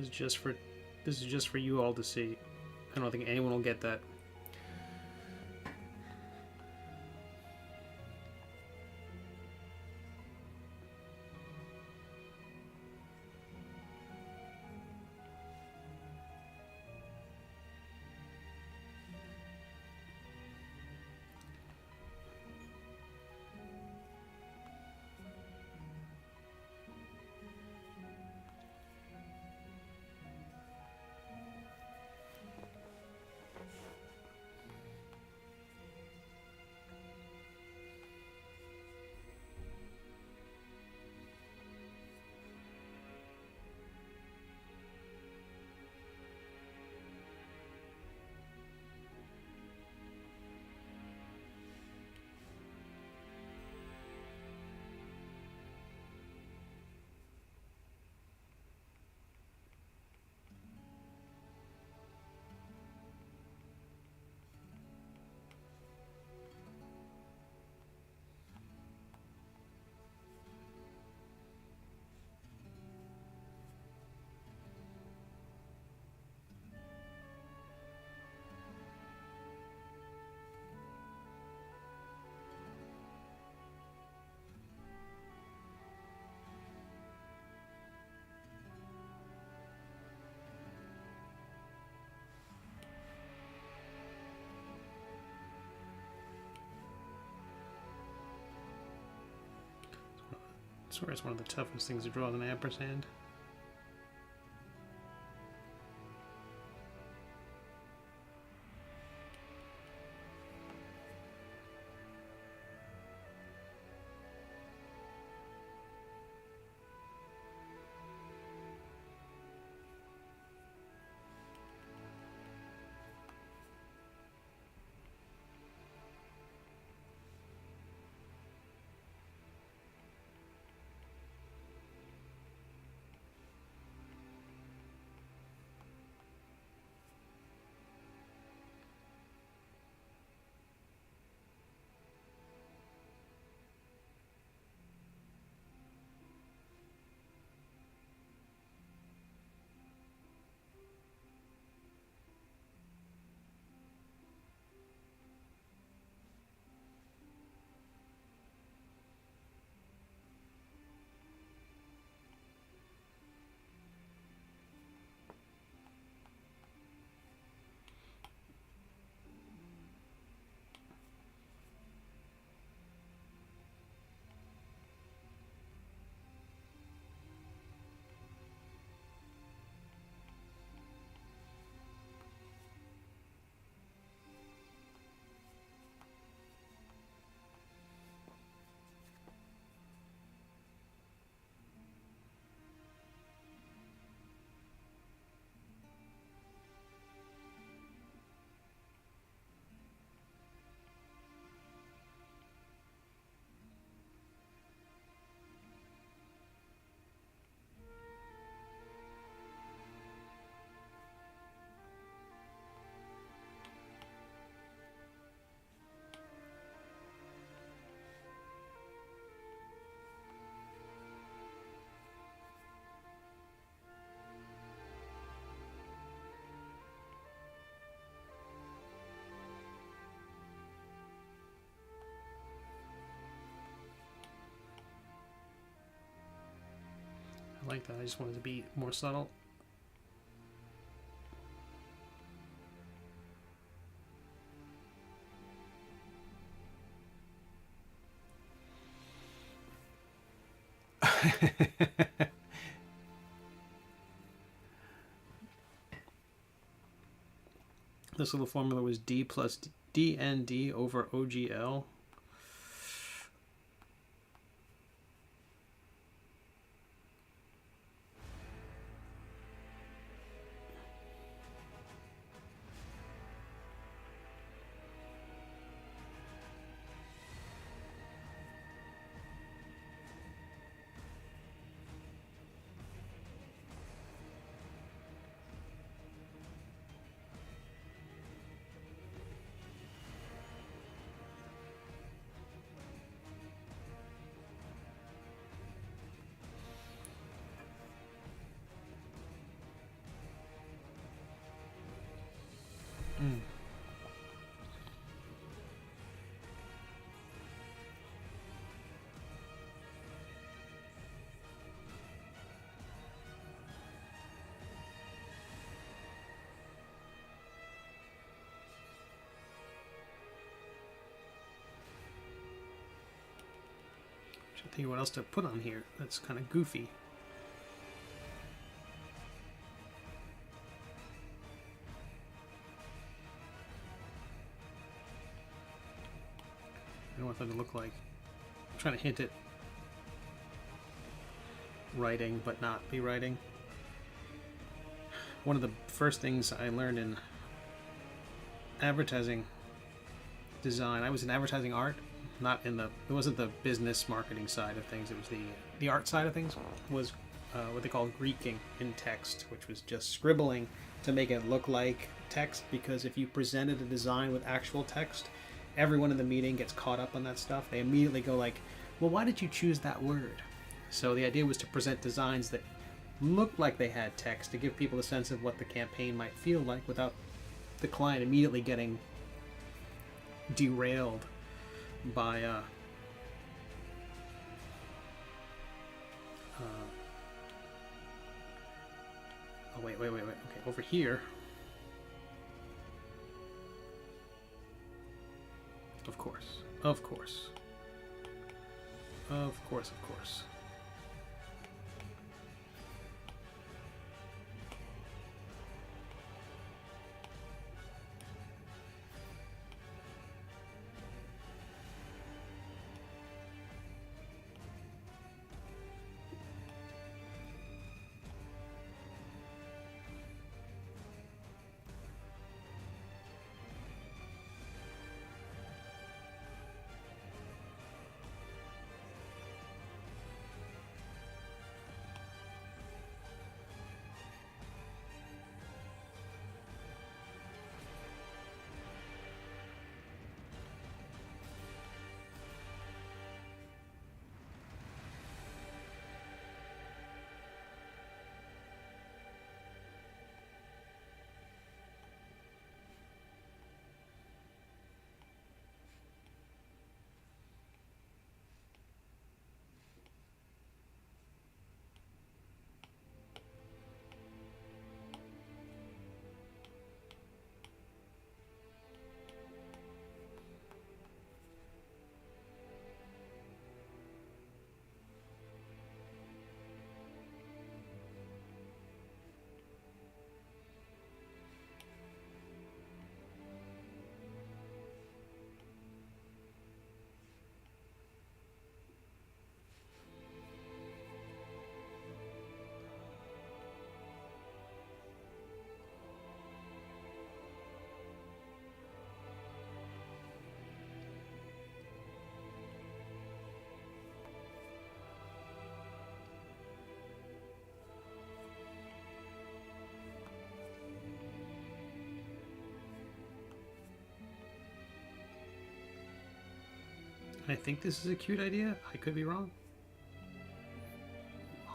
this is just for you all to see. I don't think anyone will get that. I swear it's one of the toughest things to draw with an ampersand. I like that. I just wanted to be more subtle. This little formula was D plus DND over OGL. think what else to put on here that's kind of goofy. I don't know what that would look like. I'm trying to hint at writing, but not be writing. One of the first things I learned in advertising design, I was in advertising art, not in the, it wasn't the business marketing side of things, it was the art side of things, was what they call Greeking in text, which was just scribbling to make it look like text, because if you presented a design with actual text, everyone in the meeting gets caught up on that stuff. They immediately go like, well, why did you choose that word? So the idea was to present designs that looked like they had text to give people a sense of what the campaign might feel like without the client immediately getting derailed by oh wait, okay, over here, of course. I think this is a cute idea. I could be wrong.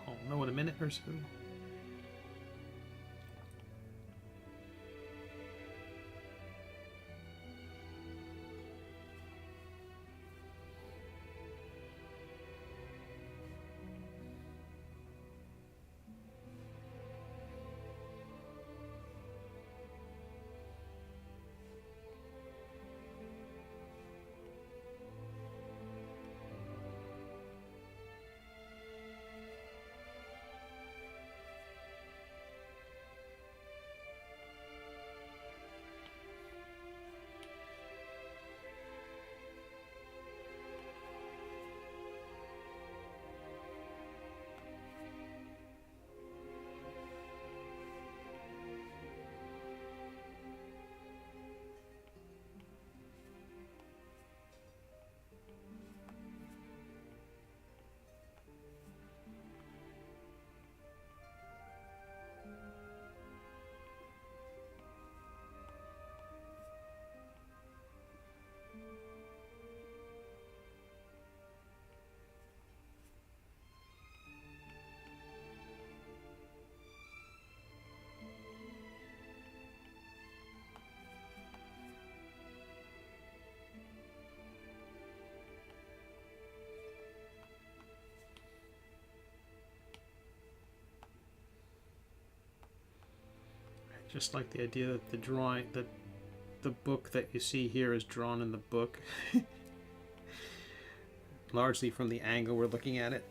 I'll know in a minute or so. Just like the idea that the drawing, that the book that you see here is drawn in the book. largely from the angle we're looking at it.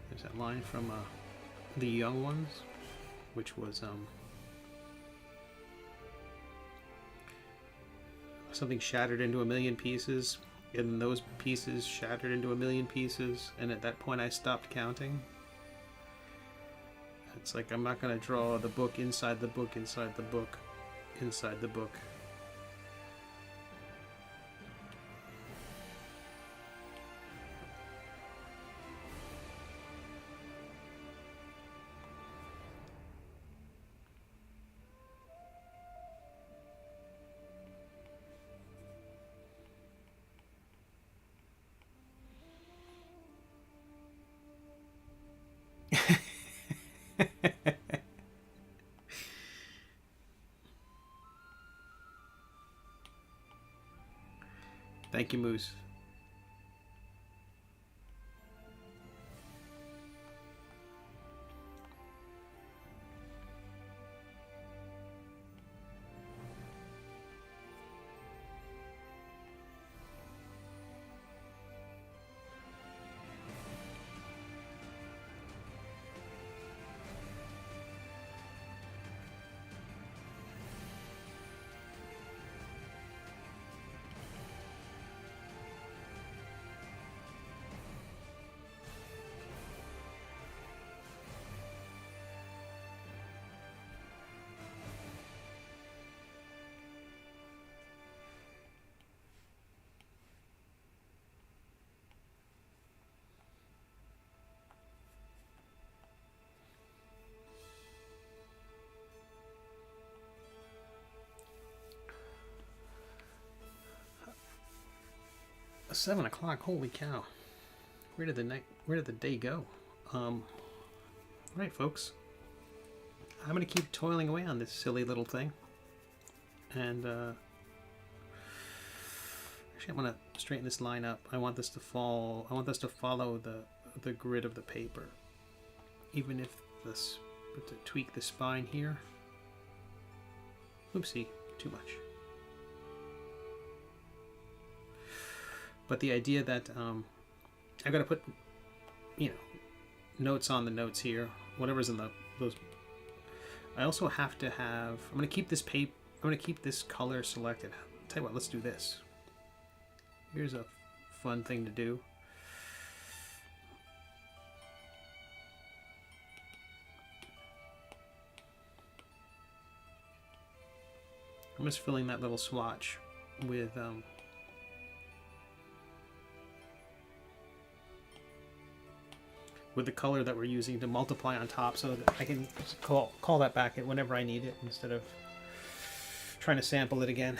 There's that line from The Young Ones, which was something shattered into a million pieces, and those pieces shattered into a million pieces, and at that point I stopped counting. It's like, I'm not going to draw the book inside the book inside the book inside the book. Thank you, Moose. $7 o'clock. Holy cow! Where did the day go? All right, folks. I'm gonna keep toiling away on this silly little thing, and actually, I'm gonna straighten this line up. I want this to fall. I want this to follow the grid of the paper, even if this. But to tweak the spine here. Oopsie, too much. But the idea that I've got to put, notes on the notes here, whatever's in those. I also have to have. I'm going to keep this paper. I'm going to keep this color selected. Tell you what, let's do this. Here's a fun thing to do. I'm just filling that little swatch with the color that we're using to multiply on top, so that I can call that back whenever I need it instead of trying to sample it again.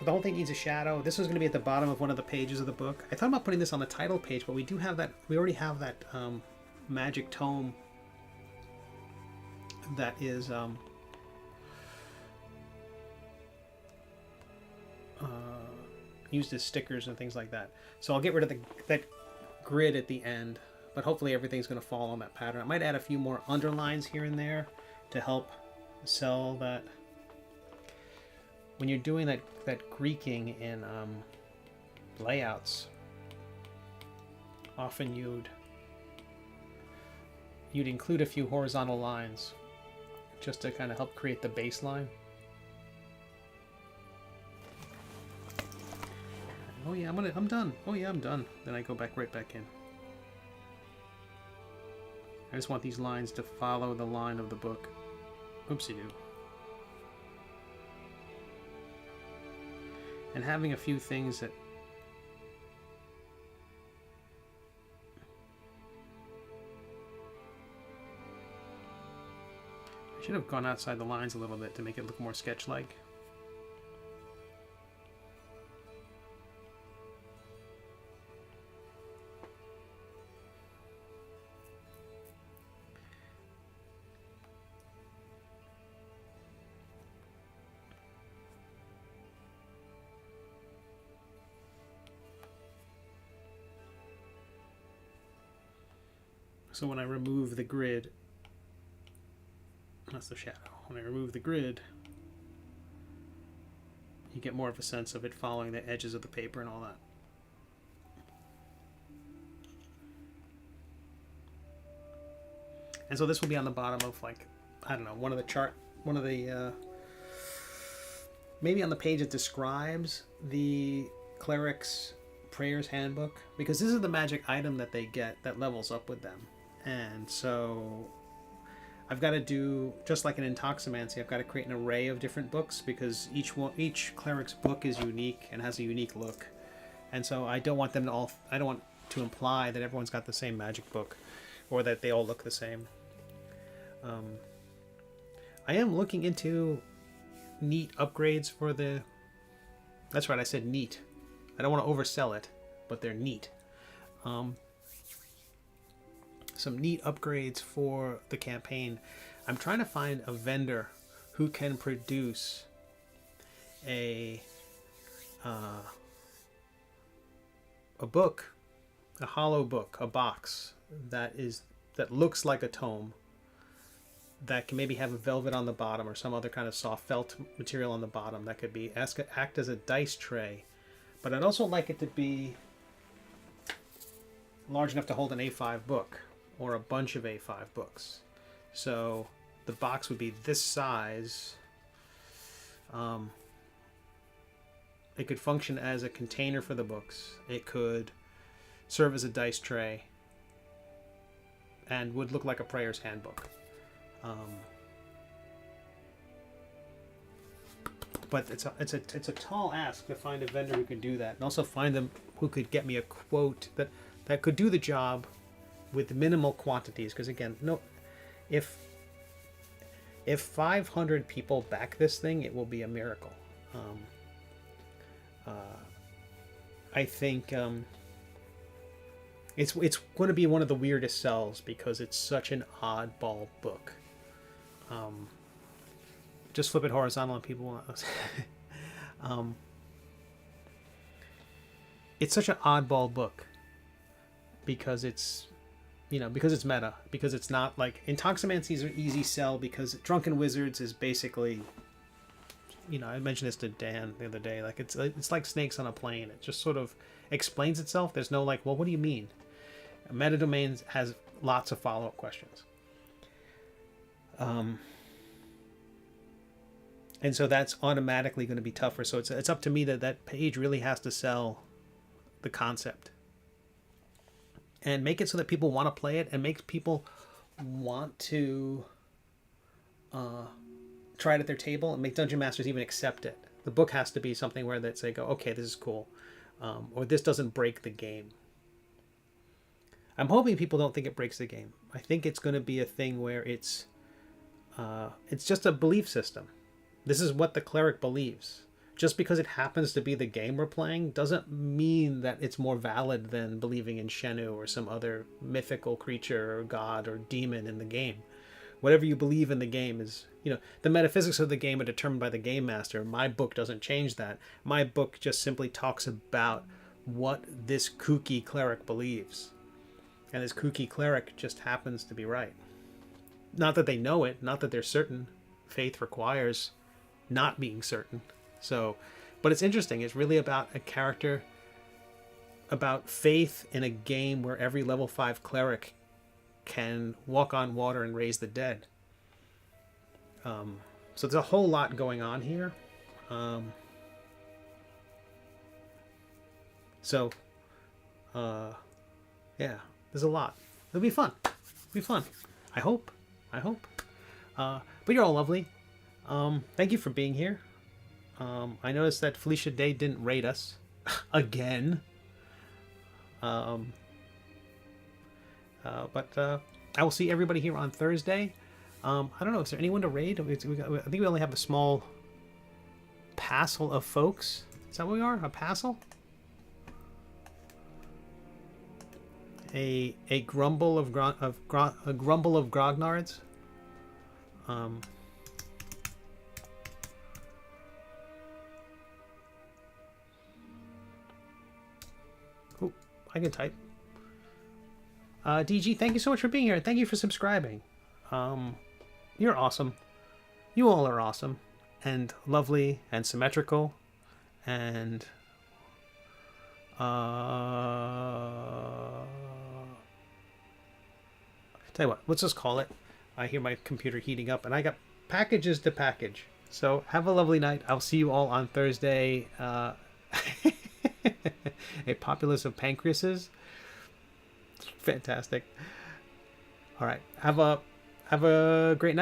But the whole thing needs a shadow. This was going to be at the bottom of one of the pages of the book. I thought about putting this on the title page, but we do have that. We already have that magic tome that is used as stickers and things like that. So I'll get rid of that grid at the end, but hopefully everything's going to fall on that pattern. I might add a few more underlines here and there to help sell that. When you're doing that Greeking in layouts, often you'd include a few horizontal lines just to kind of help create the baseline. Oh yeah, I'm done. Oh yeah, I'm done. Then I go right back in. I just want these lines to follow the line of the book. Oopsie-doo. And having a few things that I should have gone outside the lines a little bit to make it look more sketch-like. So when I remove the grid, that's the shadow. When I remove the grid, you get more of a sense of it following the edges of the paper and all that. And so this will be on the bottom of, like, I don't know, one of the maybe on the page that describes the cleric's prayers handbook, because this is the magic item that they get that levels up with them. And so I've got to do, just like in Intoximancy, I've got to create an array of different books, because each cleric's book is unique and has a unique look. And so I don't want to imply that everyone's got the same magic book or that they all look the same. I am looking into neat upgrades for the... That's right, I said neat. I don't want to oversell it, but they're neat. Some neat upgrades for the campaign. I'm trying to find a vendor who can produce a book, a hollow book, a box that looks like a tome, that can maybe have a velvet on the bottom or some other kind of soft felt material on the bottom that could be act as a dice tray. But I'd also like it to be large enough to hold an A5 book or a bunch of A5 books. So the box would be this size. It could function as a container for the books. It could serve as a dice tray and would look like a prayer's handbook. But it's a tall ask to find a vendor who could do that, and also find them who could get me a quote that could do the job with minimal quantities. Because again, if 500 people back this thing, it will be a miracle. I think it's going to be one of the weirdest sells because it's such an oddball book. Just flip it horizontal and people want. It's such an oddball book because it's meta, because it's not like Intoximancy is an easy sell, because Drunken Wizards is basically, I mentioned this to Dan the other day, like it's like Snakes on a Plane. It just sort of explains itself. There's no like, well, what do you mean? Metadomains has lots of follow-up questions. And so that's automatically going to be tougher. So it's up to me that page really has to sell the concept and make it so that people want to play it and make people want to try it at their table and make Dungeon Masters even accept it. The book has to be something where they go, okay, this is cool, or this doesn't break the game. I'm hoping people don't think it breaks the game. I think it's going to be a thing where it's just a belief system. This is what the cleric believes. just because it happens to be the game we're playing doesn't mean that it's more valid than believing in Shenu or some other mythical creature or god or demon in the game. Whatever you believe in the game is, the metaphysics of the game are determined by the game master. My book doesn't change that. My book just simply talks about what this kooky cleric believes. And this kooky cleric just happens to be right. Not that they know it, not that they're certain. Faith requires not being certain. So, but it's interesting. It's really about a character, about faith in a game where every level 5 cleric can walk on water and raise the dead. So there's a whole lot going on here. Yeah, there's a lot. It'll be fun. It'll be fun. I hope. But you're all lovely. Thank you for being here. I noticed that Felicia Day didn't rate us again. But I will see everybody here on Thursday. I don't know. Is there anyone to raid? I think we only have a small passel of folks. Is that what we are? A passel? A grumble of grognards. Oh, I can type. DG, thank you so much for being here. Thank you for subscribing. You're awesome. You all are awesome and lovely and symmetrical and tell you what, let's just call it. I hear my computer heating up and I got packages to package. So have a lovely night. I'll see you all on Thursday. A populace of pancreases. Fantastic. All right. Have a great night.